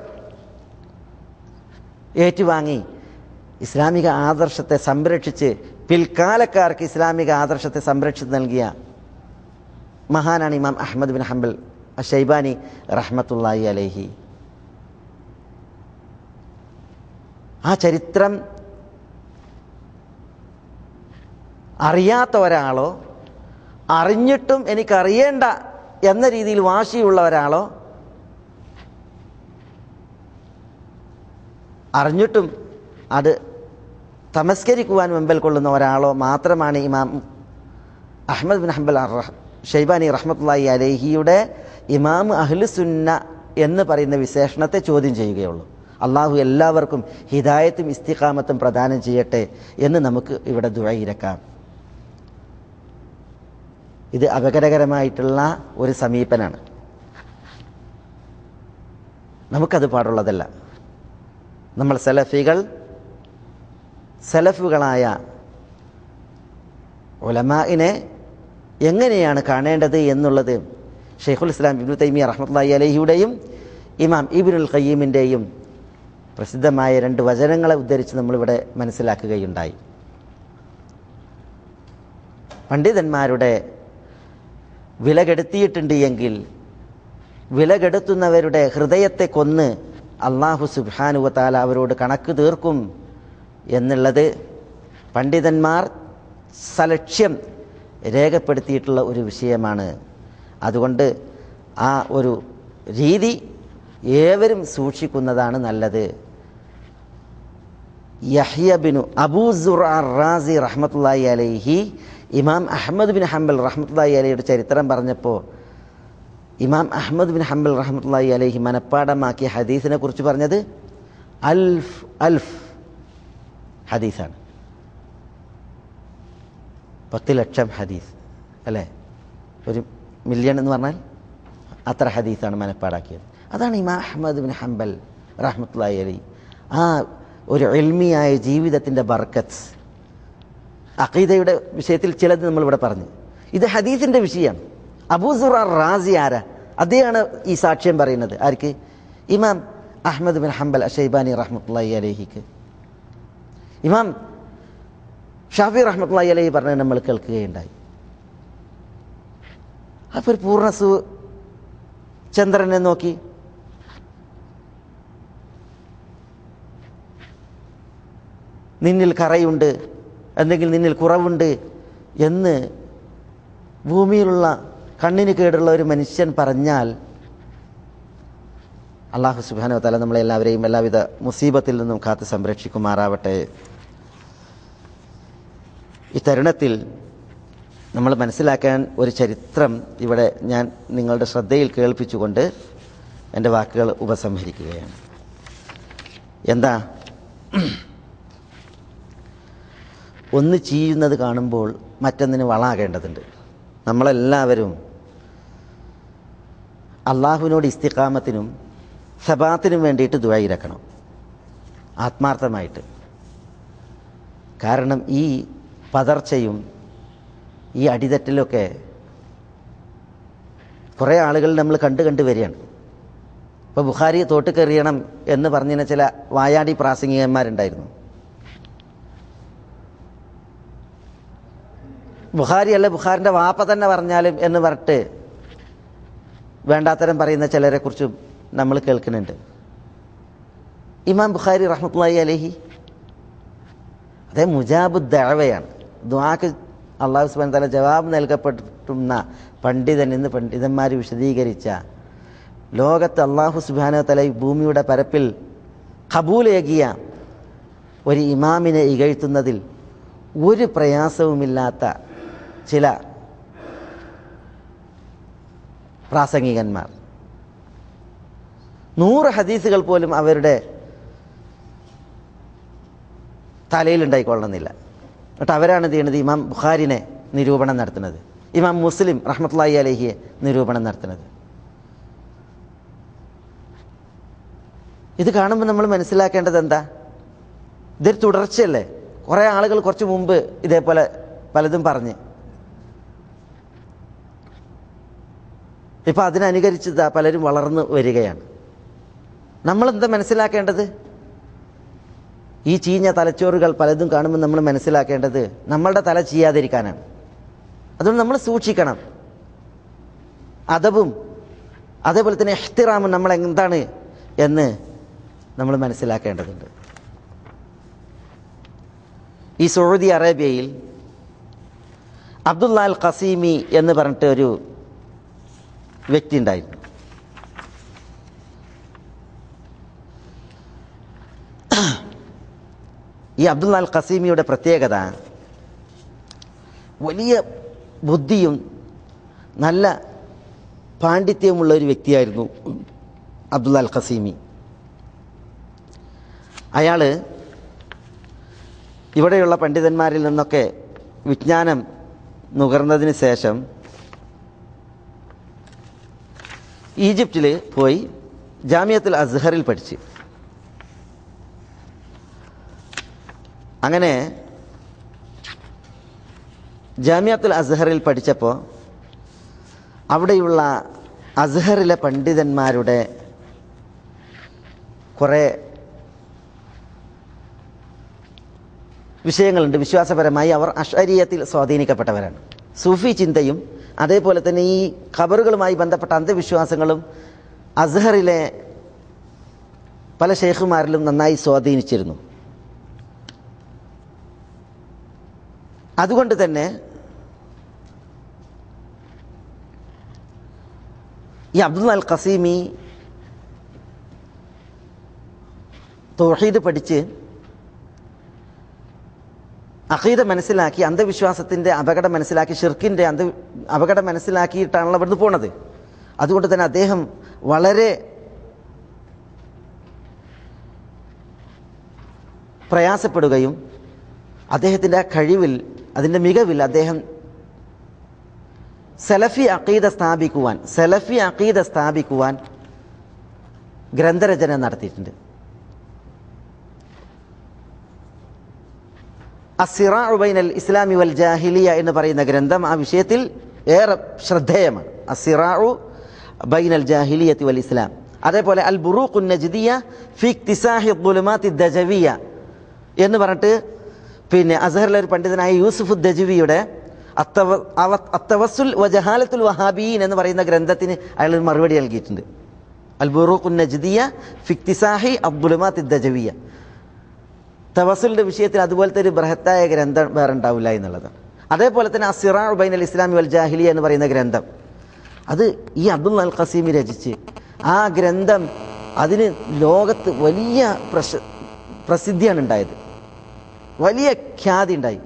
ഏറ്റുവാങ്ങി ഇസ്ലാമിക ആദർശത്തെ സംരക്ഷിച്ച് പിൽക്കാലക്കാർക്ക് ഇസ്ലാമിക ആദർശത്തെ സംരക്ഷിച്ച് നൽകിയ മഹാനാണ് ഇമാം അഹ്മദ് ബിൻ ഹംബൽ അശൈബാനി റഹ്മത്തുള്ളാഹി അലൈഹി. ആ ചരിത്രം അറിയാത്ത ഒരാളോ അറിഞ്ഞിട്ടും എനിക്കറിയേണ്ട എന്ന രീതിയിൽ വാശിയുള്ള ഒരാളോ അറിഞ്ഞിട്ടും അത് തമസ്കരിക്കുവാൻ വെമ്പൽ കൊള്ളുന്ന ഒരാളോ മാത്രമാണ് ഇമാം അഹ്മദ് ബിൻ ഹംബൽ ഷൈബാനി റഹ്മത്തുള്ളാഹി അലൈഹിയുടെ ഇമാം അഹ്ലുസുന്ന എന്ന് പറയുന്ന വിശേഷണത്തെ ചോദ്യം ചെയ്യുകയുള്ളൂ. അള്ളാഹു എല്ലാവർക്കും ഹിദായത്തും ഇസ്തിഖാമത്തും പ്രദാനം ചെയ്യട്ടെ എന്ന് നമുക്ക് ഇവിടെ ദുആയിരക്കാം. ഇത് അപകടകരമായിട്ടുള്ള ഒരു സമീപനാണ്, നമുക്കത് പാടുള്ളതല്ല. നമ്മൾ സലഫുകളായ ഉലമാഇനെ എങ്ങനെയാണ് കാണേണ്ടത് എന്നുള്ളത് ഷെയ്ഖുൽ ഇസ്ലാം ഇബ്നു തൈമിയ്യ റഹ്മത്തുള്ളാഹി അലൈഹിയുടെയും ഇമാം ഇബ്നുൽ ഖയ്യിമിൻ്റെയും പ്രസിദ്ധമായ 2 വചനങ്ങളെ ഉദ്ധരിച്ച് നമ്മളിവിടെ മനസ്സിലാക്കുകയുണ്ടായി. പണ്ഡിതന്മാരുടെ വിലകെടുത്തിയിട്ടുണ്ട് എങ്കിൽ വിലകെടുത്തുന്നവരുടെ ഹൃദയത്തെ കൊന്ന് അല്ലാഹു സുബ്ഹാനഹു വ തആല അവരോട് കണക്ക് തീർക്കും എന്നുള്ളത് പണ്ഡിതന്മാർ സലക്ഷ്യം രേഖപ്പെടുത്തിയിട്ടുള്ള ഒരു വിഷയമാണ്. അതുകൊണ്ട് ആ ഒരു രീതി ഏവരും സൂക്ഷിക്കുന്നതാണ് നല്ലത്. യഹ്യ ബിനു അബൂ സുർഅ റാസി റഹ്മത്തുള്ളാഹി അലൈഹി ഇമാം അഹ്മദ് ബിൻ ഹംബൽ റഹ്മത്തുള്ളാഹി അലൈഹിയുടെ ചരിത്രം പറഞ്ഞപ്പോൾ ഇമാം അഹ്മദ് ബിൻ ഹംബൽ റഹ്മത്തുള്ളാഹി അലൈഹി മനപ്പാടമാക്കിയ ഹദീസിനെ കുറിച്ച് പറഞ്ഞത് അൽഫ് ഹദീസാണ്. 10 ലക്ഷം ഹദീസ് അല്ലേ, 1 മില്യൺ എന്ന് പറഞ്ഞാൽ അത്ര ഹദീസാണ് മനപ്പാടാക്കിയത്. അതാണ് ഇമാം അഹ്മദ് ബിൻ ഹംബൽ റഹ്മത്തുള്ളാഹി അലൈഹി. ആ ഒരു ഇൽമിയായ ജീവിതത്തിൻ്റെ ബർക്കത്ത്. അഖീദയുടെ വിഷയത്തിൽ ചിലത് നമ്മളിവിടെ പറഞ്ഞു. ഇത് ഹദീസിൻ്റെ വിഷയമാണ്. അബൂ സുർഅ റാസി ആരാ? അദ്ദേഹമാണ് ഈ സാക്ഷ്യം പറയുന്നത്. ആർക്ക്? ഇമാം അഹ്മദ് ബിൻ ഹംബൽ അശൈബാനി റഹ്മത്തുള്ളാഹി അലൈഹിക്ക്. ഇമാം ഷാഫി റഹ്മത്തുള്ളാഹി അലൈഹി പറഞ്ഞത് നമ്മൾ കേൾക്കുകയുണ്ടായി. അപ്പോൾ ഒരു പൂർണ്ണ ചന്ദ്രനെ നോക്കി നിന്നിൽ കറയുണ്ട്, എന്തെങ്കിലും നിന്നിൽ കുറവുണ്ട് എന്ന് ഭൂമിയിലുള്ള കണ്ണിന് കേടുള്ള ഒരു മനുഷ്യൻ പറഞ്ഞാൽ അല്ലാഹു സുബ്ഹാനഹു വ തആല നമ്മളെല്ലാവരെയും എല്ലാവിധ മുസീബത്തിൽ നിന്നും കാത്ത് സംരക്ഷിക്കുമാറാവട്ടെ. ഈ തരുണത്തിൽ നമ്മൾ മനസ്സിലാക്കാൻ ഒരു ചരിത്രം ഇവിടെ ഞാൻ നിങ്ങളുടെ ശ്രദ്ധയിൽ കേൾപ്പിച്ചുകൊണ്ട് എൻ്റെ വാക്കുകൾ ഉപസംഹരിക്കുകയാണ്. എന്താ? ഒന്ന് ചെയ്യുന്നത് കാണുമ്പോൾ മറ്റൊന്നിന് വളാകേണ്ടതുണ്ട്. നമ്മളെല്ലാവരും അള്ളാഹുവിനോട് ഇസ്തിഖാമത്തിനും സബാത്തിനും വേണ്ടിയിട്ട് ദുആയിരക്കണം ആത്മാർത്ഥമായിട്ട്. കാരണം ഈ പതർച്ചയും ഈ അടിതെറ്റലൊക്കെ കുറേ ആളുകൾ നമ്മൾ കണ്ടു വരികയാണ്. ഇപ്പോൾ ബുഖാരി തോട്ടുകെറിയണം എന്ന് പറഞ്ഞിരുന്ന ചില വായാടി പ്രാസംഗികന്മാരുണ്ടായിരുന്നു. ബുഖാരി അല്ല, ബുഖാരിൻ്റെ വാപ്പ തന്നെ പറഞ്ഞാലും എന്ന് പറഞ്ഞിട്ട് വേണ്ടാത്തരം പറയുന്ന ചിലരെക്കുറിച്ചും നമ്മൾ കേൾക്കുന്നുണ്ട്. ഇമാം ബുഖാരി റഹ്മത്തുള്ളാഹി അലൈഹി അതേ മുജാബു ദഅവയാണ്. ദുആക്ക് അല്ലാഹു സുബ്ഹാനഹു വ തആല ജവാബ് നൽകപ്പെടുന്ന പണ്ഡിതൻ എന്ന് പണ്ഡിതന്മാർ വിശദീകരിച്ച ലോകത്ത് അല്ലാഹു സുബ്ഹാനഹു വ തആല ഭൂമിയുടെ പരപ്പിൽ ഖബൂലേകിയ ഒരു ഇമാമിനെ ഇകഴ്ത്തുന്നതിൽ ഒരു പ്രയാസവുമില്ലാത്ത ചില പ്രാസംഗികന്മാർ 100 ഹദീസുകൾ പോലും അവരുടെ തലയിലുണ്ടായിക്കൊള്ളണമെന്നില്ല. എന്നിട്ട് അവരാണ് എന്ത് ചെയ്യുന്നത്? ഇമാം ബുഖാരിനെ നിരൂപണം നടത്തുന്നത്, ഇമാം മുസ്ലിം റഹ്മത്തുള്ളാഹി അലൈഹിയെ നിരൂപണം നടത്തുന്നത്. ഇത് കാണുമ്പോൾ നമ്മൾ മനസ്സിലാക്കേണ്ടത് എന്താ? ഇതൊരു തുടർച്ചയല്ലേ. കുറേ ആളുകൾ കുറച്ച് മുമ്പ് ഇതേപോലെ പലതും പറഞ്ഞ് ഇപ്പം അതിനനുകരിച്ച് പലരും വളർന്നു വരികയാണ്. നമ്മളെന്താ മനസ്സിലാക്കേണ്ടത്? ഈ ചീഞ്ഞ തലച്ചോറുകൾ പലതും കാണുമ്പോൾ നമ്മൾ മനസ്സിലാക്കേണ്ടത് നമ്മളുടെ തല ചെയ്യാതിരിക്കാനാണ്. അതുകൊണ്ട് നമ്മൾ സൂക്ഷിക്കണം. അദബും അതേപോലെ തന്നെ ഇഹ്തിറാമും നമ്മൾ എന്താണ് എന്ന് നമ്മൾ മനസ്സിലാക്കേണ്ടതുണ്ട്. ഈ സൗദി അറേബ്യയിൽ അബ്ദുള്ള അൽ ഖസീമി എന്ന് പറഞ്ഞിട്ട് ഒരു വ്യക്തി ഉണ്ടായിരുന്നു. ഈ അബ്ദുള്ള അൽ ഖസീമിയുടെ പ്രത്യേകത വലിയ ബുദ്ധിയും നല്ല പാണ്ഡിത്യവുമുള്ള ഒരു വ്യക്തിയായിരുന്നു അബ്ദുള്ള അൽ ഖസീമി. അയാൾ ഇവിടെയുള്ള പണ്ഡിതന്മാരിൽ നിന്നൊക്കെ വിജ്ഞാനം നുകർന്നതിന് ശേഷം ഈജിപ്തിൽ പോയി ജാമിയത്തുൽ അസ്ഹറിൽ പഠിച്ച്, അങ്ങനെ ജാമിയത്തുൽ അസ്ഹറിൽ പഠിച്ചപ്പോൾ അവിടെയുള്ള അസ്ഹറിലെ പണ്ഡിതന്മാരുടെ കുറേ വിഷയങ്ങളുണ്ട്. വിശ്വാസപരമായി അവർ അശ്അരിയത്തിൽ സ്വാധീനിക്കപ്പെട്ടവരാണ്. സൂഫി ചിന്തയും അതേപോലെ തന്നെ ഈ ഖബറുകളുമായി ബന്ധപ്പെട്ട അന്ധവിശ്വാസങ്ങളും അസ്ഹറിലെ പല ഷെയ്ഖുമാരിലും നന്നായി സ്വാധീനിച്ചിരുന്നു. അതുകൊണ്ട് തന്നെ ഈ അബ്ദുള്ള അൽ ഖസീമി തൗഹീദ് പഠിച്ച് അഖീദ മനസ്സിലാക്കി, അന്ധവിശ്വാസത്തിൻ്റെ അപകടം മനസ്സിലാക്കി, ഷിർക്കിൻ്റെ അപകടം മനസ്സിലാക്കിയിട്ടാണല്ലോ ഇവിടുന്ന് പോണത്. അതുകൊണ്ട് തന്നെ അദ്ദേഹം വളരെ പ്രയാസപ്പെടുകയും അദ്ദേഹത്തിൻ്റെ ആ കഴിവിൽ, അതിൻ്റെ മികവിൽ അദ്ദേഹം സലഫി അഖീദ സ്ഥാപിക്കുവാൻ ഗ്രന്ഥരചന നടത്തിയിട്ടുണ്ട്. അസ്സിറാഉ ബൈനൽ ഇസ്ലാമി വൽ ജാഹിലിയ എന്ന് പറയുന്ന ഗ്രന്ഥം ആ വിഷയത്തിൽ ഏറെ ശ്രദ്ധേയമാണ്. അസ്സിറാഉ ബൈനൽ ജാഹിലിയത്തി വൽ ഇസ്ലാം. അതേപോലെ അൽ ബുറൂഖുൻ നജ്ദിയ ഫി ഇക്തിസാഹി ദുലുമാത്തി ദജവിയ എന്ന് പറഞ്ഞിട്ട് പിന്നെ അസ്ഹറിലെ ഒരു പണ്ഡിതനായ യൂസുഫ് ദജവിയുടെ അത്തവസുൽ വജഹാലത്തുൽ വഹാബിയീൻ എന്ന് പറയുന്ന ഗ്രന്ഥത്തിന് അയാൾ മറുപടി നൽകിയിട്ടുണ്ട്. അൽ ബുറൂഖുൻ നജ്ദിയ ഫി ഇക്തിസാഹി ദുലുമാത്തി ദജവിയ. തവസുലിൻ്റെ വിഷയത്തിൽ അതുപോലത്തെ ഒരു ബൃഹത്തായ ഗ്രന്ഥം വേറെ ഉണ്ടാവില്ല എന്നുള്ളതാണ്. അതേപോലെ തന്നെ അസ്സിറാഉ ബൈനൽ ഇസ്ലാമി വൽ ജാഹിലിയ എന്ന് പറയുന്ന ഗ്രന്ഥം, അത് ഈ അബ്ദുള്ള അൽ ഖസീമി രചിച്ച് ആ ഗ്രന്ഥം അതിന് ലോകത്ത് വലിയ പ്രസിദ്ധിയാണ് ഉണ്ടായത്, വലിയ ഖ്യാതി ഉണ്ടായി.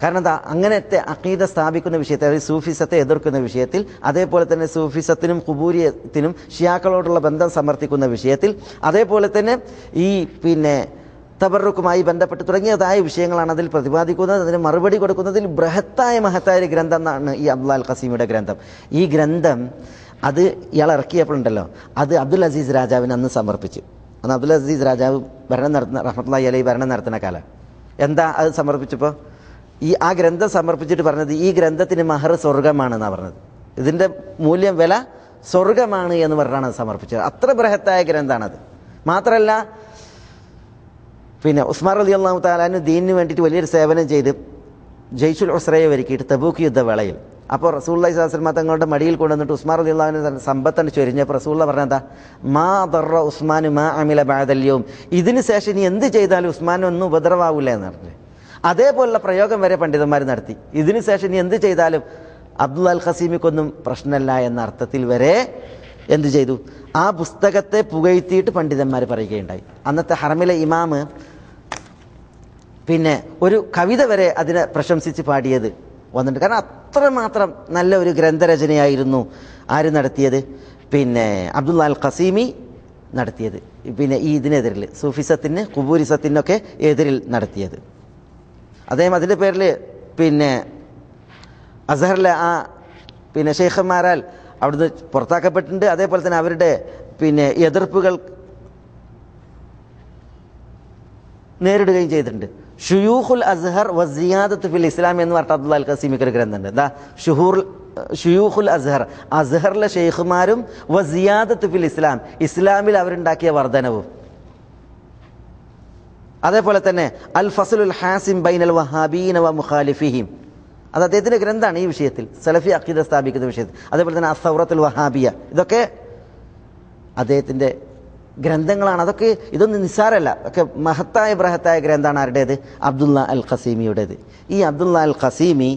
കാരണം എന്താ? അങ്ങനത്തെ അഖീദ സ്ഥാപിക്കുന്ന വിഷയത്തിൽ, അതായത് സൂഫിസത്തെ എതിർക്കുന്ന വിഷയത്തിൽ, അതേപോലെ തന്നെ സൂഫിസത്തിനും ഖുബൂരിയത്തിനും ഷിയാക്കളോടുള്ള ബന്ധം സമർത്ഥിക്കുന്ന വിഷയത്തിൽ, അതേപോലെ തന്നെ ഈ പിന്നെ തബറുക്കുമായി ബന്ധപ്പെട്ട് തുടങ്ങിയതായ വിഷയങ്ങളാണ് അതിൽ പ്രതിപാദിക്കുന്നത്. അതിന് മറുപടി കൊടുക്കുന്നതിൽ മഹത്തായ ഒരു ഗ്രന്ഥം എന്നാണ് ഈ അബ്ദുൽ അൽ ഖസീമിയുടെ ഗ്രന്ഥം. ഈ ഗ്രന്ഥം അത് ഇയാൾ ഇറക്കിയപ്പോഴുണ്ടല്ലോ, അത് അബ്ദുൽ അസീസ് രാജാവിന് അന്ന് സമർപ്പിച്ചു. അന്ന് അബ്ദുൽ അസീസ് രാജാവ് ഭരണം നടത്തുന്ന, റഹ്മത്തുള്ളാഹി അലൈഹി ഭരണം നടത്തുന്ന കാലം. എന്താ അത് സമർപ്പിച്ചപ്പോൾ ആ ഗ്രന്ഥം സമർപ്പിച്ചിട്ട് പറഞ്ഞത്, ഈ ഗ്രന്ഥത്തിന് മഹർ സ്വർഗമാണെന്നാണ് പറഞ്ഞത്. ഇതിൻ്റെ മൂല്യം, വില സ്വർഗമാണ് എന്ന് പറഞ്ഞാണ് അത് സമർപ്പിച്ചത്. അത്ര ബൃഹത്തായ ഗ്രന്ഥമാണത്. മാത്രമല്ല പിന്നെ ഉസ്മാൻ റളിയല്ലാഹു തആല അൻഹു ദീനിന് വേണ്ടിയിട്ട് വലിയൊരു സേവനം ചെയ്ത് ജയ്ഷുൽ ഉസ്രയെ ഒരുക്കിയിട്ട് തബൂക്ക് യുദ്ധവേളയിൽ. അപ്പോൾ റസൂലുള്ളാഹി സ്വല്ലല്ലാഹു അലൈഹി വസല്ലം തങ്ങളുടെ മടിയിൽ കൊണ്ടുവന്നിട്ട് ഉസ്മാൻ റളിയല്ലാഹു അൻഹു സമ്പത്തണ്ട് ചൊരിഞ്ഞപ്പോൾ റസൂലുള്ള പറഞ്ഞതാ, മാ ദറ ഉസ്മാൻ മാ അമില ബഅദൽ യൗം, ഇതിന് ശേഷം ഇനി എന്ത് ചെയ്താലും ഉസ്മാനൊന്നും ഉപദ്രവാവില്ല എന്ന് പറഞ്ഞു. അതേപോലുള്ള പ്രയോഗം വരെ പണ്ഡിതന്മാർ നടത്തി. ഇതിന് ശേഷം ഇനി എന്ത് ചെയ്താലും അബ്ദുൽ അൽ ഖസീമിക്കൊന്നും പ്രശ്നമല്ല എന്ന അർത്ഥത്തിൽ വരെ എന്ത് ചെയ്തു, ആ പുസ്തകത്തെ പുകഴ്ത്തിയിട്ട് പണ്ഡിതന്മാർ പറയുകയുണ്ടായി. അന്നത്തെ ഹറമിലെ ഇമാമ് പിന്നെ ഒരു കവിത വരെ അതിനെ പ്രശംസിച്ച് പാടിയത് വന്നിട്ടുണ്ട്. കാരണം അത്രമാത്രം നല്ല ഒരു ഗ്രന്ഥരചനയായിരുന്നു ആര് നടത്തിയത്, പിന്നെ അബ്ദുൽ അൽ ഖസീമി നടത്തിയത്. പിന്നെ ഈ ഇതിനെതിരിൽ സൂഫിസത്തിന്, ഖുബൂരിസത്തിനൊക്കെ എതിരിൽ നടത്തിയത്. അദ്ദേഹം അതിൻ്റെ പേരിൽ പിന്നെ അസഹറിലെ ആ പിന്നെ ഷെയ്ഖന്മാരാൽ അവിടുന്ന് പുറത്താക്കപ്പെട്ടിട്ടുണ്ട്. അതേപോലെ തന്നെ അവരുടെ പിന്നെ എതിർപ്പുകൾ നേരിടുകയും ചെയ്തിട്ടുണ്ട്. ഷുയൂഖുൽ അസ്ഹർ വസിയാദത്ത് ഫിൽ ഇസ്ലാം എന്ന് പറഞ്ഞിട്ട് അബ്ദുൽ അൽ ഖസീമിക്ക് ഒരു ഗ്രന്ഥമുണ്ട്. എന്താ ഷുയൂഖുൽ അസ്ഹർ, അസ്ഹറിലെ ഷെയ്ഖുമാരും വസിയാദത്ത് ഫിൽ ഇസ്ലാം, ഇസ്ലാമിൽ അവരുണ്ടാക്കിയ വർധനവും. അതേപോലെ തന്നെ അൽ ഫസ്ലുൽ ഹാസിം ബൈനൽ വഹാബീന വ മുഖാലിഫിഹിം, അത് അദ്ദേഹത്തിൻ്റെ ഗ്രന്ഥമാണ് ഈ വിഷയത്തിൽ, സലഫി അഖീദ സ്ഥാപിക്കുന്ന വിഷയത്തിൽ. അതേപോലെ തന്നെ അസ്സൗറത്തുൽ വഹാബിയ, ഇതൊക്കെ അദ്ദേഹത്തിൻ്റെ ഗ്രന്ഥങ്ങളാണ്. അതൊക്കെ ഇതൊന്നും നിസ്സാരമല്ല, ഒക്കെ മഹത്തായ ബൃഹത്തായ ഗ്രന്ഥമാണ്. ആരുടേത്? അബ്ദുല്ല അൽ ഖസീമിയുടേത്. ഈ അബ്ദുല്ല അൽ ഖസീമി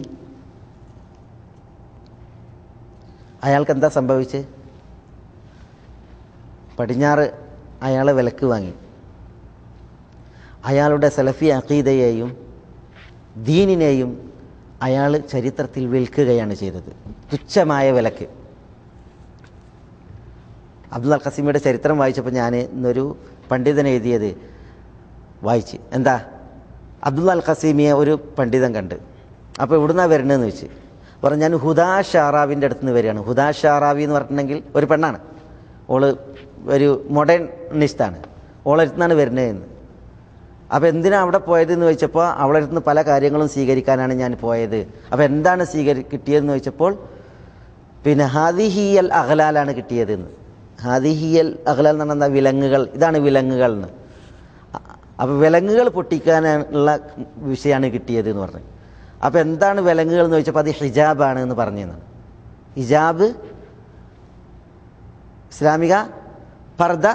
അയാൾക്ക് എന്താ സംഭവിച്ചത്? പടിഞ്ഞാറ് അയാളെ വിലക്ക് വാങ്ങി. അയാളുടെ സലഫി അഖീദയെയും ദീനിനെയും അയാൾ ചരിത്രത്തിൽ വിൽക്കുകയാണ് ചെയ്തത്, തുച്ഛമായ വിലക്ക്. അബ്ദുൽ ഖസീമിയുടെ ചരിത്രം വായിച്ചപ്പോൾ ഞാൻ ഇന്നൊരു പണ്ഡിതൻ എഴുതിയത് വായിച്ച്. എന്താ, അബ്ദുൽ ഖസീമിയെ ഒരു പണ്ഡിതൻ കണ്ട്. അപ്പോൾ എവിടുന്നാണ് വരുന്നതെന്ന് വെച്ച് പറഞ്ഞു, ഞാൻ ഹുദാ ഷാറാവിൻ്റെ അടുത്ത് നിന്ന് വരികയാണ്. ഹുദാ ഷാറാവി എന്ന് പറഞ്ഞിട്ടുണ്ടെങ്കിൽ ഒരു പെണ്ണാണ്, ഓള് ഒരു മോഡേണിസ്റ്റാണ്, ഓളടുത്ത് നിന്നാണ് വരുന്നതെന്ന്. അപ്പോൾ എന്തിനാണ് അവിടെ പോയതെന്ന് ചോദിച്ചപ്പോൾ അവളുടെ അടുത്ത് നിന്ന് പല കാര്യങ്ങളും സ്വീകരിക്കാനാണ് ഞാൻ പോയത്. അപ്പോൾ എന്താണ് കിട്ടിയതെന്ന് ചോദിച്ചപ്പോൾ പിന്നെ ഹാദിഹിയൽ അഖ്ലാലാണ് കിട്ടിയതെന്ന്. ഹാദിഹിയൽ അഖ്ലാൽ എന്ന് പറഞ്ഞാൽ വിലങ്ങുകൾ, ഇതാണ് വിലങ്ങുകൾ എന്ന്. അപ്പോൾ വിലങ്ങുകൾ പൊട്ടിക്കാനുള്ള വിഷയമാണ് കിട്ടിയത് എന്ന് പറഞ്ഞു. അപ്പോൾ എന്താണ് വിലങ്ങുകൾ എന്ന് ചോദിച്ചപ്പോൾ അത് ഹിജാബാണ് എന്ന് പറഞ്ഞതാണ്. ഹിജാബ്, ഇസ്ലാമിക പർദ,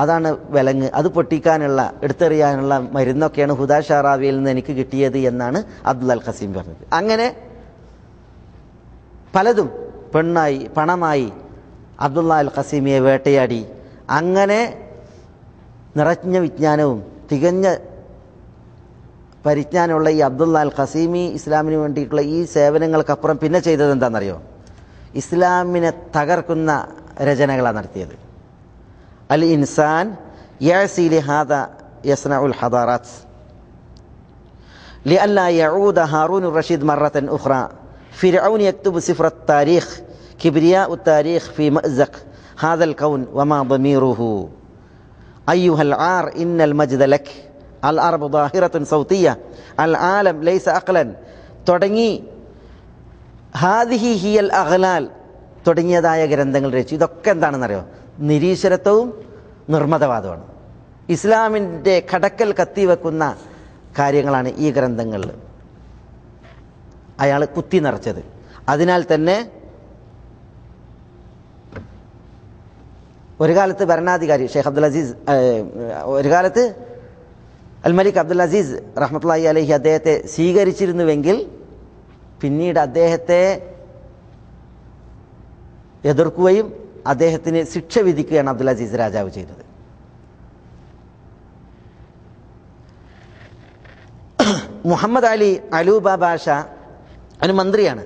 അതാണ് വിലങ്ങ്. അത് പൊട്ടിക്കാനുള്ള, എടുത്തെറിയാനുള്ള മരുന്നൊക്കെയാണ് ഹുദാ ഷാറാവിയിൽ നിന്ന് എനിക്ക് കിട്ടിയത് എന്നാണ് അബ്ദുൽ അൽ ഖസീം പറഞ്ഞത്. അങ്ങനെ പലതും പെണ്ണായി പണമായി അബ്ദുൽ അൽ ഖസീമിയെ വേട്ടയാടി. അങ്ങനെ നിറഞ്ഞ വിജ്ഞാനവും തികഞ്ഞ പരിജ്ഞാനമുള്ള ഈ അബ്ദുൽ അൽ ഖസീമി ഇസ്ലാമിന് വേണ്ടിയിട്ടുള്ള ഈ സേവനങ്ങൾക്കപ്പുറം പിന്നെ ചെയ്തത് എന്താണെന്നറിയോ? ഇസ്ലാമിനെ തകർക്കുന്ന രചനകളാണ് നടത്തിയത്. അൽ ഇൻസാൻ യഅസി ലിഹാദ യസ്നഉൽ ഹദാറാത്ത് ലിഅല്ലാ യഊദ ഹാറൂൻ റഷീദ് മറത്തൻ ഉഖ്റ ഫിർഔൻ യക്തുബു സിഫ്റത്ത് താരീഖ് കിബ്രിയാഉ താരീഖ് ഫി മഅ്സഖ് ഹാദൽ കൗൻ വമാ ضمീറുഹു അയ്യുഹൽ ആർ ഇന്നൽ മജ്ദ ലക് അൽ അർബ് ളാഹിറത്തുൻ സൗതിയ്യ അൽ ആലം ലൈസ അഖ്ലൻ തുടങ്ങി ഹാദിഹി ഹിയൽ അഗ്ലാൽ തുടങ്ങിയതായ ഗ്രന്ഥങ്ങൾ രചിച്ചു. ഇതൊക്കെ എന്താണെന്നറിയോ? നിരീശ്വരത്വവും നിർമ്മതവാദമാണ്. ഇസ്ലാമിൻ്റെ കടക്കൽ കത്തിവെക്കുന്ന കാര്യങ്ങളാണ് ഈ ഗ്രന്ഥങ്ങളിൽ അയാൾ കുത്തി നിറച്ചത്. അതിനാൽ തന്നെ ഒരു കാലത്ത് ഭരണാധികാരി ഷെയ്ഖ് അബ്ദുൽ അസീസ്, ഒരു കാലത്ത് അൽ മലിക് അബ്ദുൽ അസീസ് റഹ്മത്തുള്ളാഹി അലൈഹി അദ്ദേഹത്തെ സ്വീകരിച്ചിരുന്നുവെങ്കിൽ പിന്നീട് അദ്ദേഹത്തെ എതിർക്കുകയും അദ്ദേഹത്തിന് ശിക്ഷ വിധിക്കുകയാണ് അബ്ദുൽ അസീസ് രാജാവ് ചെയ്തത്. മുഹമ്മദ് അലി അലൂബ ബാഷ ഒരു മന്ത്രിയാണ്.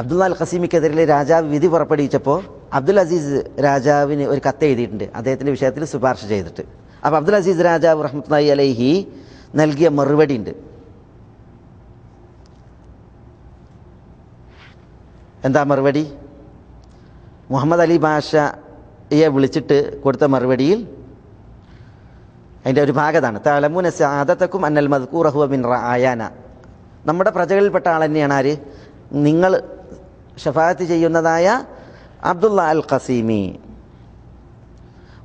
അബ്ദുൽ അൽ ഖസീമിക്കെതിരെ രാജാവ് വിധി പുറപ്പെടുവിച്ചപ്പോൾ അബ്ദുൽ അസീസ് രാജാവിന് ഒരു കത്ത് എഴുതിയിട്ടുണ്ട് അദ്ദേഹത്തിൻ്റെ വിഷയത്തിൽ ശുപാർശ ചെയ്തിട്ട്. അപ്പോൾ അബ്ദുൽ അസീസ് രാജാവ് റഹ്മത്തുള്ളാഹി അലൈഹി നൽകിയ മറുപടി ഉണ്ട്. എന്താ മറുപടി? മുഹമ്മദ് അലി ബാഷയെ വിളിച്ചിട്ട് കൊടുത്ത മറുപടിയിൽ അതിൻ്റെ ഒരു ഭാഗത്താണ്. തഅലമൂന സഅദതകും അന്നൽ മദ്കൂറ ഹുവ മിൻ റആയാന. നമ്മുടെ പ്രജകളിൽപ്പെട്ട ആൾ തന്നെയാണ് ആര്? നിങ്ങൾ ഷഫാഅത്ത് ചെയ്യുന്നതായ അബ്ദുള്ള അൽ ഖസീമി.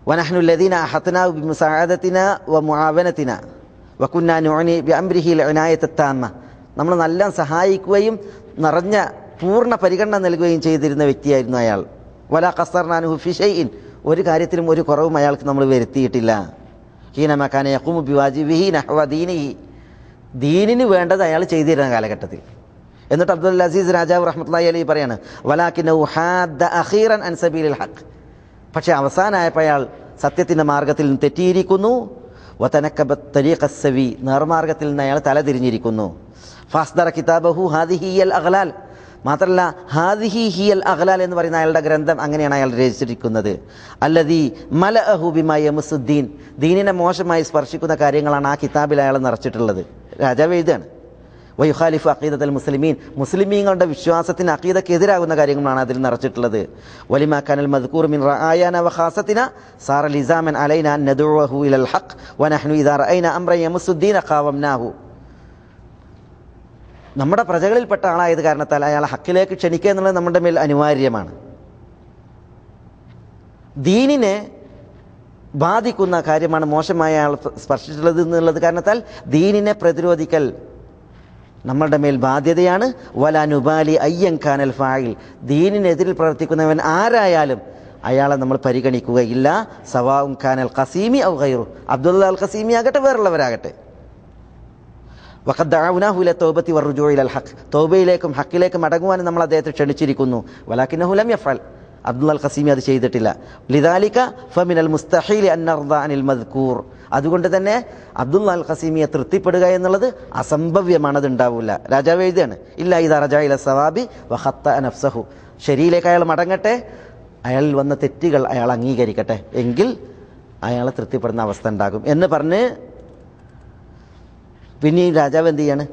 വനഹ്നു അല്ലദീന അഹത്നാ ബിമുസാഅദതിനാ വമുആവനതിനാ വകുന്നാ നുഅനി ബിഅംരിഹി അൽഇനായത താമ്മ. നമ്മൾ നല്ല സഹായിക്കുകയും നിറഞ്ഞ പൂർണ്ണ പരിഗണന നൽകുകയും ചെയ്തിരുന്ന വ്യക്തിയായിരുന്നു അയാൾ. വലാ ഖസ്സർനാഹു ഫി ഷൈഇൻ. ഒരു കാര്യത്തിലും ഒരു കുറവും അയാൾക്ക് നമ്മൾ വരുത്തിയിട്ടില്ല. ഹീനമാ കാന യഖൂമു ബിവാജിബിഹി നഹ്വ ദീനിഹി. ദീനിന് വേണ്ടത് അയാൾ ചെയ്തിരുന്ന കാലഘട്ടത്തിൽ. എന്നിട്ട് അബ്ദുൽ അസീസ് രാജാവ് റഹ്മത്തുള്ളാഹി അലൈഹി പറയാണ്, വലാകിന്നഹു ഹാദ്ദ അഖീറൻ അൻ സബീലിൽ ഹഖ്. പക്ഷേ അവസാനമായപ്പോൾ അയാൾ സത്യത്തിൻ്റെ മാർഗത്തിൽ നിന്ന് തെറ്റിയിരിക്കുന്നു. വതനക്കബ തരീഖ സവി. നേർമാർഗത്തിൽ നിന്ന് അയാൾ തലതിരിഞ്ഞിരിക്കുന്നു. ഫാസ്ദറ കിതാബഹു ഹാദിഹി അൽ അഗ്ലാൽ. മാത്രമല്ല ഹാദിഹി ഹിയൽ അഗ്ലാൽ എന്ന് പറയുന്ന അയാളുടെ ഗ്രന്ഥം അങ്ങനെയാണ് അയാൾ രചിച്ചിരിക്കുന്നത്. അല്ലദീ മലഅഹു ബിമാ യമുസുദ്ദീൻ. ദീനിനെ മോശമായി സ്പർശിക്കുന്ന കാര്യങ്ങളാണ് ആ കിതാബിൽ അയാൾ നിറച്ചിട്ടുള്ളത്. രാജാവ് എഴുതാണ്. വയുഖാലിഫു അഖീദത്തുൽ മുസ്ലിമീൻ. മുസ്ലിമീങ്ങളുടെ വിശ്വാസത്തിന് അഖീദക്ക് എതിരാകുന്ന കാര്യങ്ങളാണ് അതിൽ നിറച്ചിട്ടുള്ളത്. വലിമാ കാനൽ മദ്കൂർ മിൻ റആയാന വഖാസതിന സാറ ലിസാമൻ അലൈനാ അൻ നദഉഹു ഇലൽ ഹഖ് വനഹ്നു ഇദാ റഅയ്നാ അംറൻ യമുസുദ്ദീന ഖാവംനാഹു. നമ്മുടെ പ്രജകളിൽപ്പെട്ട ആളായത് കാരണത്താൽ അയാളെ ഹക്കിലേക്ക് ക്ഷണിക്കുക എന്നുള്ളത് നമ്മുടെ മേൽ അനിവാര്യമാണ്. ദീനിനെ ബാധിക്കുന്ന കാര്യമാണ് മോശമായ ആൾ സ്പർശിച്ചിട്ടുള്ളത് എന്നുള്ളത് കാരണത്താൽ ദീനിനെ പ്രതിരോധിക്കൽ നമ്മളുടെ മേൽ ബാധ്യതയാണ്. വലാനുബാലി അയ്യൻ ഖാനൽ ഫായിൽ. ദീനിനെതിരിൽ പ്രവർത്തിക്കുന്നവൻ ആരായാലും അയാളെ നമ്മൾ പരിഗണിക്കുകയില്ല. സവാഉൻ ഖാനൽ ഖസീമി ഔ ഗൈറു. അബ്ദുള്ള അൽ ഖസീമി ആകട്ടെ വേറുള്ളവരാകട്ടെ. വഖദ് ദഅവനാഹു ഇല തൗബത്തി വറുജൂഇ ഇലൽ ഹഖ്. തൗബയിലേക്കും ഹക്കിലേക്കും മടങ്ങുവാനും നമ്മൾ അദ്ദേഹത്തെ ക്ഷണിച്ചിരിക്കുന്നു. വലാകിന്നഹു ലം യഫ്അൽ. അബ്ദുള്ള അൽ ഖസീമി അത് ചെയ്തിട്ടില്ല. ലിദാലിക ഫമിനൽ മുസ്തഹീൽ അൻ നർദ അനിൽ മദ്കൂർ. അതുകൊണ്ട് തന്നെ അബ്ദുള്ള അൽ ഖസീമിയെ തൃപ്തിപ്പെടുക എന്നുള്ളത് അസംഭവ്യമാണ്, അത് ഉണ്ടാവില്ല. രാജാവ് എഴുതുകയാണ്, ഇല്ല ഇദാ റജഅ ഇല സവാബി വഖത്ത നഫ്സഹു. ശരിയിലേക്ക് അയാൾ മടങ്ങട്ടെ, അയാളിൽ വന്ന തെറ്റുകൾ അയാൾ അംഗീകരിക്കട്ടെ, എങ്കിൽ അയാളെ തൃപ്തിപ്പെടുന്ന അവസ്ഥ ഉണ്ടാകും എന്ന് പറഞ്ഞ് പിന്നെയും രാജാവ് എന്ത് ചെയ്യാണ്?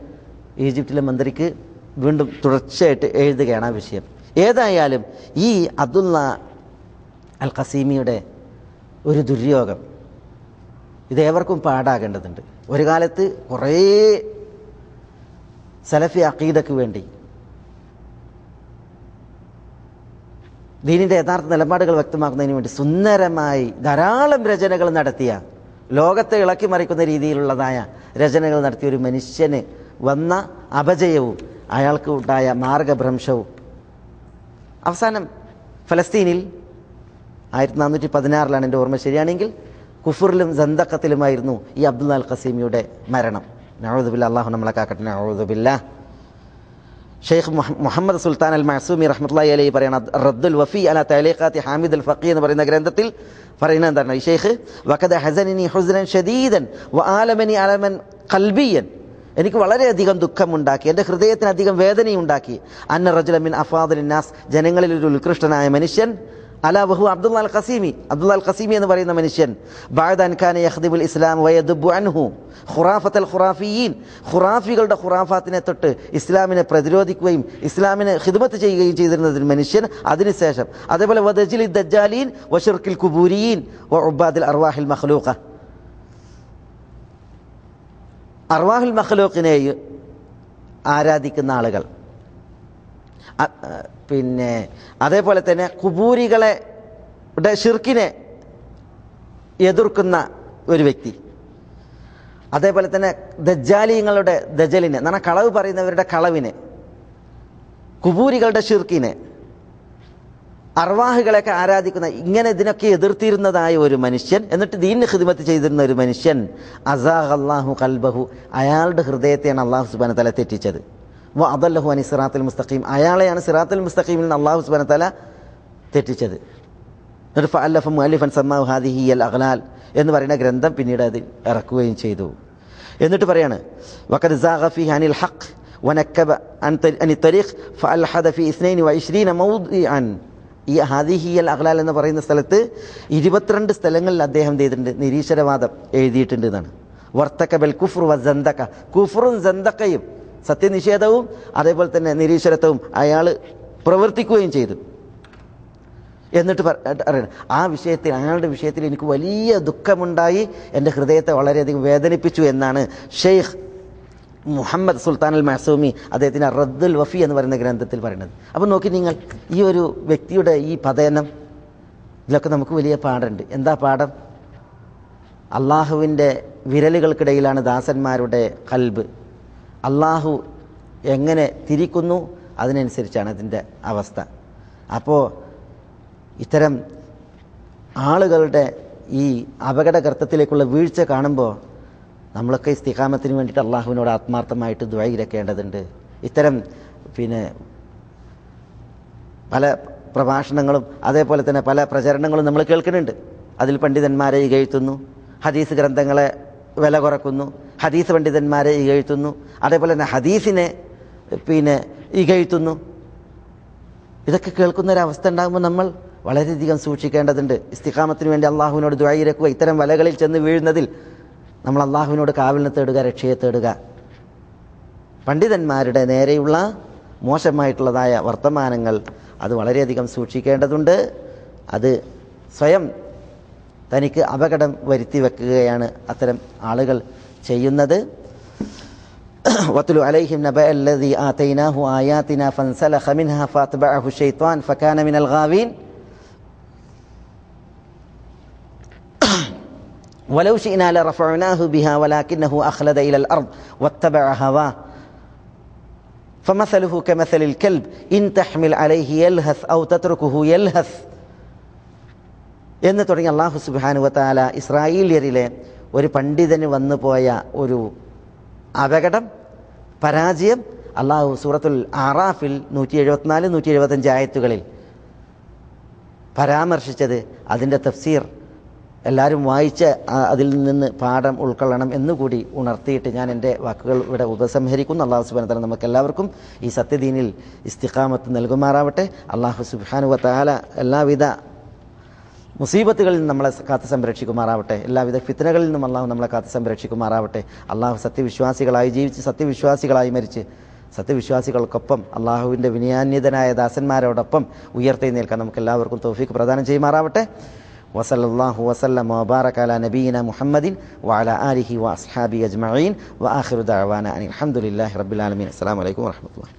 ഈജിപ്തിലെ മന്ത്രിക്ക് വീണ്ടും തുടർച്ചയായിട്ട് എഴുതുകയാണ് ആ വിഷയം. ഏതായാലും ഈ അബ്ദുള്ള അൽ ഖസീമിയുടെ ഒരു ദുര്യോഗം ഇതേവർക്കും പാടാകേണ്ടതുണ്ട്. ഒരു കാലത്ത് കുറേ സലഫി അഖീദക്ക് വേണ്ടി ദീനിൻ്റെ യഥാർത്ഥ നിലപാടുകൾ വ്യക്തമാക്കുന്നതിന് വേണ്ടി സുന്ദരമായി ധാരാളം രചനകൾ നടത്തിയ, ലോകത്തെ ഇളക്കി മറിക്കുന്ന രീതിയിലുള്ളതായ രചനകൾ നടത്തിയ ഒരു മനുഷ്യന് വന്ന അപജയവും അയാൾക്ക് ഉണ്ടായ മാർഗഭ്രംശവും അവസാനം ഫലസ്തീനിൽ 1416 എൻ്റെ ഓർമ്മ ശരിയാണെങ്കിൽ കുഫറിലും സന്തക്കത്തിലുമായിരുന്നു ഈ അബ്ദുള്ള അൽ ഖസീമിയുടെ മരണം. നഊദു ബില്ലാഹ്, അല്ലാഹു നമ്മളെ കാക്കട്ടെ. നഊദു ബില്ലാഹ്. ഷെയ്ഖ് മുഹമ്മദ് സുൽത്താൻ അൽ മഅസൂമി റഹ്മത്തുള്ളാഹി അലൈഹി പറയണ റദ്ദുൽ വഫി അലാ തഅലീഖാത്തി ഹാമിദ് അൽ ഫഖീഹ് എന്ന് പറയുന്ന ഗ്രന്ഥത്തിൽ പറയുന്നത് എന്താണ്? ഈ ഷെയ്ഖ് വഖദ ഹസനനി ഹുസ്നൻ ഷദീദൻ വആലമനി അലമൻ ഖൽബിയൻ. എനിക്ക് വളരെയധികം ദുഃഖമുണ്ടാക്കി, എൻ്റെ ഹൃദയത്തിന് അധികം വേദനയുണ്ടാക്കി. അന്ന റജുല മിൻ അഫാദിലിൻ നാസ്, ജനങ്ങളിൽ ഒരു ഉത്കൃഷ്ടനായ മനുഷ്യൻ, അലാ വഹു അബ്ദുള്ള അൽ ഖസീമി, അബ്ദുള്ള അൽ ഖസീമി എന്ന് പറയുന്ന മനുഷ്യൻ, ബഅദ അൻ കാന യഖ്ദിബുൽ ഇസ്ലാം വയദുബു അൻഹു ഖുറാഫത്തുൽ ഖുറാഫിയീൻ, ഖുറാഫികളുടെ ഖുറാഫാത്തിനെ തൊട്ട് ഇസ്ലാമിനെ പ്രതിരോധിക്കുകയും ഇസ്ലാമിനെ ഖിദ്മത്ത് ചെയ്യുകയും ചെയ്തിരുന്ന മനുഷ്യൻ. അതിനുശേഷം അതേപോലെ വദജ്ലി ദജ്ജാലീൻ വശിർക്കിൽ കുബൂരിയീൻ വഉബാദിൽ അർവാഹിൽ മഖ്ലൂഖ, അർവാഹുൽ മഖ്ലൂഖിനെ ആരാധിക്കുന്ന ആളുകൾ, പിന്നെ അതേപോലെ തന്നെ കുബൂരികളെ ഷിർക്കിനെ എതിർക്കുന്ന ഒരു വ്യക്തി, അതേപോലെ തന്നെ ദജ്ജാലിങ്ങളുടെ ദജലിനെ എന്ന് പറഞ്ഞാൽ കളവ് പറയുന്നവരുടെ കളവിനെ, കുബൂരികളുടെ ഷിർക്കിനെ, അർവാഹുകളെയൊക്കെ ആരാധിക്കുന്ന, ഇങ്ങനെ ഇതിനൊക്കെ എതിർത്തിരുന്നതായ ഒരു മനുഷ്യൻ, എന്നിട്ട് ദീനിന് ഖിദ്മത്ത് ചെയ്തിരുന്ന ഒരു മനുഷ്യൻ, അസാഖ അല്ലാഹു ഖൽബഹു, അയാളുടെ ഹൃദയത്തെയാണ് അല്ലാഹു സുബ്ഹാനഹു വതആല തെറ്റിച്ചത്. വ അദല്ലഹു അനി സിറാത്തുൽ മുസ്തഖീം, അയാളെയാണ് സിറാത്തുൽ മുസ്തഖീമിൽ നിന്ന് അല്ലാഹു സുബ്ഹാനഹു വതആല തെറ്റിച്ചത്. എന്നിട്ട് ഫഅല്ലഫ മുഅല്ലിഫൻ സമ്മാഹു ഹാദിഹി അൽ അഗ്ലാൽ എന്ന് പറയുന്ന ഗ്രന്ഥം പിന്നീട് അതിൽ ഇറക്കുകയും ചെയ്തു. എന്നിട്ട് പറയാണ് വഖദ് സാഗ ഫീഹി അനിൽ ഹഖ് വനക്കബ അൻ തരീഖ് ഫഅൽഹദ ഫീ 22 മൗദിഅൻ ഈ ഹാദിഹിയൽ അഗ്ലാൽ എന്ന് പറയുന്ന സ്ഥലത്ത് 22 സ്ഥലങ്ങളിൽ അദ്ദേഹം ചെയ്തിട്ടുണ്ട്, നിരീശ്വരവാദം എഴുതിയിട്ടുണ്ട് എന്നാണ്. വർത്തക്കബൽ കുഫ്റു വ സന്തക, കുഫ്റും സന്തക്കയും സത്യനിഷേധവും അതേപോലെ തന്നെ നിരീശ്വരത്വവും അയാൾ പ്രവർത്തിക്കുകയും ചെയ്തു. എന്നിട്ട് അറിയണം ആ വിഷയത്തിൽ, അയാളുടെ വിഷയത്തിൽ എനിക്ക് വലിയ ദുഃഖമുണ്ടായി, എൻ്റെ ഹൃദയത്തെ വളരെയധികം വേദനിപ്പിച്ചു എന്നാണ് ഷെയ്ഖ് മുഹമ്മദ് സുൽത്താൻ അൽ മഅസൂമി അദ്ദേഹത്തിൻ്റെ റദ്ദുൽ വഫി എന്ന് പറയുന്ന ഗ്രന്ഥത്തിൽ പറയുന്നത്. അപ്പോൾ നോക്കി നിങ്ങൾ, ഈ ഒരു വ്യക്തിയുടെ ഈ പതനം, ഇതിലൊക്കെ നമുക്ക് വലിയ പാഠമുണ്ട്. എന്താ പാഠം? അള്ളാഹുവിൻ്റെ വിരലുകൾക്കിടയിലാണ് ദാസന്മാരുടെ ഖൽബ്. അള്ളാഹു എങ്ങനെ തിരിക്കുന്നു അതിനനുസരിച്ചാണ് അതിൻ്റെ അവസ്ഥ. അപ്പോൾ ഇത്തരം ആളുകളുടെ ഈ അപകടഗർത്തത്തിലേക്കുള്ള വീഴ്ച കാണുമ്പോൾ നമ്മളൊക്കെ ഇസ്തിഖാമത്തിന് വേണ്ടിയിട്ട് അള്ളാഹുവിനോട് ആത്മാർത്ഥമായിട്ട് ദുആ ഇരക്കേണ്ടതുണ്ട്. ഇത്തരം പല പ്രഭാഷണങ്ങളും അതേപോലെ തന്നെ പല പ്രചരണങ്ങളും നമ്മൾ കേൾക്കുന്നുണ്ട്. അതിൽ പണ്ഡിതന്മാരെ ഇകഴ്ത്തുന്നു, ഹദീസ് ഗ്രന്ഥങ്ങളെ വില കുറക്കുന്നു, ഹദീസ് പണ്ഡിതന്മാരെ ഇകഴ്ത്തുന്നു, അതേപോലെ തന്നെ ഹദീസിനെ ഇകഴ്ത്തുന്നു. ഇതൊക്കെ കേൾക്കുന്നൊരവസ്ഥ ഉണ്ടാകുമ്പോൾ നമ്മൾ വളരെയധികം സൂക്ഷിക്കേണ്ടതുണ്ട്. ഇസ്തിഖാമത്തിന് വേണ്ടി അള്ളാഹുവിനോട് ദുആ ഇരക്കുക, ഇത്തരം വലകളിൽ ചെന്ന് വീഴുന്നതിൽ നമ്മൾ അള്ളാഹുവിനോട് കാവലിനെ തേടുക, രക്ഷയെ തേടുക. പണ്ഡിതന്മാരുടെ നേരെയുള്ള മോശമായിട്ടുള്ളതായ വർത്തമാനങ്ങൾ അത് വളരെയധികം സൂക്ഷിക്കേണ്ടതുണ്ട്. അത് സ്വയം തനിക്ക് അപകടം വരുത്തി വെക്കുകയാണ് അത്തരം ആളുകൾ ചെയ്യുന്നത്. വത്ലു അലൈഹിം നബഅ അല്ലദീ ആതൈനാഹു ആയാതിനാ ഫൻസലഖ മിൻഹാ ഫഅത്ബഅഹു ശൈത്വാൻ ഫകാന മിനൽ ഗാവീൻ വലൗ ശിഅനാ ലറഫഅനാഹു ബിഹാ വലാകിന്നഹു അഖ്ലദ ഇലൽ അർദ് വത്തബഅ ഹവാ ഫമസലുഹു കമസലിൽ കൽബ് ഇൻ തഹ്മിൽ അലൈഹി യൽഹസ് ഔ തത്റുകുഹു യൽഹസ് എന്ന് തുടങ്ങി അല്ലാഹു സുബ്ഹാനഹു വ തആല ഇസ്രായേലിയരിലെ ഒരു പണ്ഡിതന് വന്നു പോയ ഒരു അപകടം, പരാജയം അല്ലാഹു സൂറത്തുൽ ആറാഫിൽ 174, 175 ആയത്തുകളിൽ പരാമർശിച്ചത്. അതിൻ്റെ തഫ്സീർ എല്ലാവരും വായിച്ച് അതിൽ നിന്ന് പാഠം ഉൾക്കൊള്ളണം എന്നുകൂടി ഉണർത്തിയിട്ട് ഞാൻ എൻ്റെ വാക്കുകൾ ഇവിടെ ഉപസംഹരിക്കുന്നു. അല്ലാഹു സുബ്ഹാനഹു വ തആല നമുക്ക് എല്ലാവർക്കും ഈ സത്യദീനിൽ ഇസ്തിഖാമത്ത് നൽകുമാറാവട്ടെ. അല്ലാഹു സുബ്ഹാനഹു വ തആല എല്ലാവിധ മുസീബത്തുകളിൽ നിന്നും നമ്മളെ കാത്ത് സംരക്ഷിക്കുമാറാവട്ടെ. എല്ലാവിധ ഫിത്നകളിൽ നിന്നും അള്ളാഹു നമ്മളെ കാത്ത് സംരക്ഷിക്കുമാറാവട്ടെ. അള്ളാഹു സത്യവിശ്വാസികളായി ജീവിച്ച് സത്യവിശ്വാസികളായി മരിച്ച് സത്യവിശ്വാസികൾക്കൊപ്പം അള്ളാഹുവിൻ്റെ വിനയാന്യതനായ ദാസന്മാരോടൊപ്പം ഉയർത്തെഴുന്നേൽക്കാൻ നമുക്ക് എല്ലാവർക്കും തൗഫീഖ് പ്രദാനം ചെയ്യുമാറാവട്ടെ. വസല്ലല്ലാഹു വസല്ലമ വബാറക അലാ നബിയിന മുഹമ്മദിൻ വഅലാ ആലിഹി വഅസ്ഹാബിഹി അജ്മഈൻ വആഖിറു ദഅവാന അനിൽ ഹംദുലില്ലാഹി റബ്ബിൽ ആലമീൻ. അസ്സലാമു അലൈക്കും വറഹ്മത്തുള്ളാഹി.